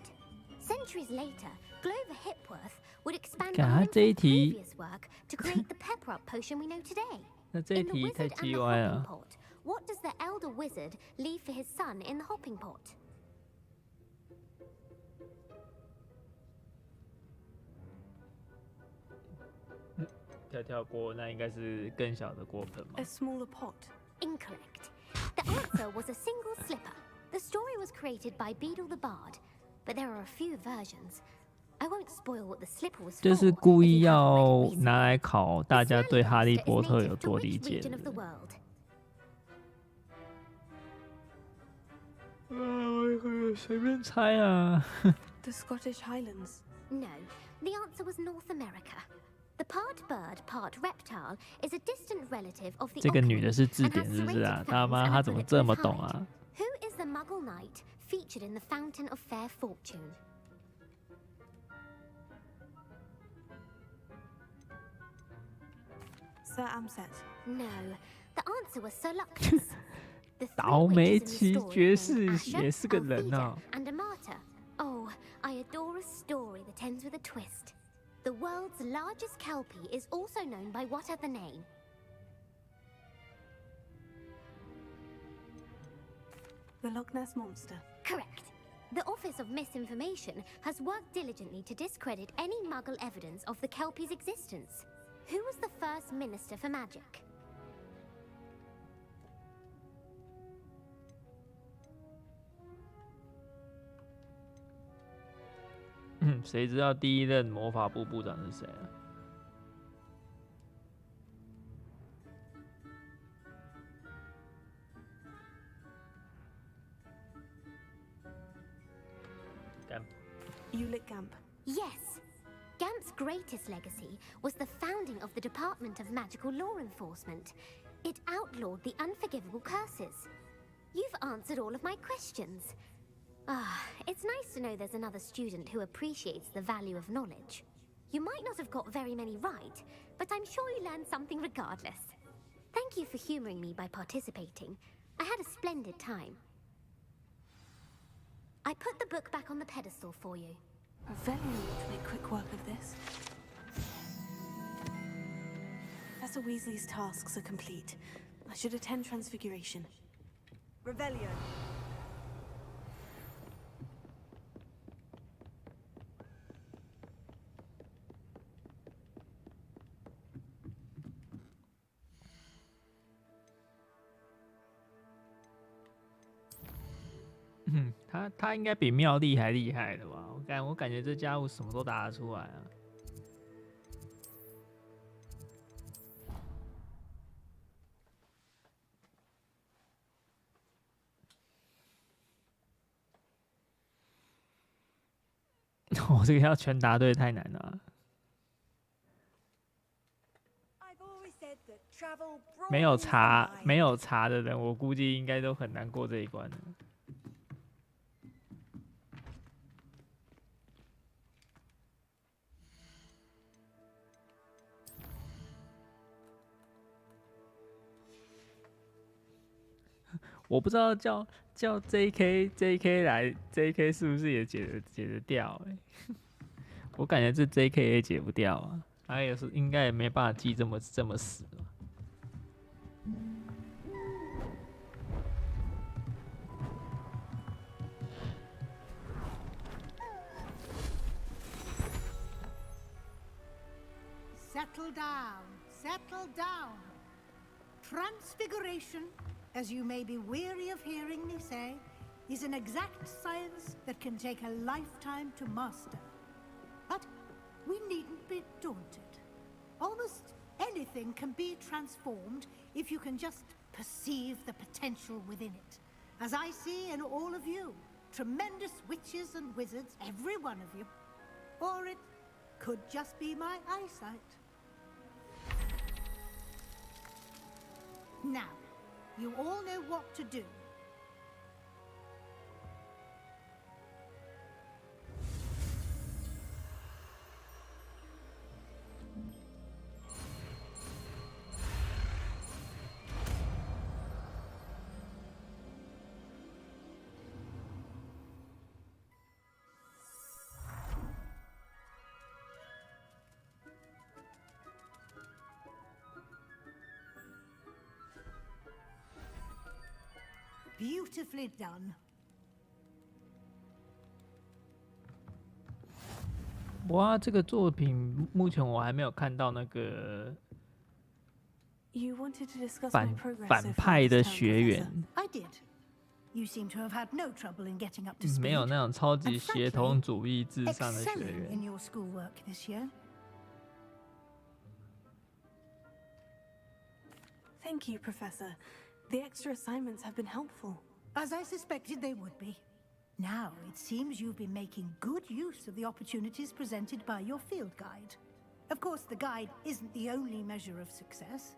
U: Centuries later, Glover Hipworth would expand
A: 看
U: on
A: 他这一
U: Linfred's
A: 题，
U: previous work to create the Pepper Up potion we know today.
A: 那这一
U: In the
A: 题太
U: wizard and
A: 鸡
U: the
A: 歪
U: hopping
A: 了。
U: pot, what does the elder wizard leave for his son in the hopping pot?
A: 跳过，那应该是更小的锅盆嘛
F: A？ smaller pot.
U: Incorrect. The answer was a single slipper. The story was created by Beadle the Bard, but there are a few versions. I won't spoil what the slipper was
A: 这
U: for.
A: 是故
U: if
A: 意
U: you haven't
A: 要
U: read it
A: 拿
U: recently.
A: 来考大家对哈利
U: Smelly
A: 波
U: Monster
A: 特
U: is
A: 有
U: native to
A: 多理
U: which
A: 解
U: region
A: 的
U: of the world?
A: 随便猜啊。
F: The Scottish Highlands.
U: No, the answer was North America. The part bird, part reptile is a distant relative of the
A: 这个女
U: octopus
A: 的是字
U: and
A: 典
U: has
A: 是不是
U: serrated
A: 啊？
U: fangs
A: 他妈
U: and a
A: 她怎么
U: bullet
A: 这么
U: proof
A: 懂
U: hide.
A: 啊？
U: Who is the Muggle knight featured in the Fountain of Fair Fortune?
F: Sir Amset.
U: No, the answer was Sir Luctus. The
A: 倒
U: three
A: 霉
U: witches in
A: 奇
U: the story
A: 爵
U: were
A: 士
U: named Asher,
A: 也是个人
U: Althea,
A: 哦。
U: and Amata. Oh, I adore a story that ends with a twist. The world's largest kelpie is also known by what other name?
F: The Loch Ness Monster.
U: Correct. The Office of Misinformation has worked diligently to discredit any Muggle evidence of the kelpie's existence. Who was the first Minister for Magic?
A: 谁知道第一任魔法部部长是谁啊？
F: Ulick Gamp.
U: Yes. Gamp's greatest legacy was the founding of the Department of Magical Law Enforcement. It outlawed the unforgivable curses. You've answered all of my questions. Ah, it's nice to know there's another student who appreciates the value of knowledge. You might not have got very many right, but I'm sure you learned something regardless. Thank you for humoring me by participating. I had a splendid time. I put the book back on the pedestal for you.
F: Revelio would make quick work of this. Professor Weasley's tasks are complete. I should attend Transfiguration.
B: Revelio.
A: Hmm, 他应该比妙丽还厉害的吧？我感觉这家伙什么都答得出来啊。我这个要全答对太难了啊。没有查的人，我估计应该都很难过这一关了。我不知道叫 JK 来 JK 是不是也解得掉、欸？我感觉这 JK 也解不掉啊，他也是应该也没办法记这么死吧。
M: Settle down, settle down. Transfiguration, as you may be weary of hearing me say, is an exact science that can take a lifetime to master. But we needn't be daunted. Almost anything can be transformed if you can just perceive the potential within it. As I see in all of you, tremendous witches and wizards, every one of you. Or it could just be my eyesight. Now, you all know what to do. Beautifully done.
A: 哇，这个作品目前我还没有看到那个
F: You wanted to discuss my progress
A: 反派的学员，
M: I did. You seem to have had no trouble in getting up to speed.
A: 没有那种超级协同主义至上的学
M: Excelling in
A: 员。
M: your schoolwork this year.
F: Thank you, Professor. The extra assignments have been helpful.
M: As I suspected they would be. Now, it seems you've been making good use of the opportunities presented by your field guide. Of course, the guide isn't the only measure of success.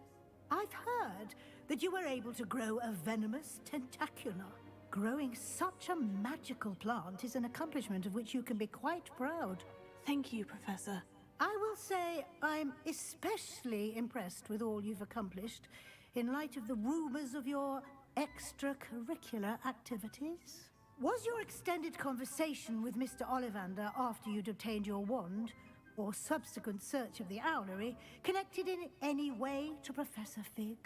M: I've heard that you were able to grow a venomous tentacula. Growing such a magical plant is an accomplishment of which you can be quite proud.
F: Thank you, Professor.
M: I will say I'm especially impressed with all you've accomplished in light of the rumors of your extracurricular activities. Was your extended conversation with Mr. Ollivander after you'd obtained your wand, or subsequent search of the owlery, connected in any way to Professor Fig?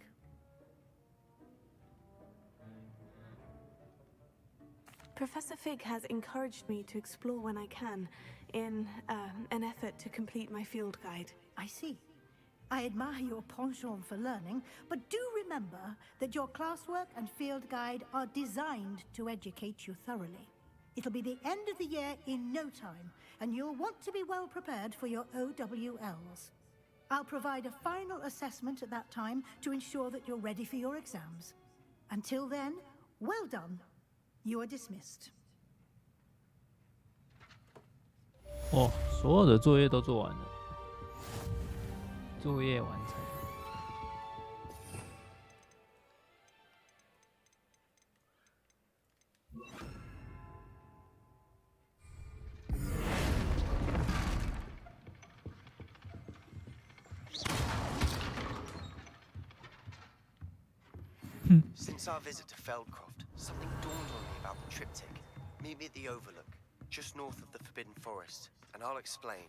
F: Professor Fig has encouraged me to explore when I can, in an effort to complete my field guide.
M: I see. I admire your penchant for learning, but do remember that your classwork and field guide are designed to educate you thoroughly. It'll be the end of the year in no time, and you'll want to be well prepared for your OWLs. I'll provide a final assessment at that time to ensure that you're ready for your exams. Until then, well done. You are dismissed.
A: 哦，所有的作业都做完了，作业完成。
N: Since our visit to Feldcroft, something dawned on me about the triptych. Meet me at the Overlook, just north of the Forbidden Forest, and I'll explain.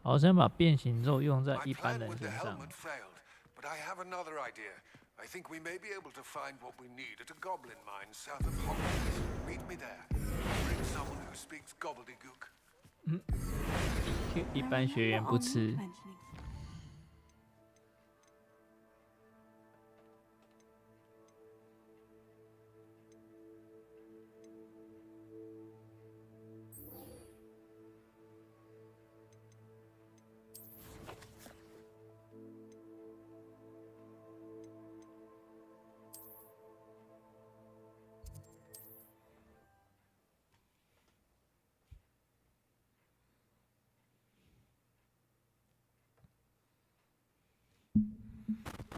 A: 好像把变形咒用在
R: My
A: 一般
R: plan
A: 人
R: with the
A: 身上。
R: helmet failed, but I have another idea. I think we may be able to find what we need at a goblin mine south of Hogwarts. Meet me there. Bring someone who speaks gobbledygook.
A: 一般学员不吃。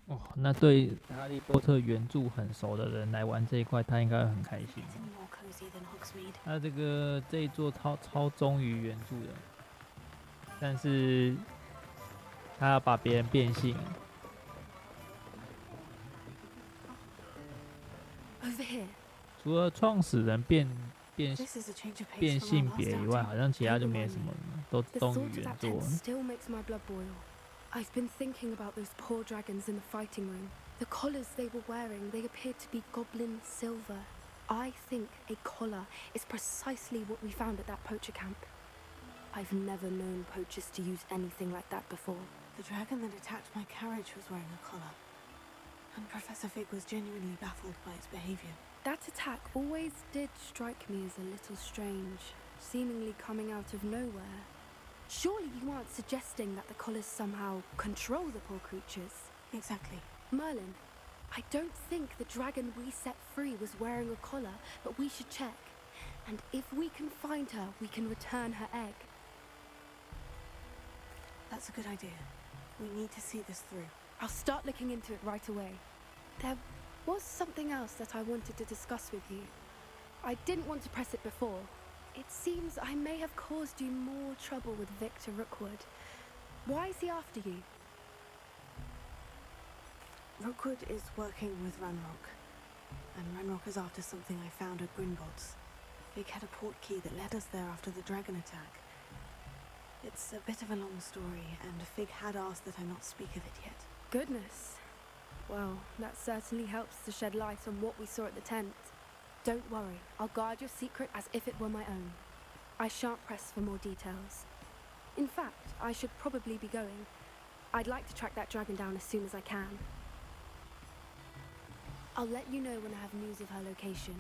A: 哦，那对哈利波特原著很熟的人来玩这一块，他应该会很开心。他这一座超忠于原著的，但是他要把别人变性。除了创始人变性别以外，好像其他就没什么了，都忠于原作。
J: I've been thinking about those poor dragons in the fighting room. The collars they were wearing, they appeared to be goblin silver. I think a collar is precisely what we found at that poacher camp. I've never known poachers to use anything like that before.
F: The dragon that attacked my carriage was wearing a collar, and Professor Fig was genuinely baffled by its behavior.
J: That attack always did strike me as a little strange, seemingly coming out of nowhere. Surely you aren't suggesting that the collars somehow control the poor creatures?
F: Exactly.
J: Merlin, I don't think the dragon we set free was wearing a collar, but we should check. And if we can find her, we can return her egg.
F: That's a good idea. We need to see this through.
J: I'll start looking into it right away. There was something else that I wanted to discuss with you. I didn't want to press it before. It seems I may have caused you more trouble with Victor Rookwood. Why is he after you?
F: Rookwood is working with Ranrock, and Ranrock is after something I found at Gringotts. Fig had a port key that led us there after the dragon attack. It's a bit of a long story, and Fig had asked that I not speak of it yet.
J: Goodness. Well, that certainly helps to shed light on what we saw at the tent. Don't worry, I'll guard your secret as if it were my own. I shan't press for more details. In fact, I should probably be going. I'd like to track that dragon down as soon as I can. I'll let you know when I have news of her location.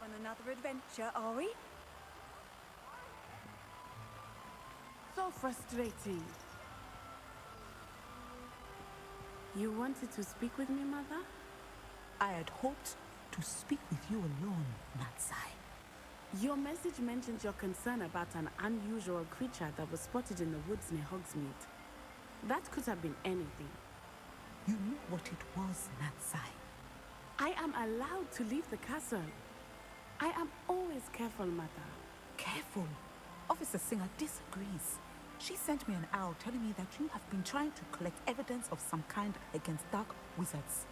O: On another adventure, are we?
T: So frustrating. You wanted to speak with me, Mother?
O: I had hoped to speak with you alone, Natsai.
T: Your message mentioned your concern about an unusual creature that was spotted in the woods near Hogsmeade. That could have been anything.
O: You knew what it was, Natsai.
T: I am allowed to leave the castle. I am always careful, Mother.
K: Careful? Officer Singer disagrees. She sent me an owl telling me that you have been trying to collect evidence of some kind against dark wizards.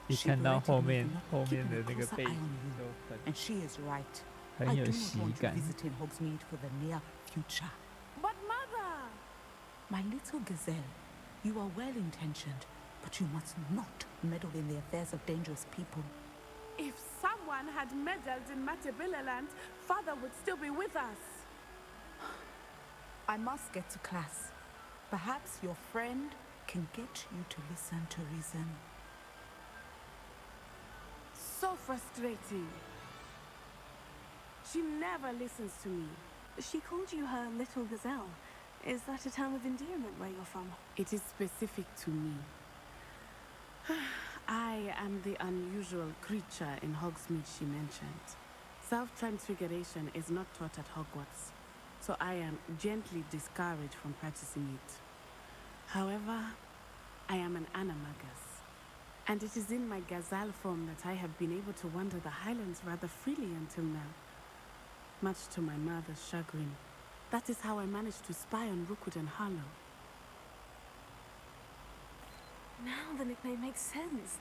A: 一看到后面的那个背景就
K: And she is right.
A: 很有喜
K: I do not want to
A: 感。
K: visit in Hogsmeade for the near future.
T: But Mother!
K: My little gazelle, you are well-intentioned, but you must not meddle in the affairs of dangerous people.
T: If someone had meddled in Matabeleland, Father would still be with us.
K: I must get to class. Perhaps your friend can get you to listen to reason.
T: So frustrating. She never listens to me.
F: She called you her little gazelle. Is that a term of endearment where you're from?
T: It is specific to me. I am the unusual creature in Hogsmeade she mentioned. Self-transfiguration is not taught at Hogwarts, so I am gently discouraged from practicing it. However, I am an animagus, and it is in my gazelle form that I have been able to wander the Highlands rather freely until now. Much to my mother's chagrin. That is how I managed to spy on Rookwood and Harlow.
F: Now the nickname makes sense.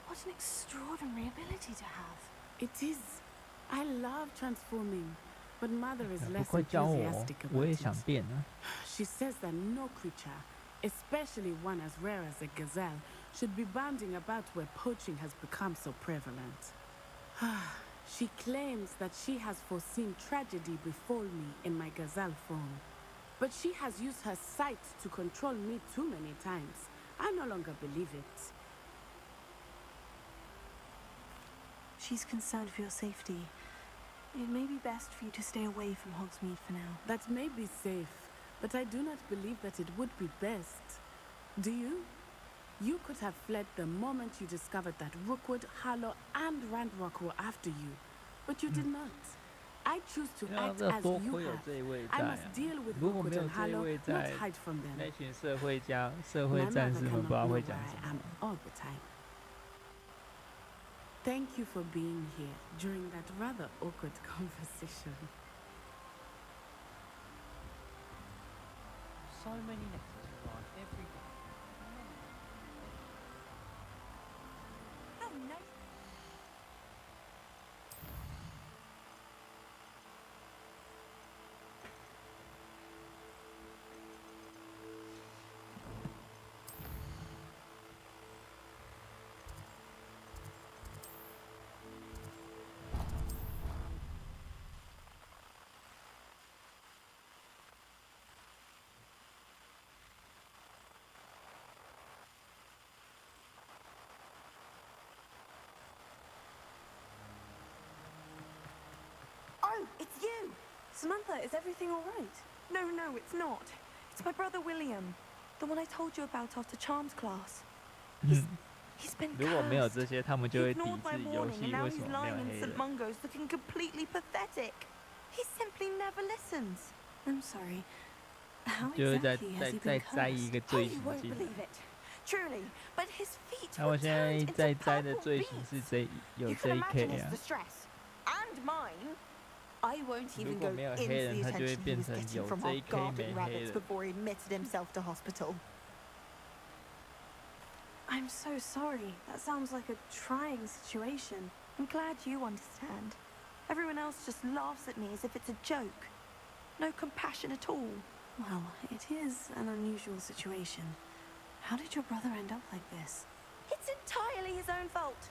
F: What an extraordinary ability to have.
T: It is. I love transforming. but Mother is
A: 不
T: less
A: 快教我，
T: enthusiastic
A: 我
T: about
A: 也
T: it.
A: 想变啊。
T: She says that no creature, especially one as rare as a gazelle, should be bounding about where poaching has become so prevalent. She claims that she has foreseen tragedy befall me in my gazelle form. But she has used her sight to control me too many times. I no longer believe it.
F: She's concerned for your safety. It may be best for you to stay away from Hogsmeade for now.
T: That may be safe, but I do not believe that it would be best. Do you? You could have fled the moment you discovered that Rookwood, Harlow, and Randrock were after you, but you did not. I choose to
A: 要
T: act
A: 这
T: as
A: 多
T: you
A: 亏有
T: have.
A: 这一位
T: I
A: 在
T: must
A: 啊！
T: deal with
A: 如果没
T: Rookwood
A: 有
T: and
A: 这一
T: Harlow,
A: 位
T: not
A: 在，
T: hide from them.
A: 那群社会
T: My
A: 战
T: mother
A: 士们
T: cannot
A: 不知道
T: know
A: 会
T: where
A: 讲
T: I
A: 什
T: am
A: 么。
T: all the time. Thank you for being here during that rather awkward conversation.
P: So many letters arrive every day.
B: How nice.
F: Oh, it's you! Samantha, is everything all right?
B: No, it's not. It's my brother William. The one I told you about after Charms class. He's been
A: 如果没有
B: cursed.
A: 这些，他们
B: He
A: 就会抵
B: ignored my
A: 制游
B: warning
A: 戏
B: and now
A: 为什
B: he's
A: 么没有
B: lying in
A: 黑
B: St.
A: 人。
B: Mungo's looking completely pathetic. He simply never listens.
F: I'm sorry. How
A: 就是在
F: exactly has
A: 在
F: he
A: 在
F: been
A: 摘一
F: cursed?
A: 个
B: Oh,
A: 罪
B: you
A: 行
B: won't
A: 进来。
B: believe it. Truly, but his feet
A: 那
B: were
A: 我现在
B: turned
A: 在
B: into
A: 摘的
B: purple
A: 罪行
B: beets.
A: 是这有
B: You
A: 这
B: can
A: 一
B: imagine
A: K
B: his
A: 啊。
B: distress. And mine. I won't
A: 如
B: even
A: 果
B: go
A: 没有
B: into
A: 黑人，
B: the
A: 他就会
B: attention he
A: 变
B: was
A: 成
B: getting
A: 有
B: from
A: 这
B: our
A: 一 K 没
B: garden
A: 黑
B: rabbits
A: 人。
B: before he admitted himself to hospital.
F: I'm so sorry. That sounds like a trying situation.
B: I'm glad you understand. Everyone else just laughs at me as if it's a joke. No compassion at all.
F: Well, it is an unusual situation. How did your brother end up like this?
B: It's entirely his own fault.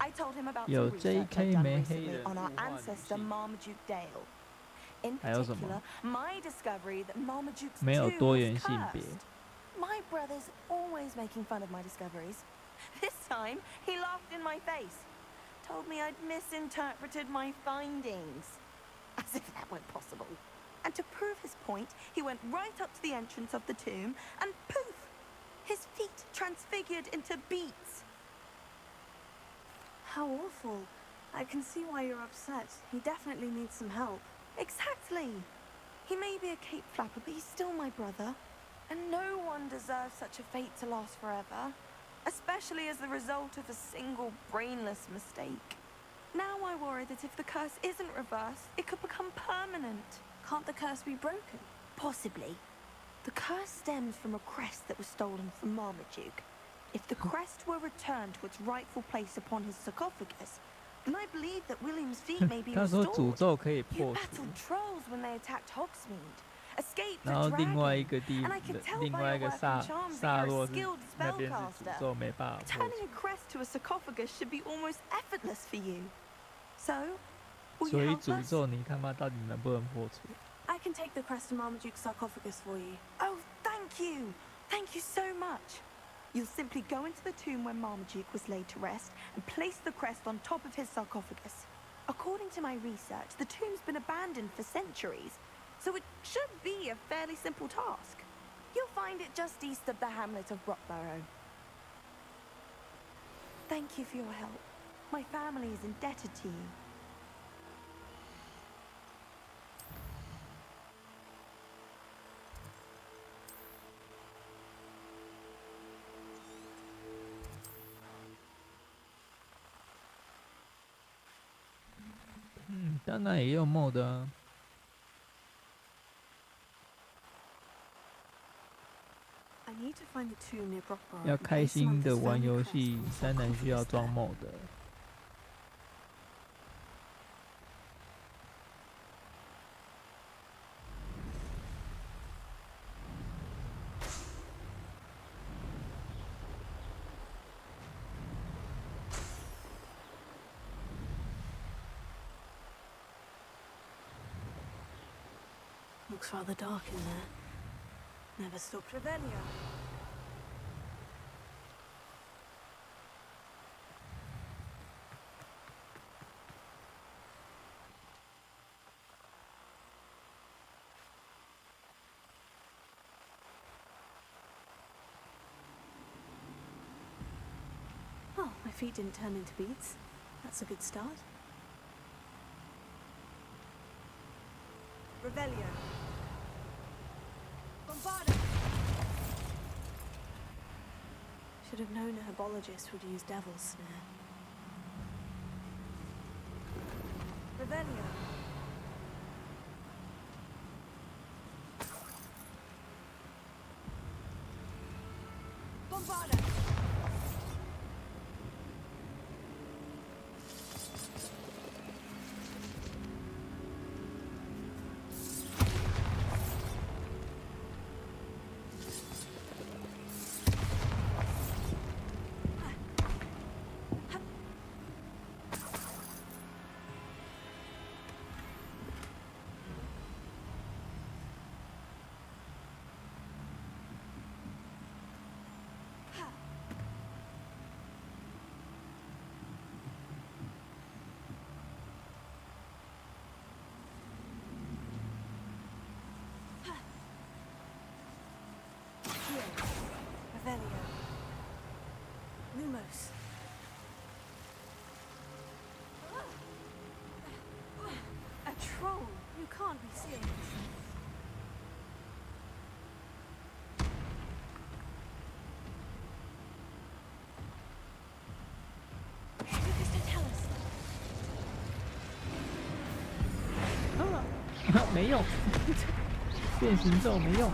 B: I told him about
A: Yo,
B: some research
A: JK
B: I'd done
A: 没黑
B: recently
A: 人
B: on our
A: 物化女
B: ancestor
A: 性。
B: Marmaduke Dale. In
A: 还有什么？
B: particular, my discovery that Marmaduke's
A: 没有
B: tomb
A: 多
B: was
A: 元性别。
B: cursed. My brother's always making fun of my discoveries. This time, he laughed in my face. Told me I'd misinterpreted my findings. As if that weren't possible. And to prove his point, he went right up to the entrance of the tomb and poof! His feet transfigured into beets.
F: How awful. I can see why you're upset. He definitely needs some help.
B: Exactly. He may be a cape flapper, but he's still my brother. And no one deserves such a fate to last forever. Especially as the result of a single brainless mistake. Now I worry that if the curse isn't reversed, it could become permanent.
F: Can't the curse be broken?
B: Possibly. The curse stems from a crest that was stolen from Marmaduke. If the crest were returned to its rightful place upon his sarcophagus, then I believe that William's feet may be
A: 他说
B: restored.
A: 诅咒可以
B: You
A: 破除。
B: battled trolls when they attacked Hogsmeade. Escaped
A: 然
B: the
A: 后另外一
B: dragon.
A: 个地
B: And I can tell
A: 另
B: by
A: 外
B: your
A: 一个
B: work
A: 萨
B: and charms
A: 萨
B: that you're
A: 洛
B: a
A: 是
B: skilled
A: 那边是诅
B: spellcaster.
A: 咒没办法破除
B: Turning。a crest to a sarcophagus should be almost effortless for you. So, will
A: 所
B: you
A: 以
B: help
A: 诅
B: us?
A: 咒你他妈到底能不能破除？
F: I can take the crest to Marmaduke's sarcophagus for you.
B: Oh, thank you! Thank you so much! You'll simply go into the tomb where Marmaduke was laid to rest and place the crest on top of his sarcophagus. According to my research, the tomb's been abandoned for centuries, so it should be a fairly simple task. You'll find it just east of the hamlet of Brockborough. Thank you for your help. My family is indebted to you.
A: "当然也有 mod 啊。
F: I need to find the tomb near Brockborough.
A: 要
F: and
A: 开
F: place
A: 心的
F: Samantha's
A: 玩
F: family
A: 游
F: crest
A: 戏
F: on the
A: 当然需要
F: sarcophagus
A: 装
F: there.
A: mod 的。
F: looks rather dark in there. Never stopped.
B: Revelio.
F: Oh, my feet didn't turn into beads. That's a good start.
B: Revelio. Bombarda.
F: Should have known a herbologist would use devil's snare.
B: Revelio. Bombarda. Revelio.
F: Lumos.
B: A troll! You can't be serious. Lucas to tell us.
A: 没用，变形咒没用。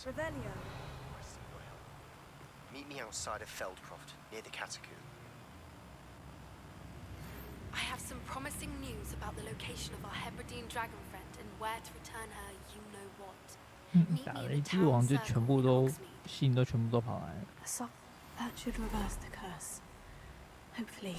F: Revelio.
N: Meet me outside of Feldcroft, near the catacomb.
J: I have some promising news about the location of our Hebridean dragon friend and where to return her you know what.
A: 打了一只王就全部都信都全部都跑来了。
F: So that should reverse the curse. Hopefully.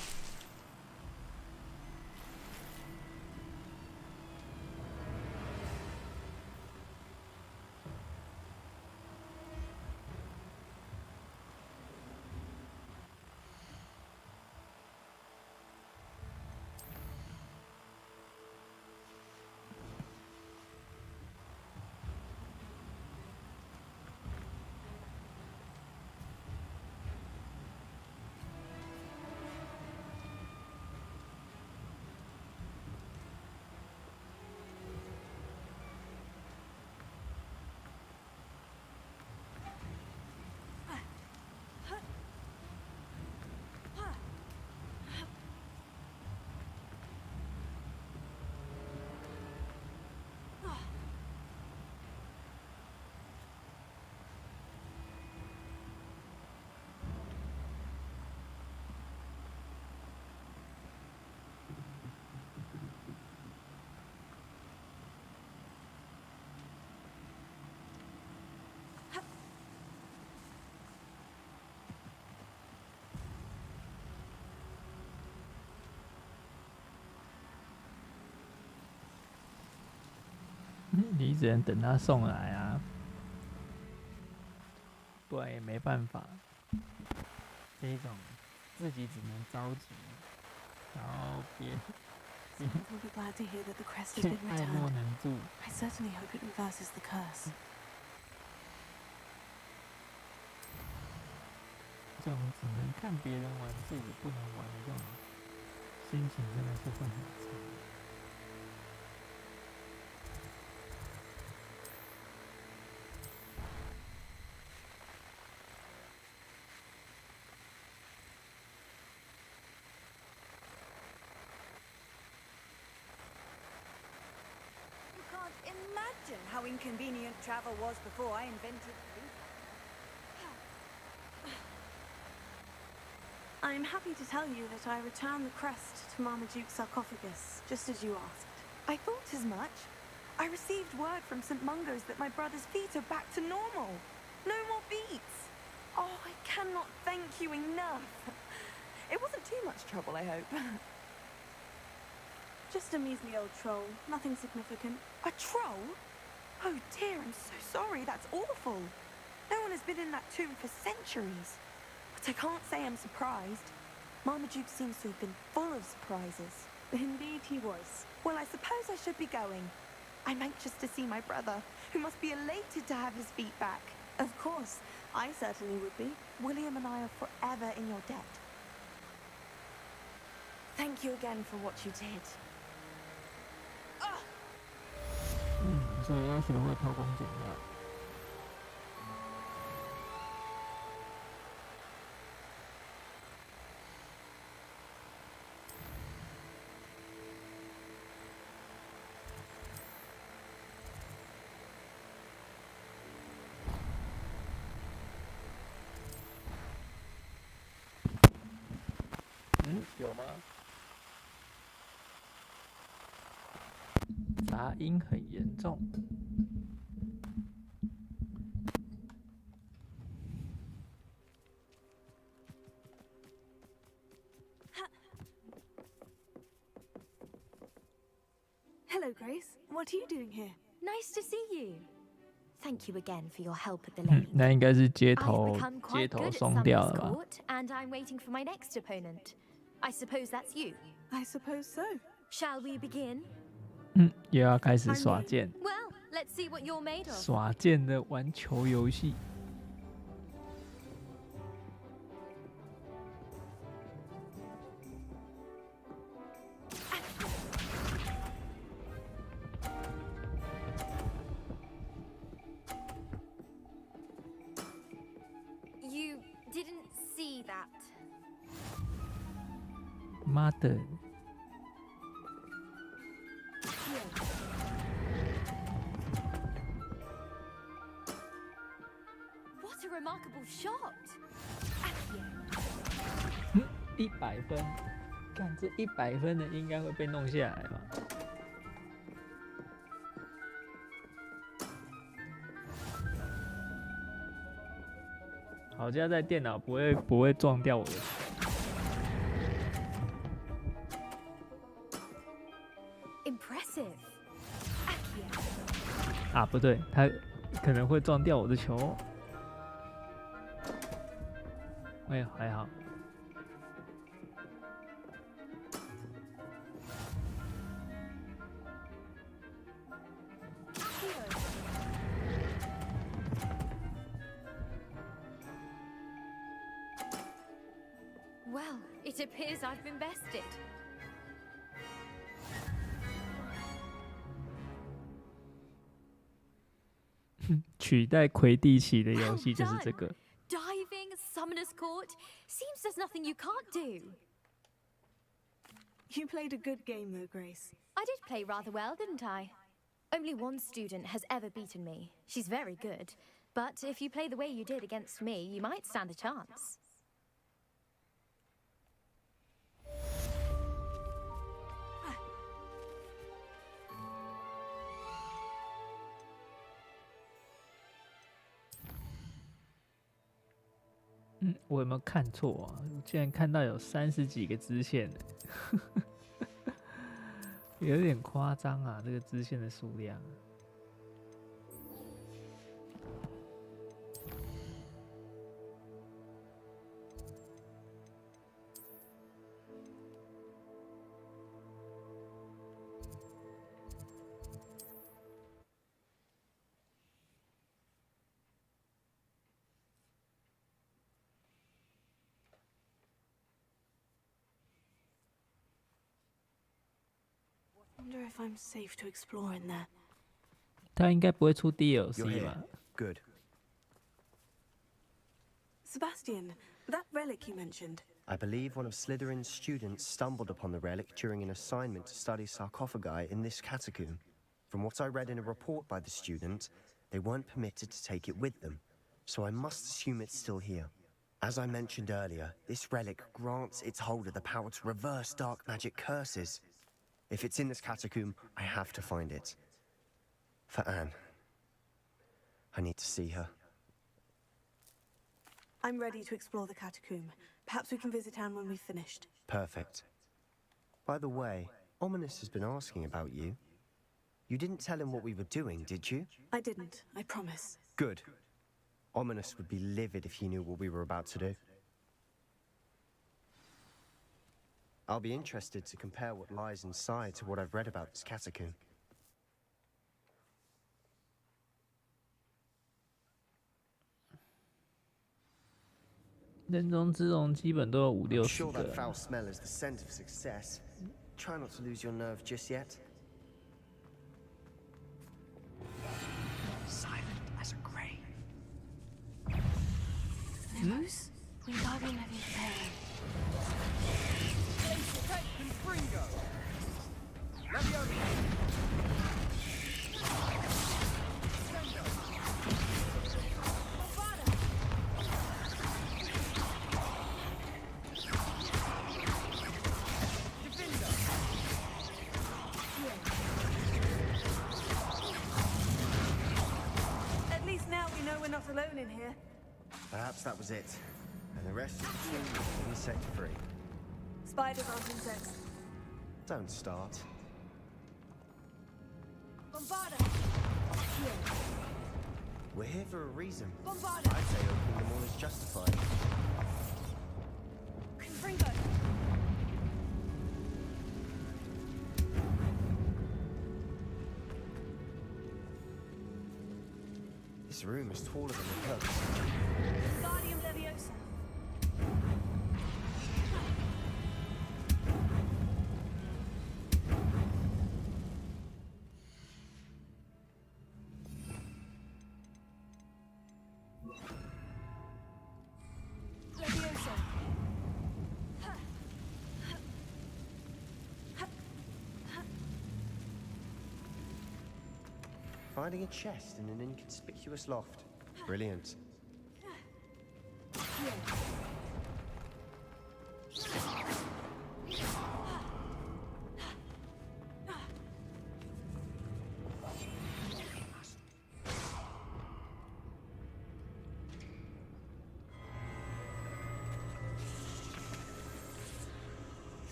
A: 你只能等他送来啊，不然也没办法。这一种自己只能着急，然后别
F: We'll be glad to hear that the crest has been
A: 爱莫
F: returned.
A: 能助。
F: I certainly hope it reverses the curse.
A: 这种只能看别人玩，自己不能玩的这种心情，真的是会很差。
O: You can't imagine how inconvenient travel was before I invented food.
F: I'm happy to tell you that I returned the crest to Marmaduke's sarcophagus, just as you asked.
B: I thought as much. I received word from St. Mungo's that my brother's feet are back to normal. No more beats. Oh, I cannot thank you enough. It wasn't too much trouble, I hope.
F: Just a measly old troll, nothing significant.
B: A troll? Oh dear, I'm so sorry. That's awful. No one has been in that tomb for centuries. But I can't say I'm surprised. Marmaduke seems to have been full of surprises.
F: Indeed he was.
B: Well, I suppose I should be going. I'm anxious to see my brother, who must be elated to have his feet back.
F: Of course, I certainly would be.
B: William and I are forever in your debt. Thank you again for what you did.
A: 所以要学会偷工减料。有吗？杂音很严重。
F: Hello, Grace. What are you doing here?
E: Nice to see you. Thank you again for your help at the lake.
A: 那应该是街
E: I've
A: 头
E: become quite
A: 街头
E: good at
A: 松掉
E: Summer's
A: 了吧？
E: Court, and I'm waiting for my next opponent. I suppose that's you.
F: I suppose so.
E: Shall we begin?
A: 又要开始耍剑，
E: Well, let's see what you're made of.
A: 耍剑的玩球游戏。
E: You didn't see that.
A: 妈的！
F: Here.
A: 100分，看这100分的应该会被弄下来吧？好家在电脑不会撞掉我的。
E: Impressive.
A: 啊，不对，他可能会撞掉我的球。哎呀，还好。
E: Well, it appears I've been bested.
A: 取代魁地奇的游戏就是这个。
E: Diving, Summoner's Court. Seems there's nothing you can't do.
F: You played a good game though, Grace.
E: I did play rather well, didn't I? Only one student has ever beaten me. She's very good. But if you play the way you did against me, you might stand a chance.
A: 我有没有看错啊？我竟然看到有30几个支线，有点夸张啊！这个支线的数量。
F: Wonder if I'm safe to explore in there.
A: 他应该不会出 DLC 吧
N: Good.
F: Sebastian, that relic you mentioned.
N: I believe one of Slytherin's students stumbled upon the relic during an assignment to study sarcophagi in this catacomb. From what I read in a report by the student, they weren't permitted to take it with them, so I must assume it's still here. As I mentioned earlier, this relic grants its holder the power to reverse dark magic curses. If it's in this catacomb, I have to find it. For Anne. I need to see her.
F: I'm ready to explore the catacomb. Perhaps we can visit Anne when we've finished.
N: Perfect. By the way, Ominous has been asking about you. You didn't tell him what we were doing, did you?
F: I didn't, I promise.
N: Good. Ominous would be livid if he knew what we were about to do. I'll be interested to compare what lies inside to what I've read about this catacomb.
A: 人中之龙基本都有5、60
N: I'm sure that
A: 个。
N: foul smell is the scent of success. Try not to lose your nerve just yet.
I: Silent as a grave.
F: News? Wingardium Leviosa.
S: Confringo. Leviosa.
F: At least now we know we're not alone in here.
N: Perhaps that was it. And the rest of the team is insect-free.
F: Spiders aren't insects.
N: Don't start.
S: Bombarda.
N: We're here for a reason.
S: Bombarda.
N: I'd say opening them all is justified.
S: Confringo.
N: This room is taller than it looks.
F: Wingardium Leviosa.
S: Leviosa.
N: Finding a chest in an inconspicuous loft. Brilliant.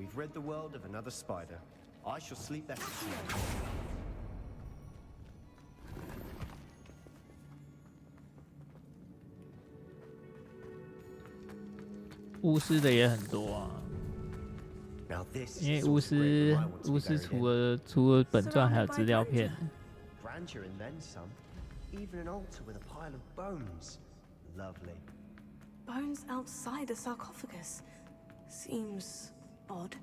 N: We've rid the world of another spider. I shall sleep better soon.
A: 巫师的也很多啊，因为巫师除了本传还有资料片。
N: Grandeur and then some. Even an altar with a pile of bones. Lovely.
F: Bones outside a sarcophagus. Seems odd.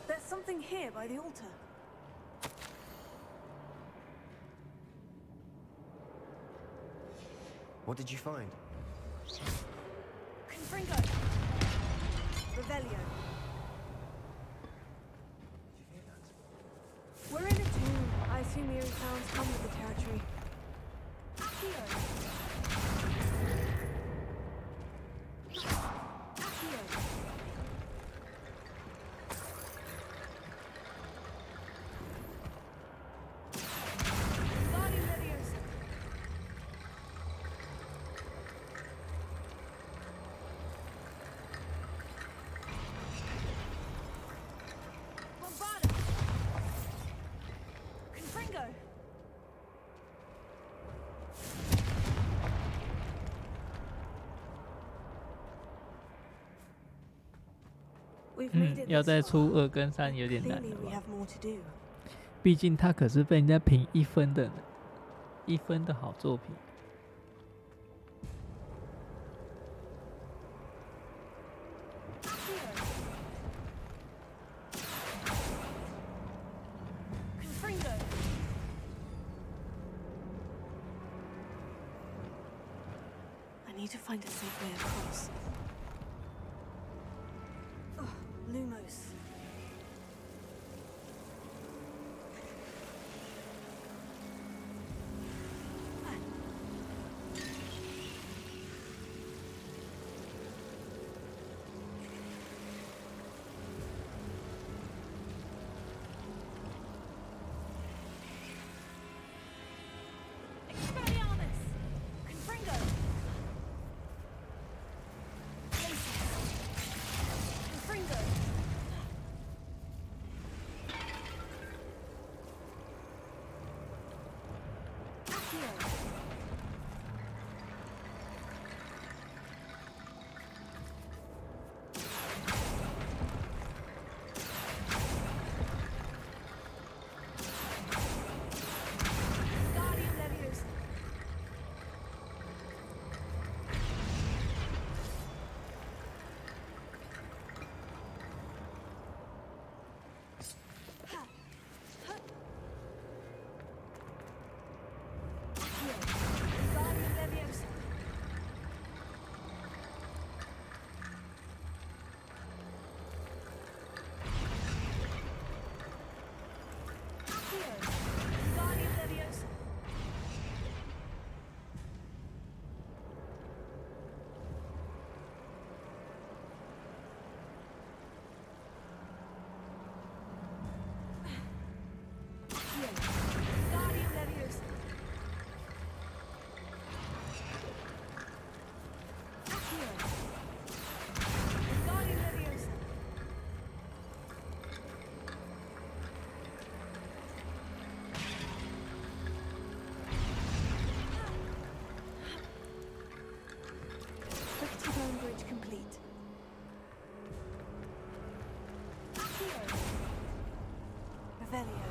F: There's something here by the altar.
N: What did you find?
F: Confringo. Revelio. We're in a tomb. I assume eerie sounds come with the territory. Accio. We've made it
A: 要
F: this
A: 再
F: far.
A: 出2跟3有点难
F: Clearly
A: 了
F: we
A: 吧？
F: have more to do.
A: 毕竟他可是被人家评1分的，1分的好作品。
F: Confringo. I need to find a safe way across. Oh, Lumos. Expelliarmus! Confringo!
B: Revelio.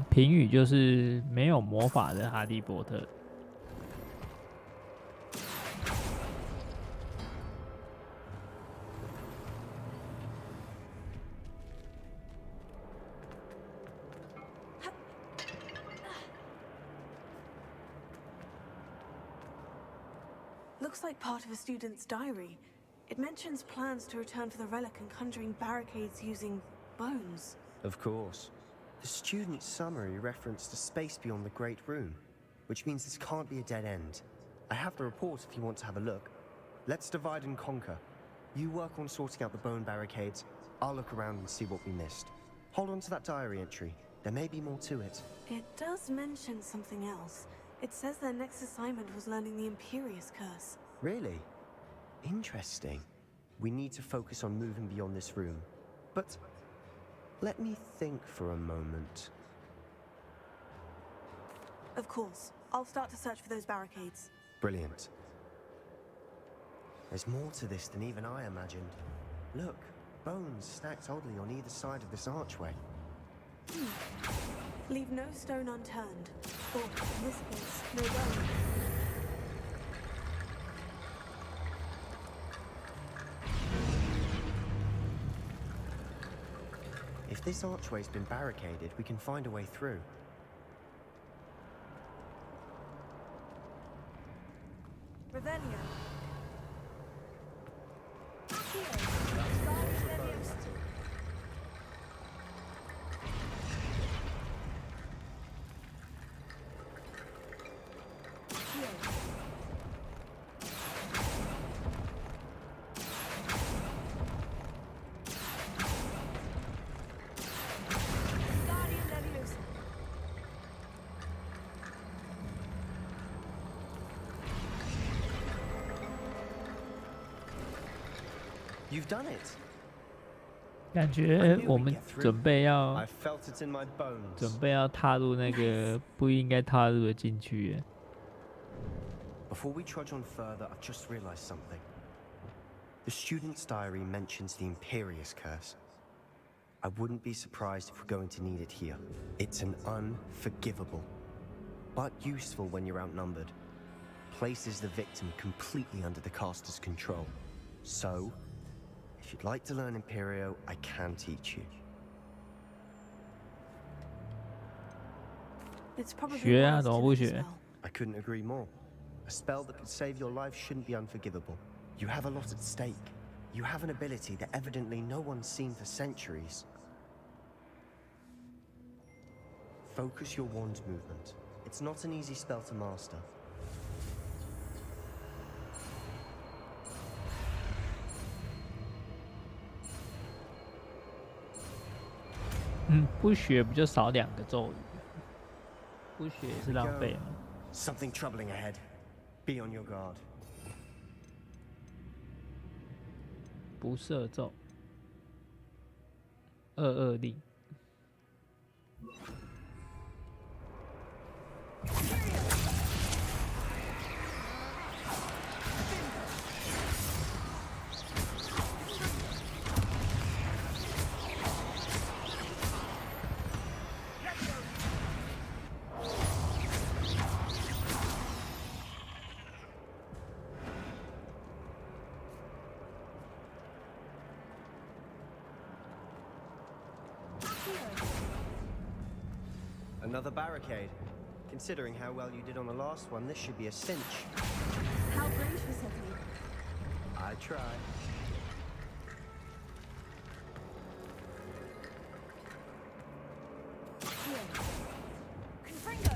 A: 评语就是没有魔法的哈利波特。
F: Looks like part of a student's diary. It mentions plans to return for the relic and conjuring barricades using bones.
N: Of course. The student's summary referenced a space beyond the Great Room, which means this can't be a dead end. I have the report if you want to have a look. Let's divide and conquer. You work on sorting out the bone barricades. I'll look around and see what we missed. Hold on to that diary entry. There may be more to it.
F: It does mention something else. It says their next assignment was learning the Imperious Curse.
N: Really? Interesting. We need to focus on moving beyond this room. But let me think for a moment.
F: Of course. I'll start to search for those barricades.
N: Brilliant. There's more to this than even I imagined. Look, bones stacked oddly on either side of this archway.
F: Leave no stone unturned. Or, in this case, no bone.
N: If this archway's been barricaded, we can find a way through.
B: Revelio.
N: You've done it.
A: 感觉我们准备要
N: I felt it in my bones.
A: 准备要踏入那个不应该踏入的禁区。
N: Before we trudge on further, I've just realized something. The student's diary mentions the Imperious Curse. I wouldn't be surprised if we're going to need it here. It's an unforgivable, but useful when you're outnumbered. Places the victim completely under the caster's control. So, if you'd like to learn Imperio, I can teach you.
F: It's probably
A: 学啊，
F: wise
A: 怎
F: to
A: 么不
F: know the
A: 学？
F: spell.
N: I couldn't agree more. A spell that could save your life shouldn't be unforgivable. You have a lot at stake. You have an ability that evidently no one's seen for centuries. Focus your wand movement. It's not an easy spell to master.
A: 不学不就少2个咒语？不学也是浪费嘛。
N: Something troubling ahead. Be on your guard.
A: 不赦咒，22令。
N: Another barricade. Considering how well you did on the last one, this should be a cinch.
F: How gracious of you.
N: I try.
B: Confringo.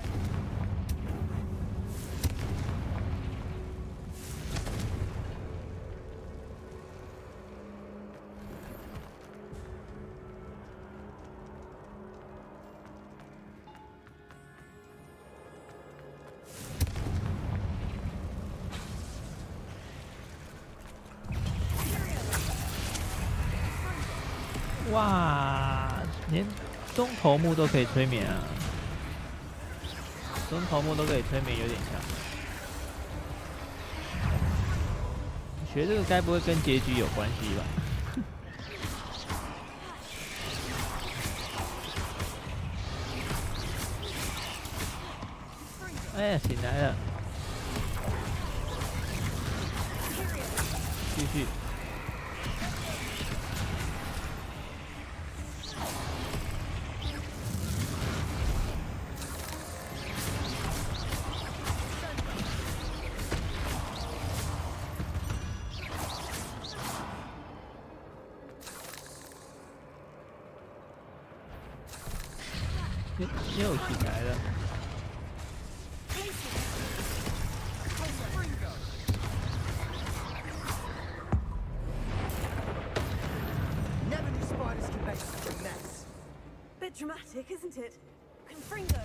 A: 哇，连中头目都可以催眠啊！中头目都可以催眠，有点强。学这个该不会跟结局有关系吧？哎，醒来了，继续。又起来了。
S: Never knew spiders could make such a mess.
F: Bit dramatic, isn't it? Confringo.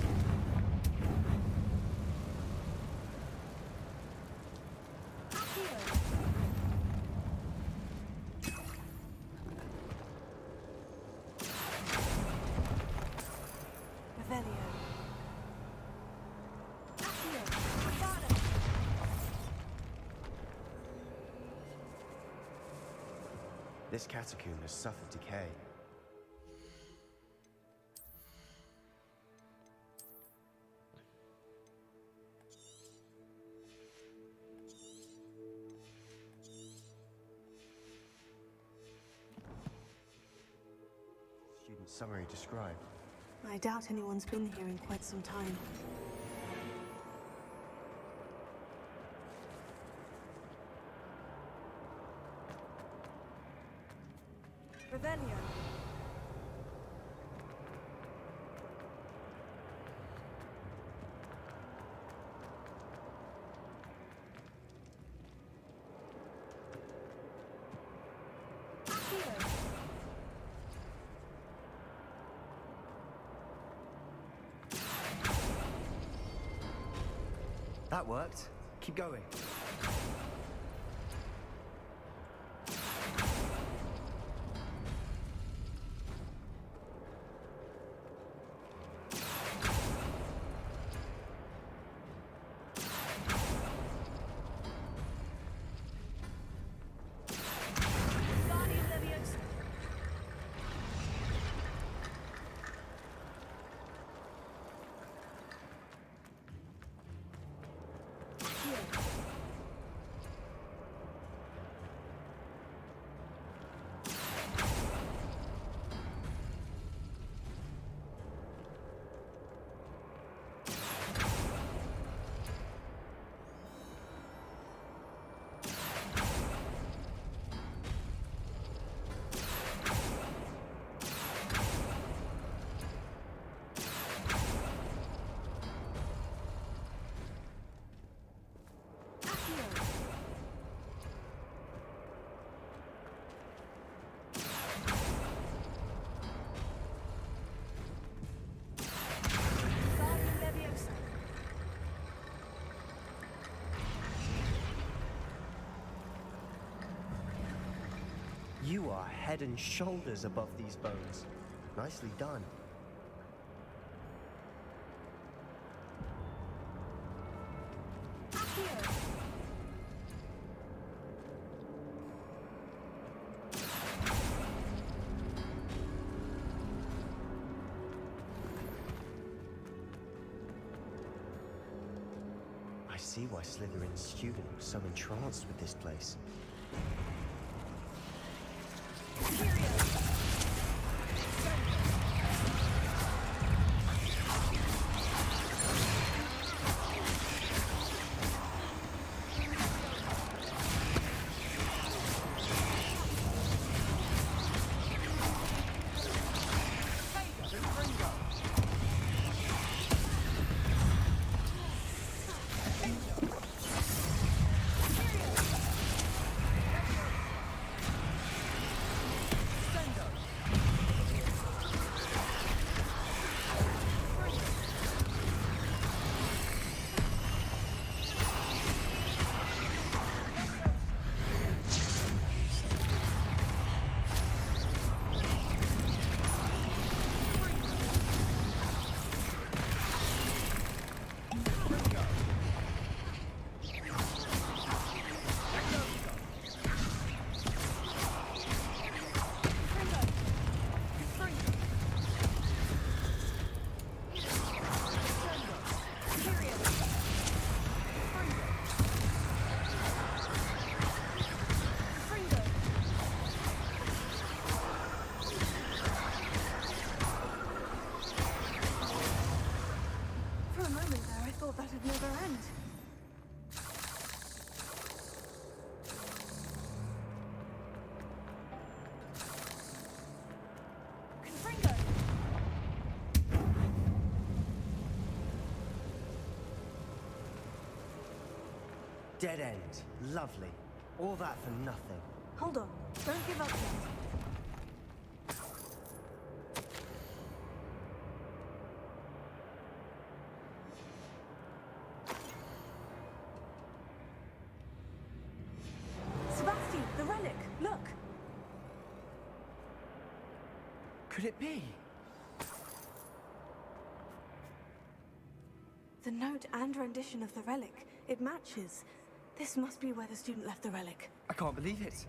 N: This catacomb has suffered decay. Student summary described.
F: I doubt anyone's been here in quite some time. Revelio.
N: That worked. Keep going. You are head and shoulders above these bones. Nicely done. I see why Slytherin's student was so entranced with this place. Dead end. Lovely. All that for nothing.
F: Hold on. Don't give up yet. Sebastian, the relic. Look.
N: Could it be?
F: The note and rendition of the relic. It matches. This must be where the student left the relic.
N: I can't believe it.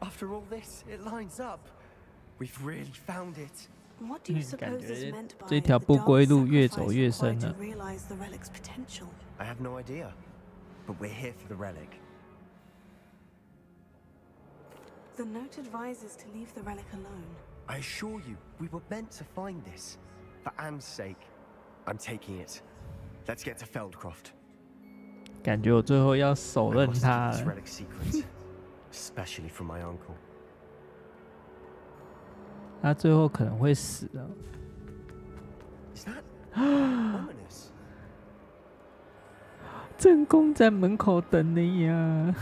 N: After all this, it lines up. We've really found it.
F: What do you suppose is meant by
A: 这条不归路越走越深
F: to
A: 了。
F: realize the relic's potential?
N: I have no idea. But we're here for the relic.
F: The note advises to leave the relic alone.
N: I assure you, we were meant to find this. For Anne's sake. I'm taking it. Let's get to Feldcroft.
A: 感觉我最后要手
N: I
A: 刃
N: must
A: 他
N: keep this
A: 了。
N: relic secret. Especially from my uncle.
A: 他最后可能会死了。
N: Is that ominous?
A: 正宫在门口等你呀！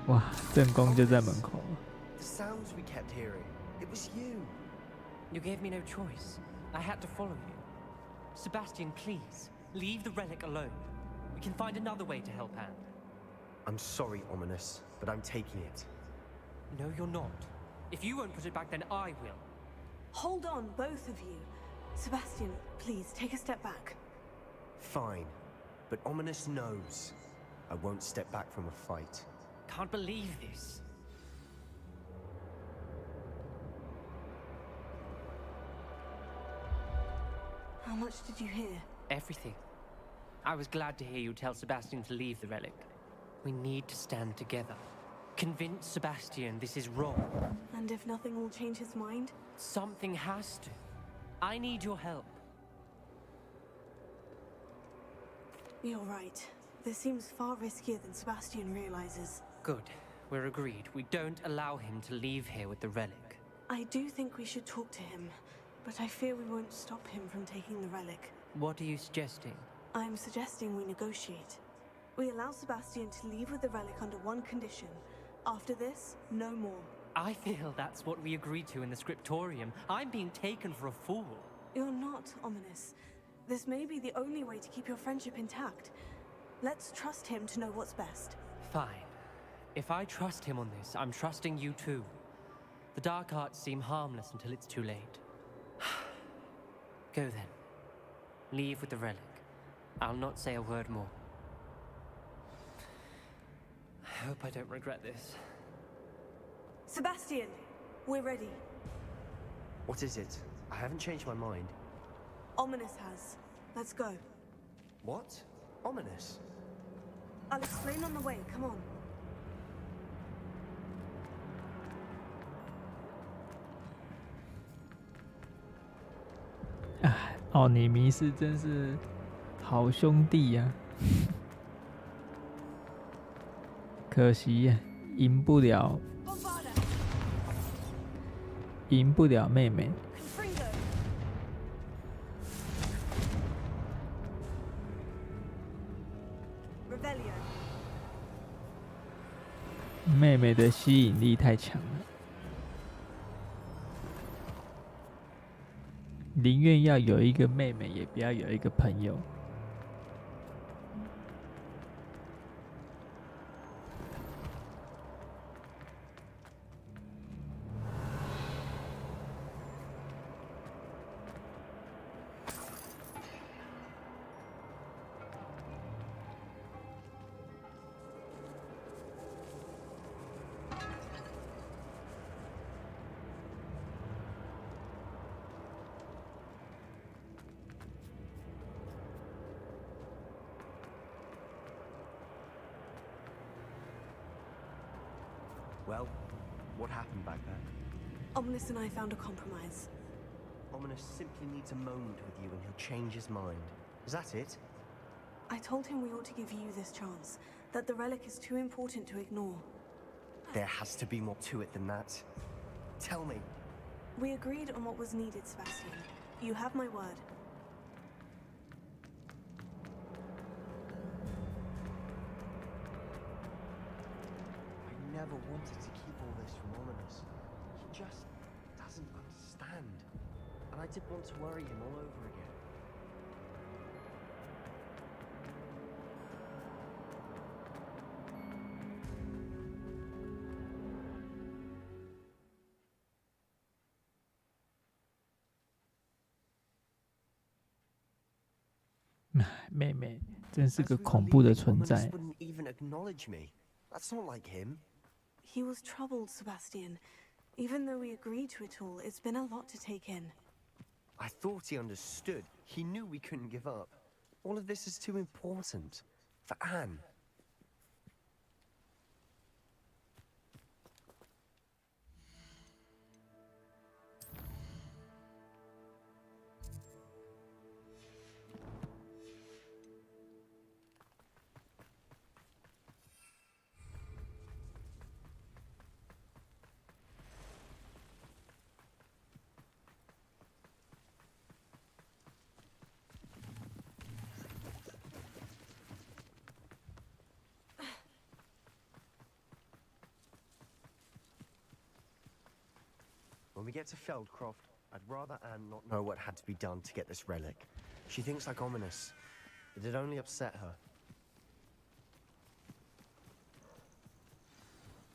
A: 哇，正宫就在门口。
N: The sounds we kept hearing. It was you.
P: You gave me no choice. I had to follow you. Sebastian, please, leave the relic alone. We can find another way to help Anne.
N: I'm sorry, Ominous, but I'm taking it.
P: No, you're not. If you won't put it back, then I will.
F: Hold on, both of you. Sebastian, please take a step back.
N: Fine. But Ominous knows. I won't step back from a fight.
P: Can't believe this.
F: How much did you hear?
P: Everything. I was glad to hear you tell Sebastian to leave the relic. We need to stand together. Convince Sebastian this is wrong.
F: And if nothing will change his mind?
P: Something has to. I need your help.
F: You're right. This seems far riskier than Sebastian realizes.
P: Good. We're agreed. We don't allow him to leave here with the relic.
F: I do think we should talk to him, but I fear we won't stop him from taking the relic.
P: What are you suggesting?
F: I'm suggesting we negotiate. We allow Sebastian to leave with the relic under one condition. After this, no more.
P: I feel that's what we agreed to in the scriptorium. I'm being taken for a fool.
F: You're not, Ominous. This may be the only way to keep your friendship intact. Let's trust him to know what's best.
P: Fine. If I trust him on this, I'm trusting you too. The dark arts seem harmless until it's too late. Go then. Leave with the relic. I'll not say a word more. I hope I don't regret this.
F: Sebastian, we're ready.
N: What is it? I haven't changed my mind.
F: Ominous has. Let's go.
N: What? Ominous?
F: I'll explain on the way. Come on.
A: Ah, 奥尼迷斯真是好兄弟呀、可惜赢不了妹妹。妹妹的吸引力太强了，宁愿要有一个妹妹，也不要有一个朋友。
N: Well, what happened back there?
F: Ominous and I found a compromise.
N: Ominous simply needs a moment with you and he'll change his mind. Is that it?
F: I told him we ought to give you this chance, that the relic is too important to ignore.
N: There has to be more to it than that. Tell me.
F: We agreed on what was needed, Sebastian. You have my word.
N: ever wanted to keep all this from Ominous. He just doesn't understand. And I did want to worry him all over again.
A: "妹妹真是个恐怖的存在。"
N: Ominous wouldn't even acknowledge me. That's not like him.
F: He was troubled, Sebastian. Even though we agreed to it all, it's been a lot to take in.
N: I thought he understood. He knew we couldn't give up. All of this is too important. For Anne. When we get to Feldcroft, I'd rather Anne not know what had to be done to get this relic. She thinks like Ominous. It'd only upset her.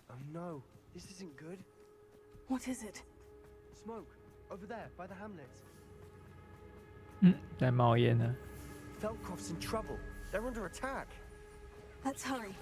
N: Oh no, this isn't good.
F: What is it?
N: Smoke, over there, by the hamlet.
A: 在冒烟呢。
N: Feldcroft's in trouble. They're under attack.
F: Let's hurry.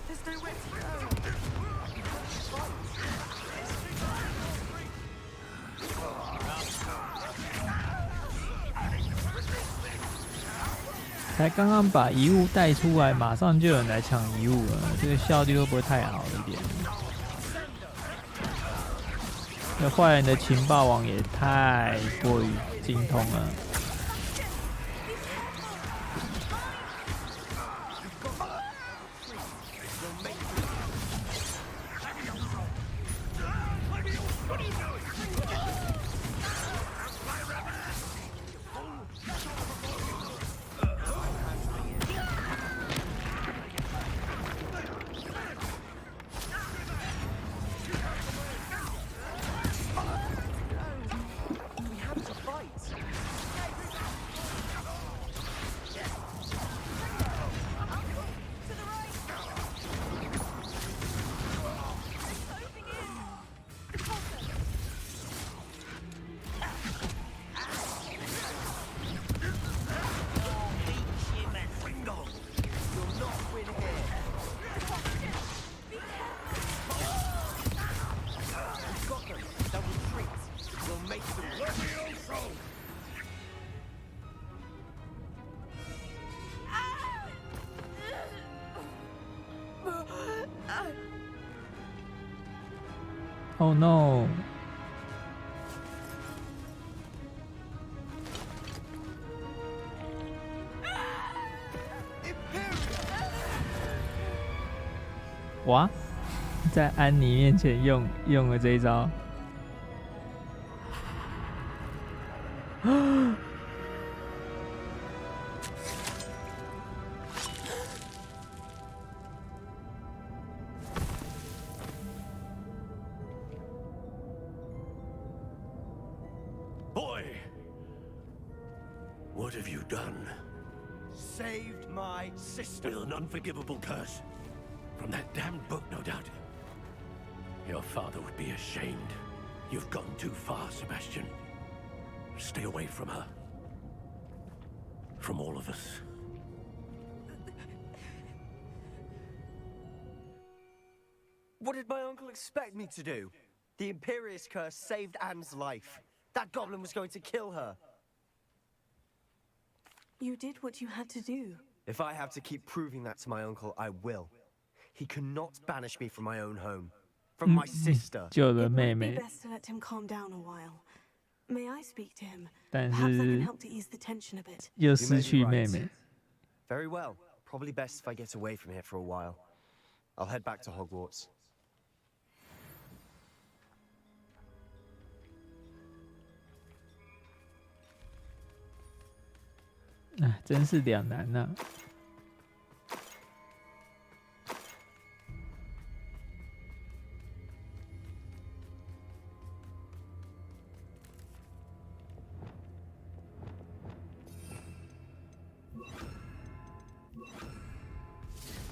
B: There's nowhere to go.
A: 才刚刚把遗物带出来，马上就有人来抢遗物了，这个效率会不会太好一点？这坏人的情报网也太过于精通了。Oh no! 哇，在安妮面前用了这一招。
C: Boy! What have you done?
N: Saved my sister.
C: With an unforgivable curse. From that damned book, no doubt. Your father would be ashamed. You've gone too far, Sebastian. Stay away from her. From all of us.
N: What did my uncle expect me to do? The Imperious curse saved Anne's life. That goblin was going to kill her.
F: You did what you had to do.
N: If I have to keep proving that to my uncle, I will. He cannot banish me from my own home, from my sister.
A: 救了妹
F: It
A: 妹
F: might be best to let him calm down a while. May I speak to him?
A: 但
F: Perhaps I can
A: 是
F: help to ease the tension a bit.
A: 又
N: You
A: 失
N: may
A: 去
N: be
A: 妹
N: right.
A: 妹。
N: Very well. Probably best if I get away from here for a while. I'll head back to Hogwarts.
A: 哎，真是两难呐、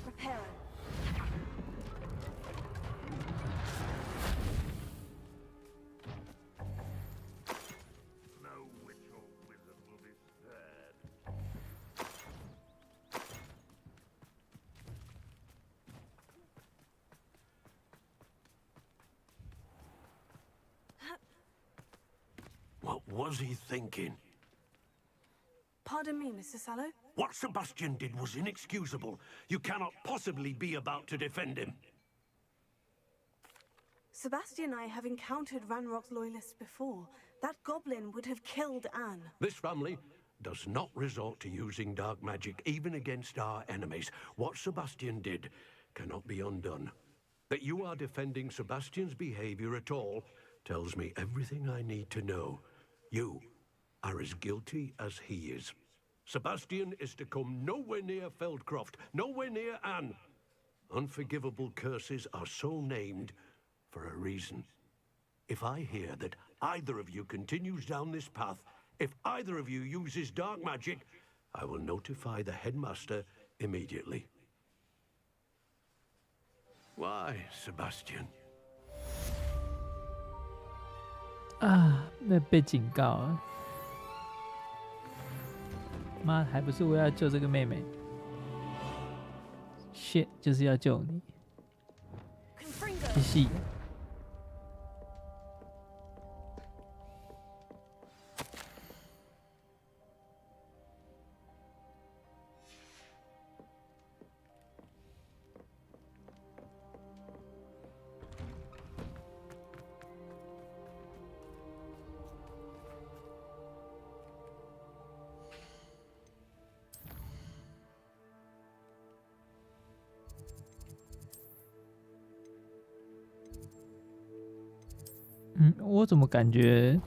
B: Prepare.
D: No witch or wizard will be spared.
C: What was he thinking?
F: Pardon me, Mr. Sallow.
C: What Sebastian did was inexcusable. You cannot possibly be about to defend him.
F: Sebastian and I have encountered Ranrock's loyalists before. That goblin would have killed Anne.
C: This family does not resort to using dark magic even against our enemies. What Sebastian did cannot be undone. That you are defending Sebastian's behavior at all tells me everything I need to know. You are as guilty as he is. Sebastian is to come nowhere near Feldcroft, nowhere near Anne. Unforgivable curses are so named for a reason. If I hear that either of you continues down this path, if either of you uses dark magic, I will notify the headmaster immediately. Why, Sebastian?
A: 啊，被警告了。妈，还不是我要救这个妹妹 ？shit， 就是要救你。继续。我怎么感觉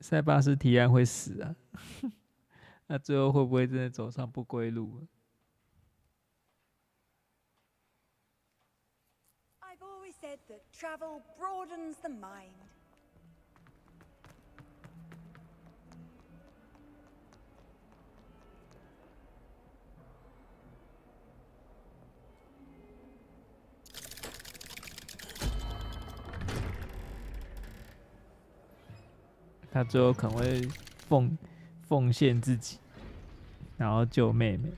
A: 塞巴斯提安会死啊？那最后会不会真的走上不归路了？
M: I've always said that travel broadens the mind.
A: 他最后可能会奉献自己，然后救妹妹。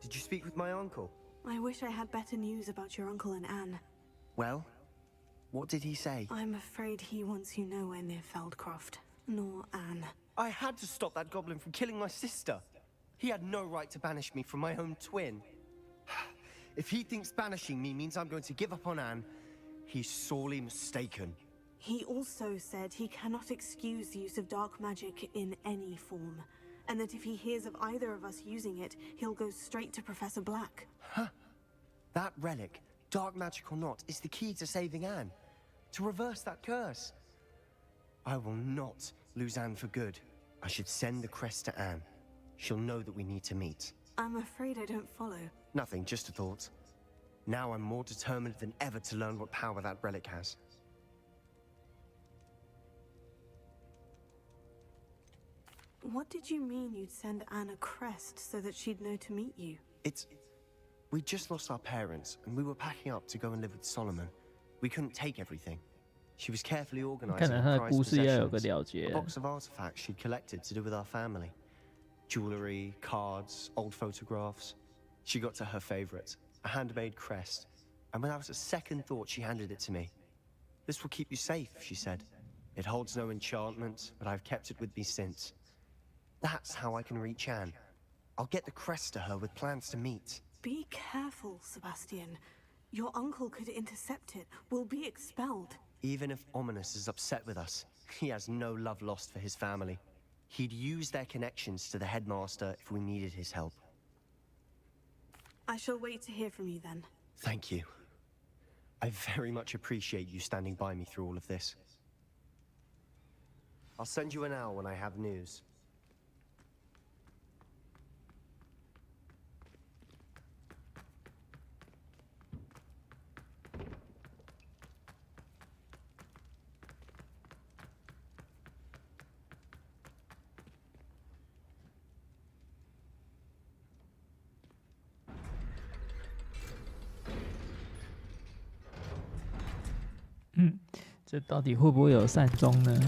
N: Did you speak with my uncle?
F: I wish I had better news about your uncle and Anne.
N: Well, what did he say?
F: I'm afraid he wants you nowhere near Feldcroft, nor Anne.
N: I had to stop that goblin from killing my sister. He had no right to banish me from my own twin. If he thinks banishing me means I'm going to give up on Anne, he's sorely mistaken.
F: He also said he cannot excuse the use of dark magic in any form, and that if he hears of either of us using it, he'll go straight to Professor Black.
N: Huh? That relic, dark magic or not, is the key to saving Anne. To reverse that curse. I will not lose Anne for good. I should send the crest to Anne. She'll know that we need to meet.
F: I'm afraid I don't follow.
N: Nothing, just a thought. Now I'm more determined than ever to learn what power that relic has.
F: What did you mean you'd send Anne a crest so that she'd know to meet you?
N: We just lost our parents, and we were packing up to go and live with Solomon. We couldn't take everything. She was carefully organizing her prized possessions, a box of artifacts she'd collected to do with our family. Jewelry, cards, old photographs. She got to her favorite, a handmade crest, and without a second thought she handed it to me. This will keep you safe, she said. It holds no enchantment, but I've kept it with me since. That's how I can reach Anne. I'll get the crest to her with plans to meet.
F: Be careful, Sebastian. Your uncle could intercept it. We'll be expelled.
N: Even if Ominous is upset with us, he has no love lost for his family. He'd use their connections to the headmaster if we needed his help.
F: I shall wait to hear from you then.
N: Thank you. I very much appreciate you standing by me through all of this. I'll send you an hour when I have news.
A: 这到底会不会有善终呢？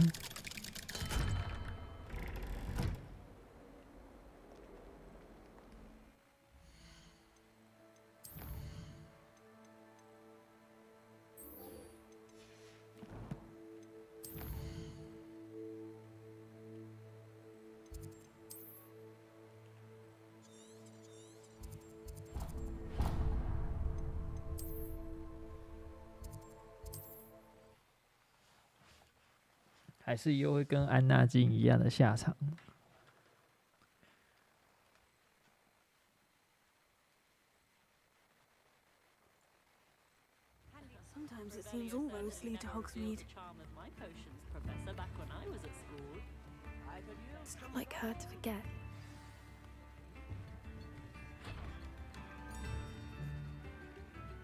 A: 还是又会跟安纳金一样的下场。
F: Sometimes it seems all roads lead to Hogsmeade.
J: It's not like her to forget.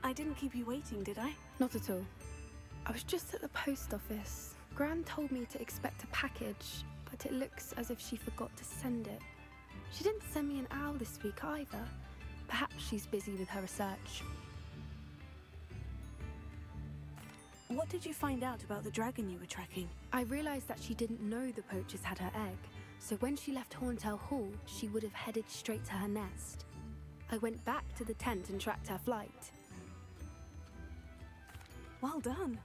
F: I didn't keep you waiting, did I?
J: Not at all. I was just at the post office. Gran told me to expect a package, but it looks as if she forgot to send it. She didn't send me an owl this week either. Perhaps she's busy with her research.
F: What did you find out about the dragon you were tracking?
J: I realized that she didn't know the poachers had her egg, so when she left Horntail Hall, she would have headed straight to her nest. I went back to the tent and tracked her flight.
F: Well done.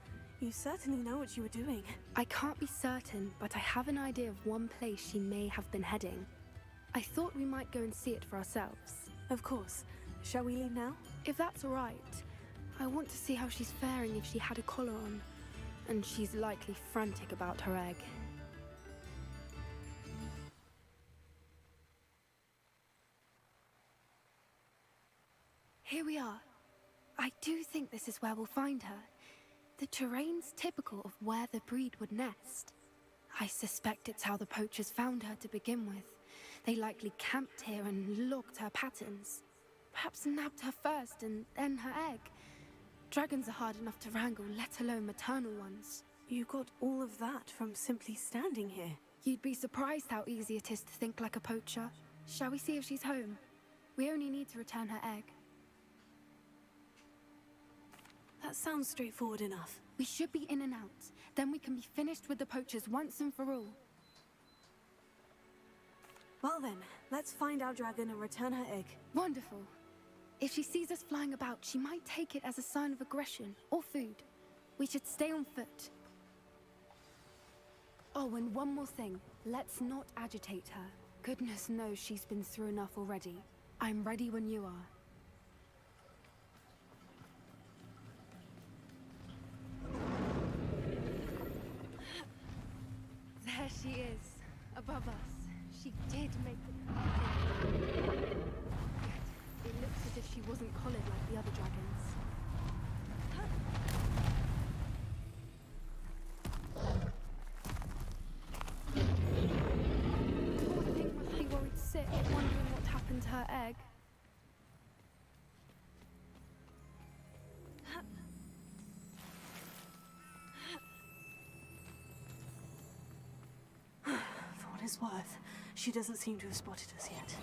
F: You certainly know what you were doing.
J: I can't be certain, but I have an idea of one place she may have been heading. I thought we might go and see it for ourselves.
F: Of course. Shall we leave now?
J: If that's all right. I want to see how she's faring if she had a collar on. And she's likely frantic about her egg. Here we are. I do think this is where we'll find her. The terrain's typical of where the breed would nest. I suspect it's how the poachers found her to begin with. They likely camped here and logged her patterns. Perhaps nabbed her first and then her egg. Dragons are hard enough to wrangle, let alone maternal ones.
F: You got all of that from simply standing here.
J: You'd be surprised how easy it is to think like a poacher. Shall we see if she's home? We only need to return her egg.
F: That sounds straightforward enough.
J: We should be in and out. Then we can be finished with the poachers once and for all.
F: Well then, let's find our dragon and return her egg.
J: Wonderful. If she sees us flying about, she might take it as a sign of aggression or food. We should stay on foot. Oh, and one more thing. Let's not agitate her. Goodness knows she's been through enough already. I'm ready when you are. There she is, above us. She did make it. It looks as if she wasn't collared like the other dragons. Poor thing must be worried sick, wondering what happened to her egg.
F: For what it's worth, she doesn't seem to have spotted us yet.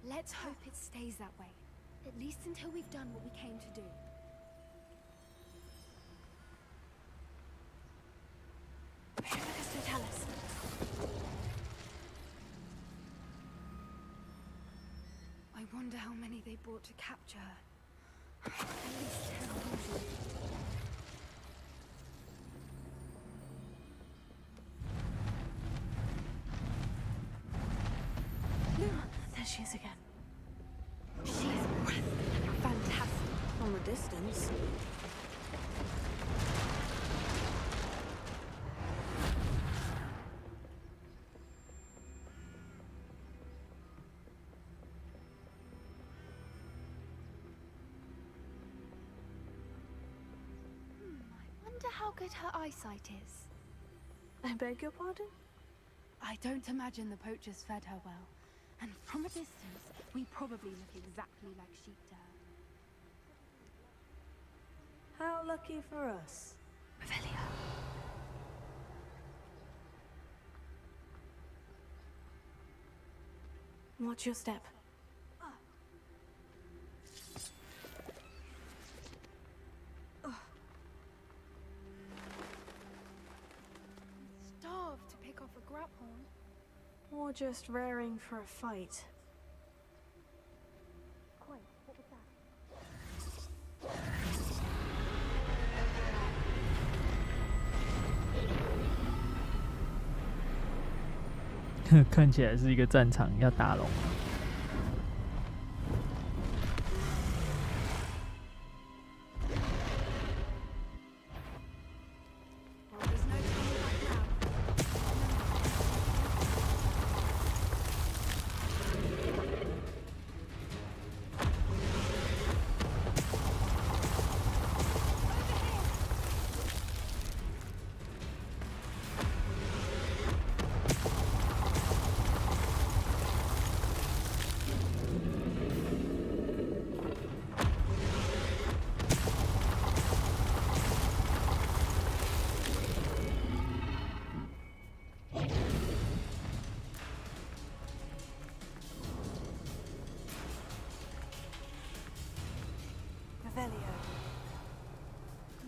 J: Let's hope it stays that way. At least until we've done what we came to do.
F: Totalis.
J: I wonder how many they brought to capture her. At least 10,000.
F: she is again.
J: She's fantastic
F: from a distance.
J: I wonder how good her eyesight is.
F: I beg your pardon?
J: I don't imagine the poachers fed her well. And from a distance, we probably look exactly like sheep to her.
F: How lucky for us.
J: Revelio.
F: Watch your step.
J: Starved to pick off a grapehorn.
F: Or just raring for a fight.
J: Oi, what was that?
A: 看起来是一个战场，要打龙。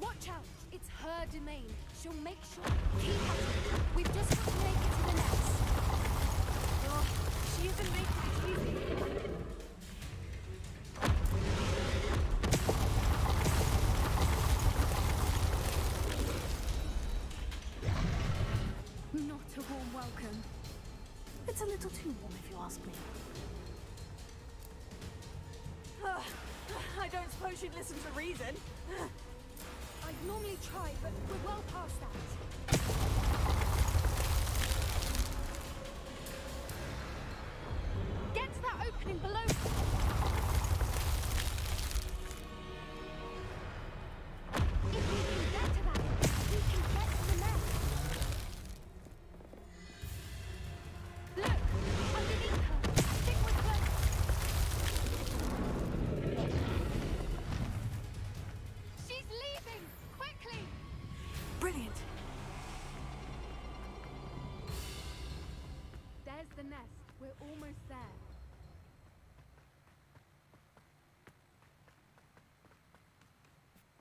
J: Watch out! It's her domain. She'll make sure. Keep at it. We've just got to make it to the nest.
F: Oh, she isn't making it easy.
J: Not a warm welcome.
F: It's a little too warm if you ask me. I don't suppose she'd listen to reason.
J: I'd normally try, but we're well past that. Get to that opening below. If we can get to that, we can get to the nest. Look, underneath her. I think we're close. She's leaving! Quickly!
F: Brilliant.
J: There's the nest. We're almost there.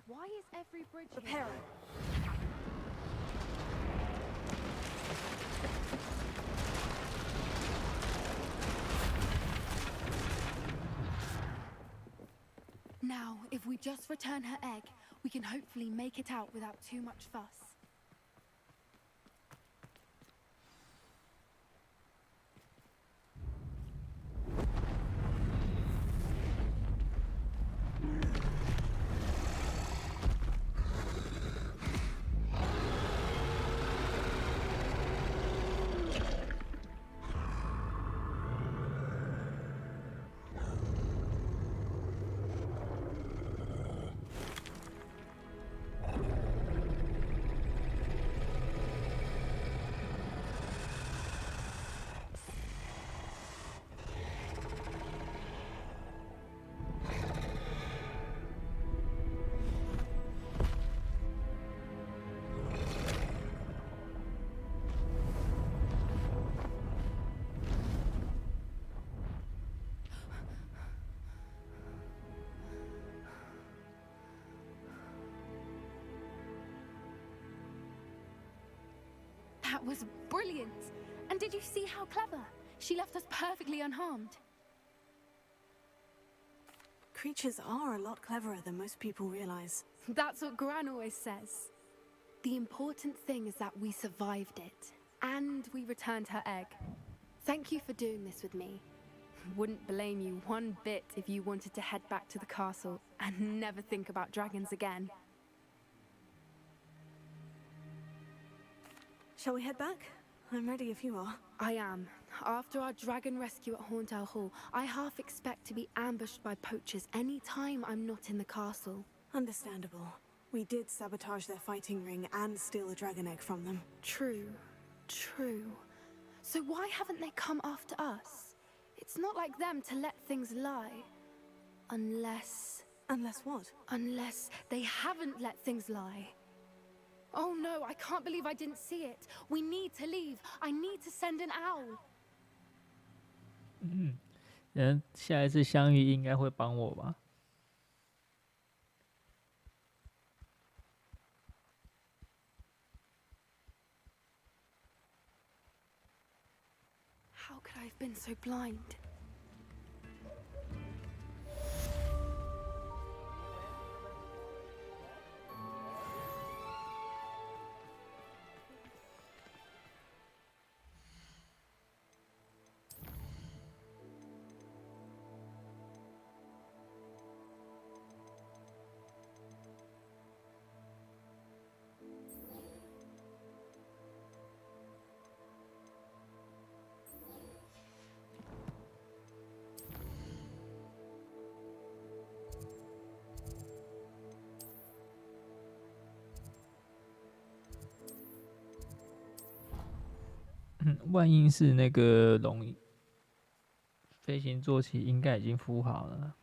J: Why is every bridge
F: Repairing.
J: Now, if we just return her egg, we can hopefully make it out without too much fuss. That was brilliant! And did you see how clever? She left us perfectly unharmed.
F: Creatures are a lot cleverer than most people realize.
J: That's what Gran always says. The important thing is that we survived it. And we returned her egg. Thank you for doing this with me. Wouldn't blame you one bit if you wanted to head back to the castle and never think about dragons again.
F: Shall we head back? I'm ready if you are.
J: I am. After our dragon rescue at Horntail Hall, I half expect to be ambushed by poachers any time I'm not in the castle.
F: Understandable. We did sabotage their fighting ring and steal a dragon egg from them.
J: True. So why haven't they come after us? It's not like them to let things lie. Unless...
F: Unless what?
J: Unless they haven't let things lie. Oh no, I can't believe I didn't see it. We need to leave. I need to send an owl.
A: 下一次相遇应该会帮我吧。
J: How could I have been so blind?
A: 万应是那个龙飞行坐骑应该已经敷好了。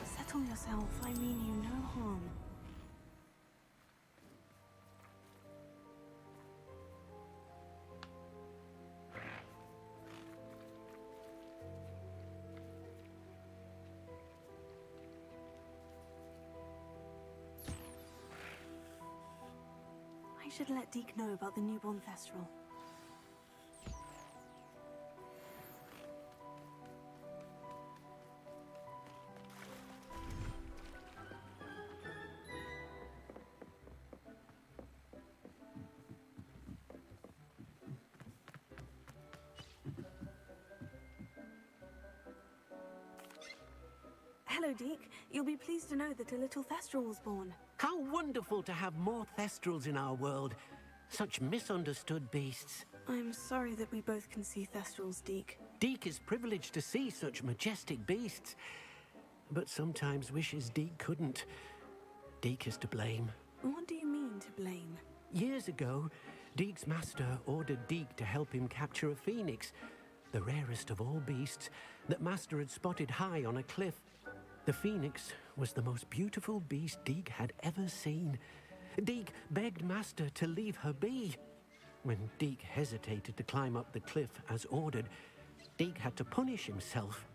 F: Settle yourself. I mean you no harm. I should let Deke know about the newborn Thestral. Hello, Deke. You'll be pleased to know that a little Thestral was born.
C: How wonderful to have more Thestrals in our world. Such misunderstood beasts.
F: I'm sorry that we both can see Thestrals, Deke.
C: Deke is privileged to see such majestic beasts, but sometimes wishes Deke couldn't. Deke is to blame.
F: What do you mean, to blame?
C: Years ago, Deke's master ordered Deke to help him capture a phoenix, the rarest of all beasts, that master had spotted high on a cliff. The phoenix was the most beautiful beast Deke had ever seen. Deke begged master to leave her be. When Deke hesitated to climb up the cliff as ordered, Deke had to punish himself.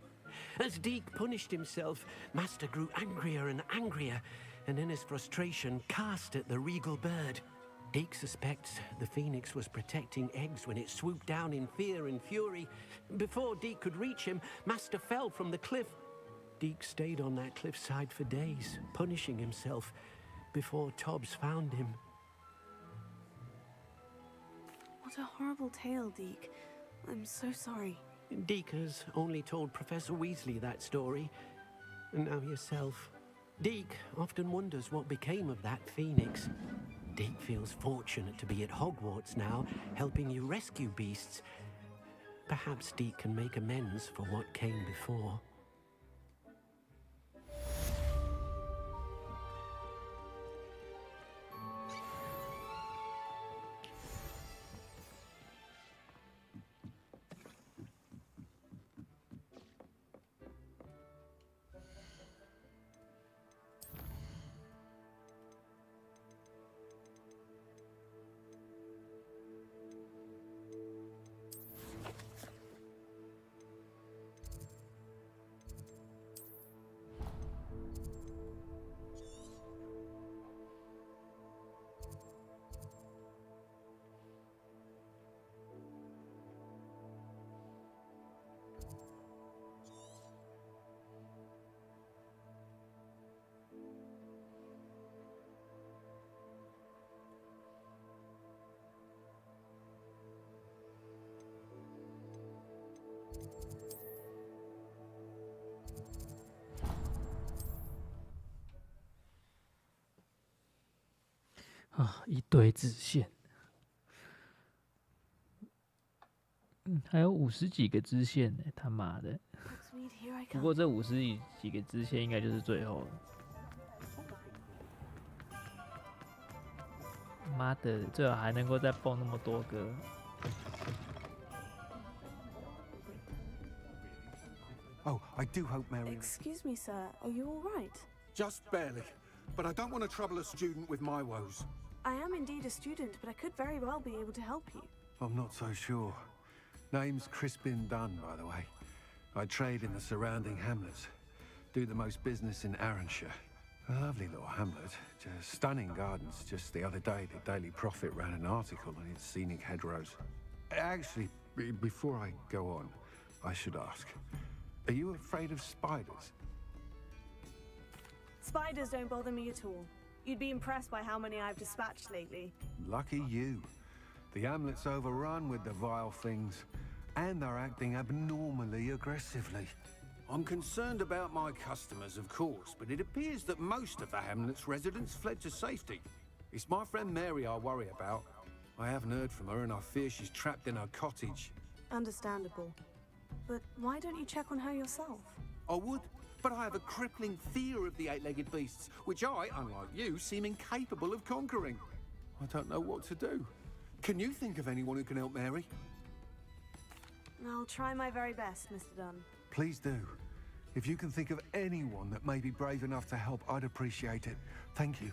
C: As Deke punished himself, master grew angrier and angrier, and in his frustration cast at the regal bird. Deke suspects the phoenix was protecting eggs when it swooped down in fear and fury. Before Deke could reach him, master fell from the cliff. Deke stayed on that cliffside for days, punishing himself, before Tobbs found him.
F: What a horrible tale, Deke. I'm so sorry.
C: Deke has only told Professor Weasley that story, and now yourself. Deke often wonders what became of that phoenix. Deke feels fortunate to be at Hogwarts now, helping you rescue beasts. Perhaps Deke can make amends for what came before.
A: 啊，一堆支线，还有50几个支线呢，他妈的！不过这50几个支线应该就是最后了。妈的，最好还能够再蹦那么多个。
R: Oh, I do hope Mary...
F: Excuse me, sir. Are you all right?
R: Just barely. But I don't want to trouble a student with my woes.
F: I am indeed a student, but I could very well be able to help you.
R: I'm not so sure. Name's Crispin Dunn, by the way. I trade in the surrounding hamlets. Do the most business in Arranshire. A lovely little hamlet. Just stunning gardens. Just the other day, the Daily Prophet ran an article on its scenic hedgerows. Actually, before I go on, I should ask. Are you afraid of spiders?
F: Spiders don't bother me at all. You'd be impressed by how many I've dispatched lately.
R: Lucky you. The hamlet's overrun with the vile things, and they're acting abnormally aggressively. I'm concerned about my customers, of course, but it appears that most of the hamlet's residents fled to safety. It's my friend Mary I worry about. I haven't heard from her, and I fear she's trapped in her cottage.
F: Understandable. But why don't you check on her yourself?
R: I would, but I have a crippling fear of the eight-legged beasts, which I, unlike you, seem incapable of conquering. I don't know what to do. Can you think of anyone who can help Mary?
F: I'll try my very best, Mr. Dunn.
R: Please do. If you can think of anyone that may be brave enough to help, I'd appreciate it. Thank you.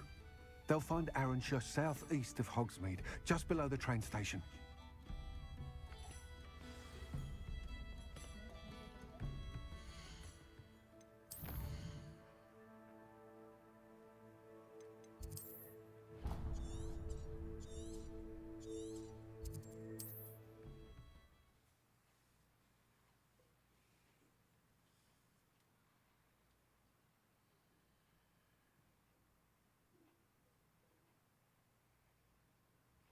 R: They'll find Arranshire southeast of Hogsmeade, just below the train station.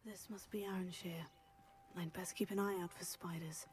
F: This must be Arranshire. I'd best keep an eye out for spiders.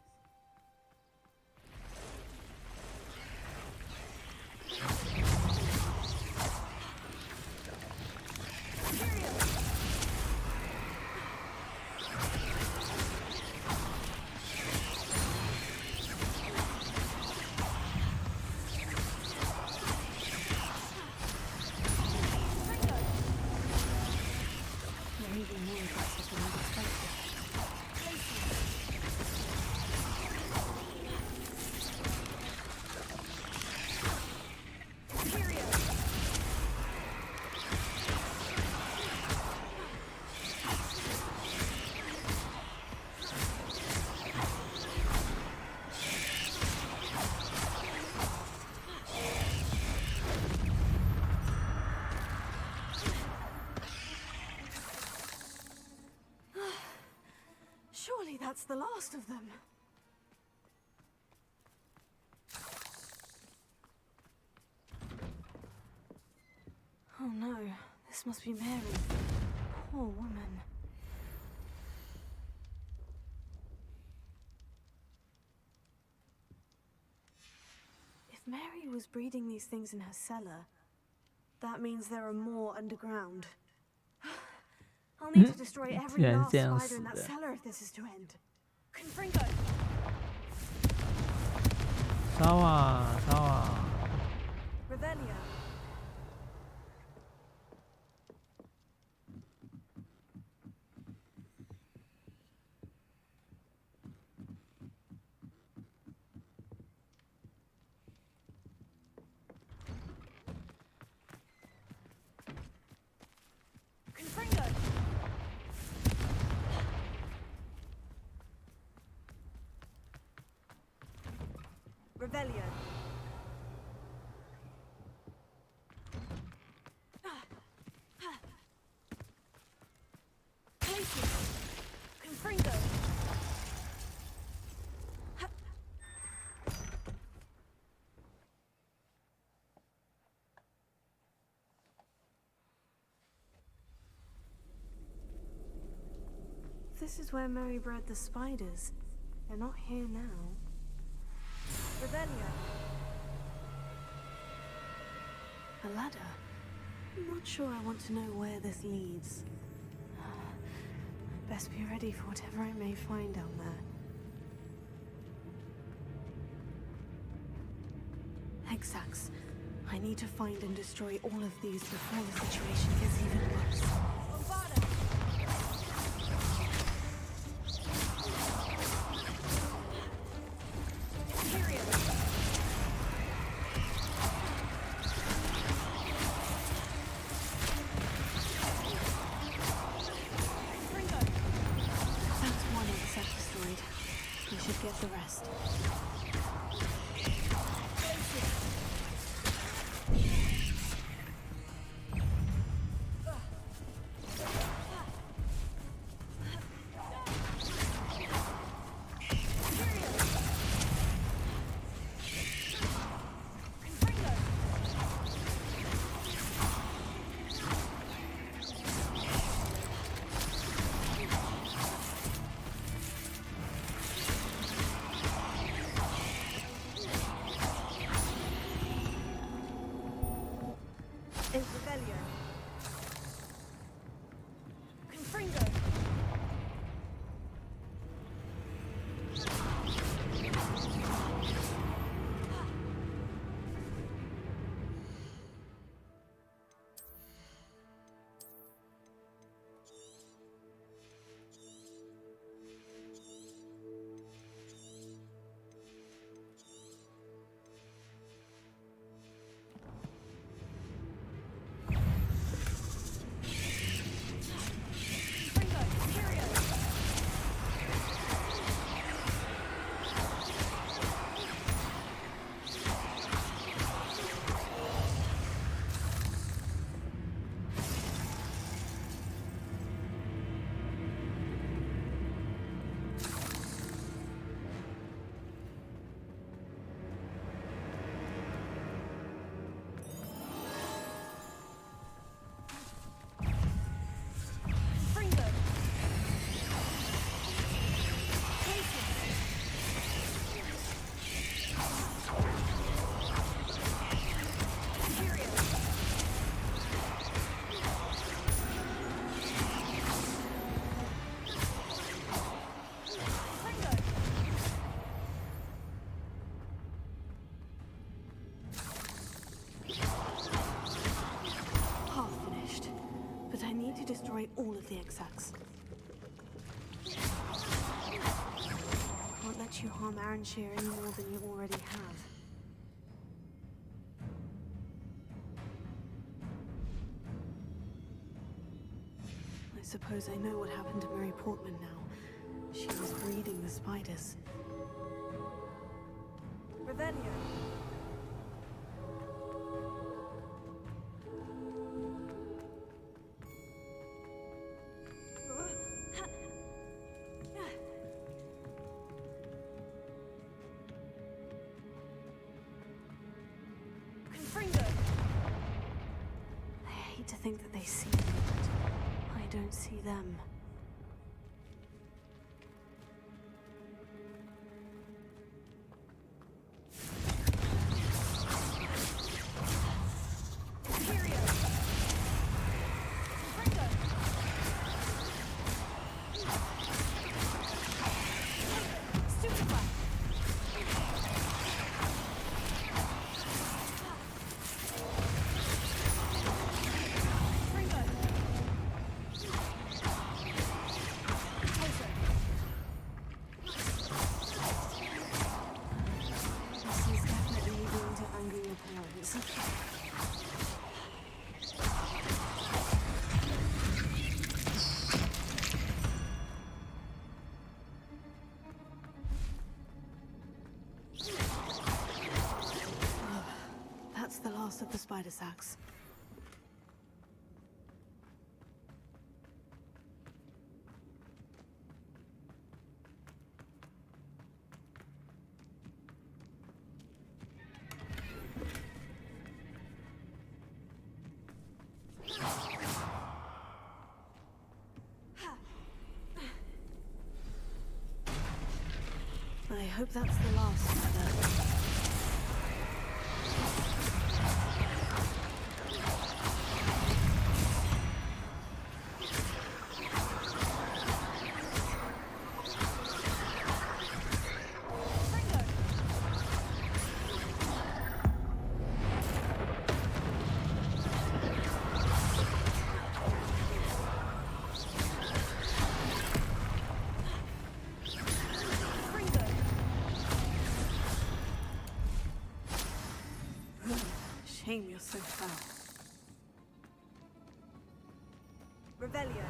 F: Surely that's the last of them. Oh no, this must be Mary. Poor woman. If Mary was breeding these things in her cellar, that means there are more underground. I'll need to destroy every last spider in that cellar if this is to end. Confringo!
A: 烧啊烧啊
F: Revelio. Confringo! Revelio. Places. Confringo. This is where Mary bred the spiders. They're not here now. Revelio. A ladder. I'm not sure I want to know where this leads. Best be ready for whatever I may find down there. Exacts. I need to find and destroy all of these before the situation gets even worse. That's one of the sets destroyed. We should get the rest. Destroy all of the exacts. Won't let you harm Aranshir any more than you already have. I suppose I know what happened to Mary Portman now. She was breeding the spiders.
B: Revelio.
F: To think that they see me, but I don't see them. That's the last of the spider sacks. I hope that's the last of them. shame you're so foul.
B: Revelio.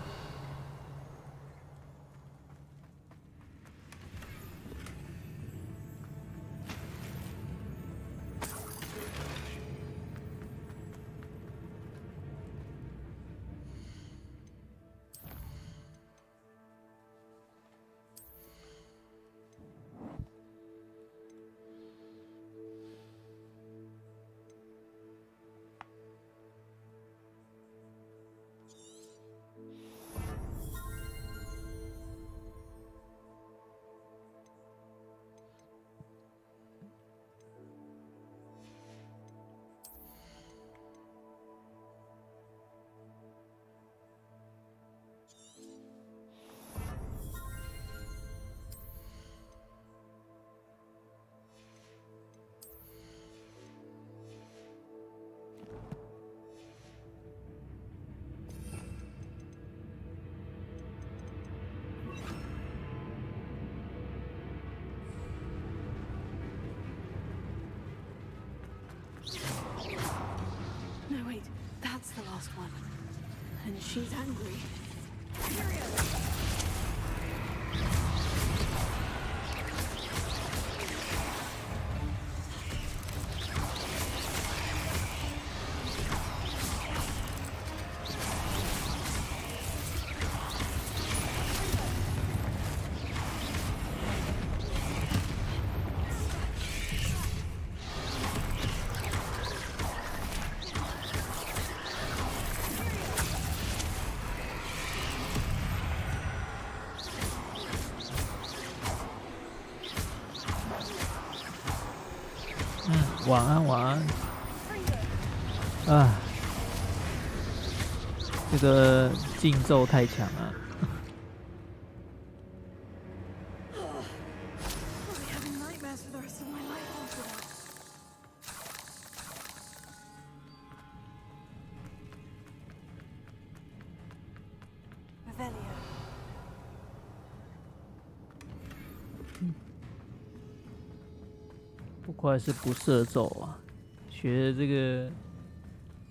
F: No, wait, that's the last one. And she's angry.
A: 晚安，晚安。啊，这个竞奏太强了。不愧是不射咒啊！学的这个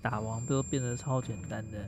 A: 打王都变得超简单的。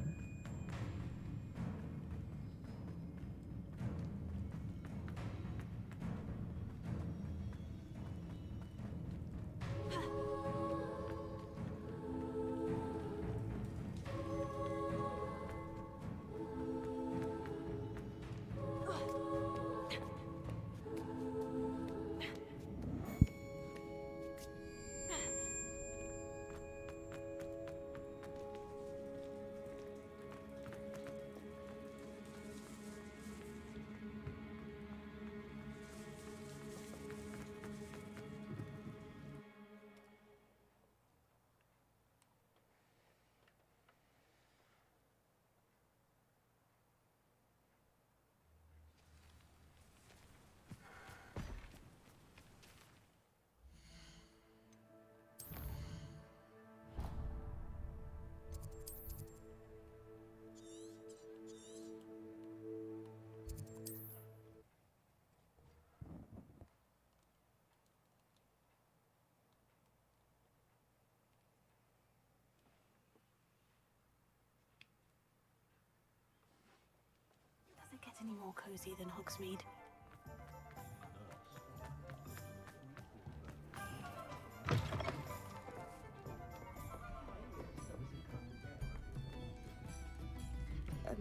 F: Get any more cozy than Hogsmeade?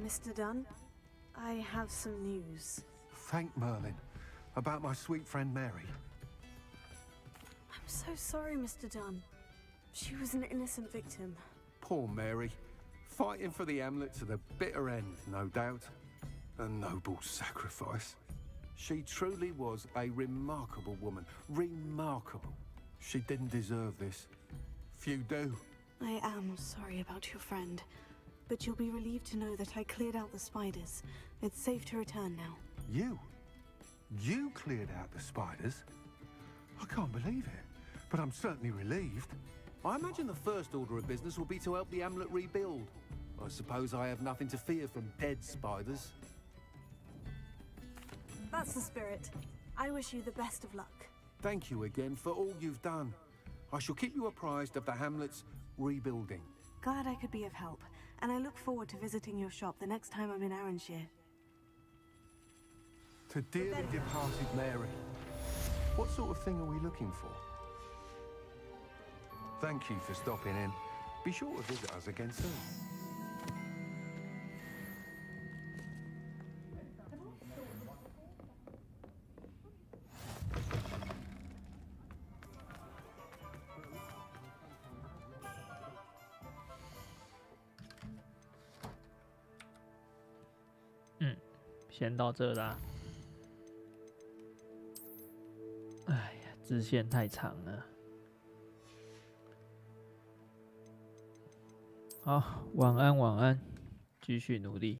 F: Mr. Dunn, I have some news.
R: Thank Merlin. About my sweet friend Mary.
F: I'm so sorry, Mr. Dunn. She was an innocent victim.
R: Poor Mary. Fighting for the amulet to the bitter end, no doubt. A noble sacrifice. She truly was a remarkable woman. Remarkable. She didn't deserve this. Few do.
F: I am sorry about your friend, but you'll be relieved to know that I cleared out the spiders. It's safe to return now.
R: You? You cleared out the spiders? I can't believe it, but I'm certainly relieved. I imagine the first order of business will be to help the amulet rebuild. I suppose I have nothing to fear from dead spiders.
F: That's the spirit. I wish you the best of luck.
R: Thank you again for all you've done. I shall keep you apprised of the hamlet's rebuilding.
F: Glad I could be of help, and I look forward to visiting your shop the next time I'm in Arranshire.
R: To dearly departed Mary. What sort of thing are we looking for? Thank you for stopping in. Be sure to visit us again soon.
A: 嗯，先到这啦。哎呀，支线太长了。好，晚安，晚安，继续努力。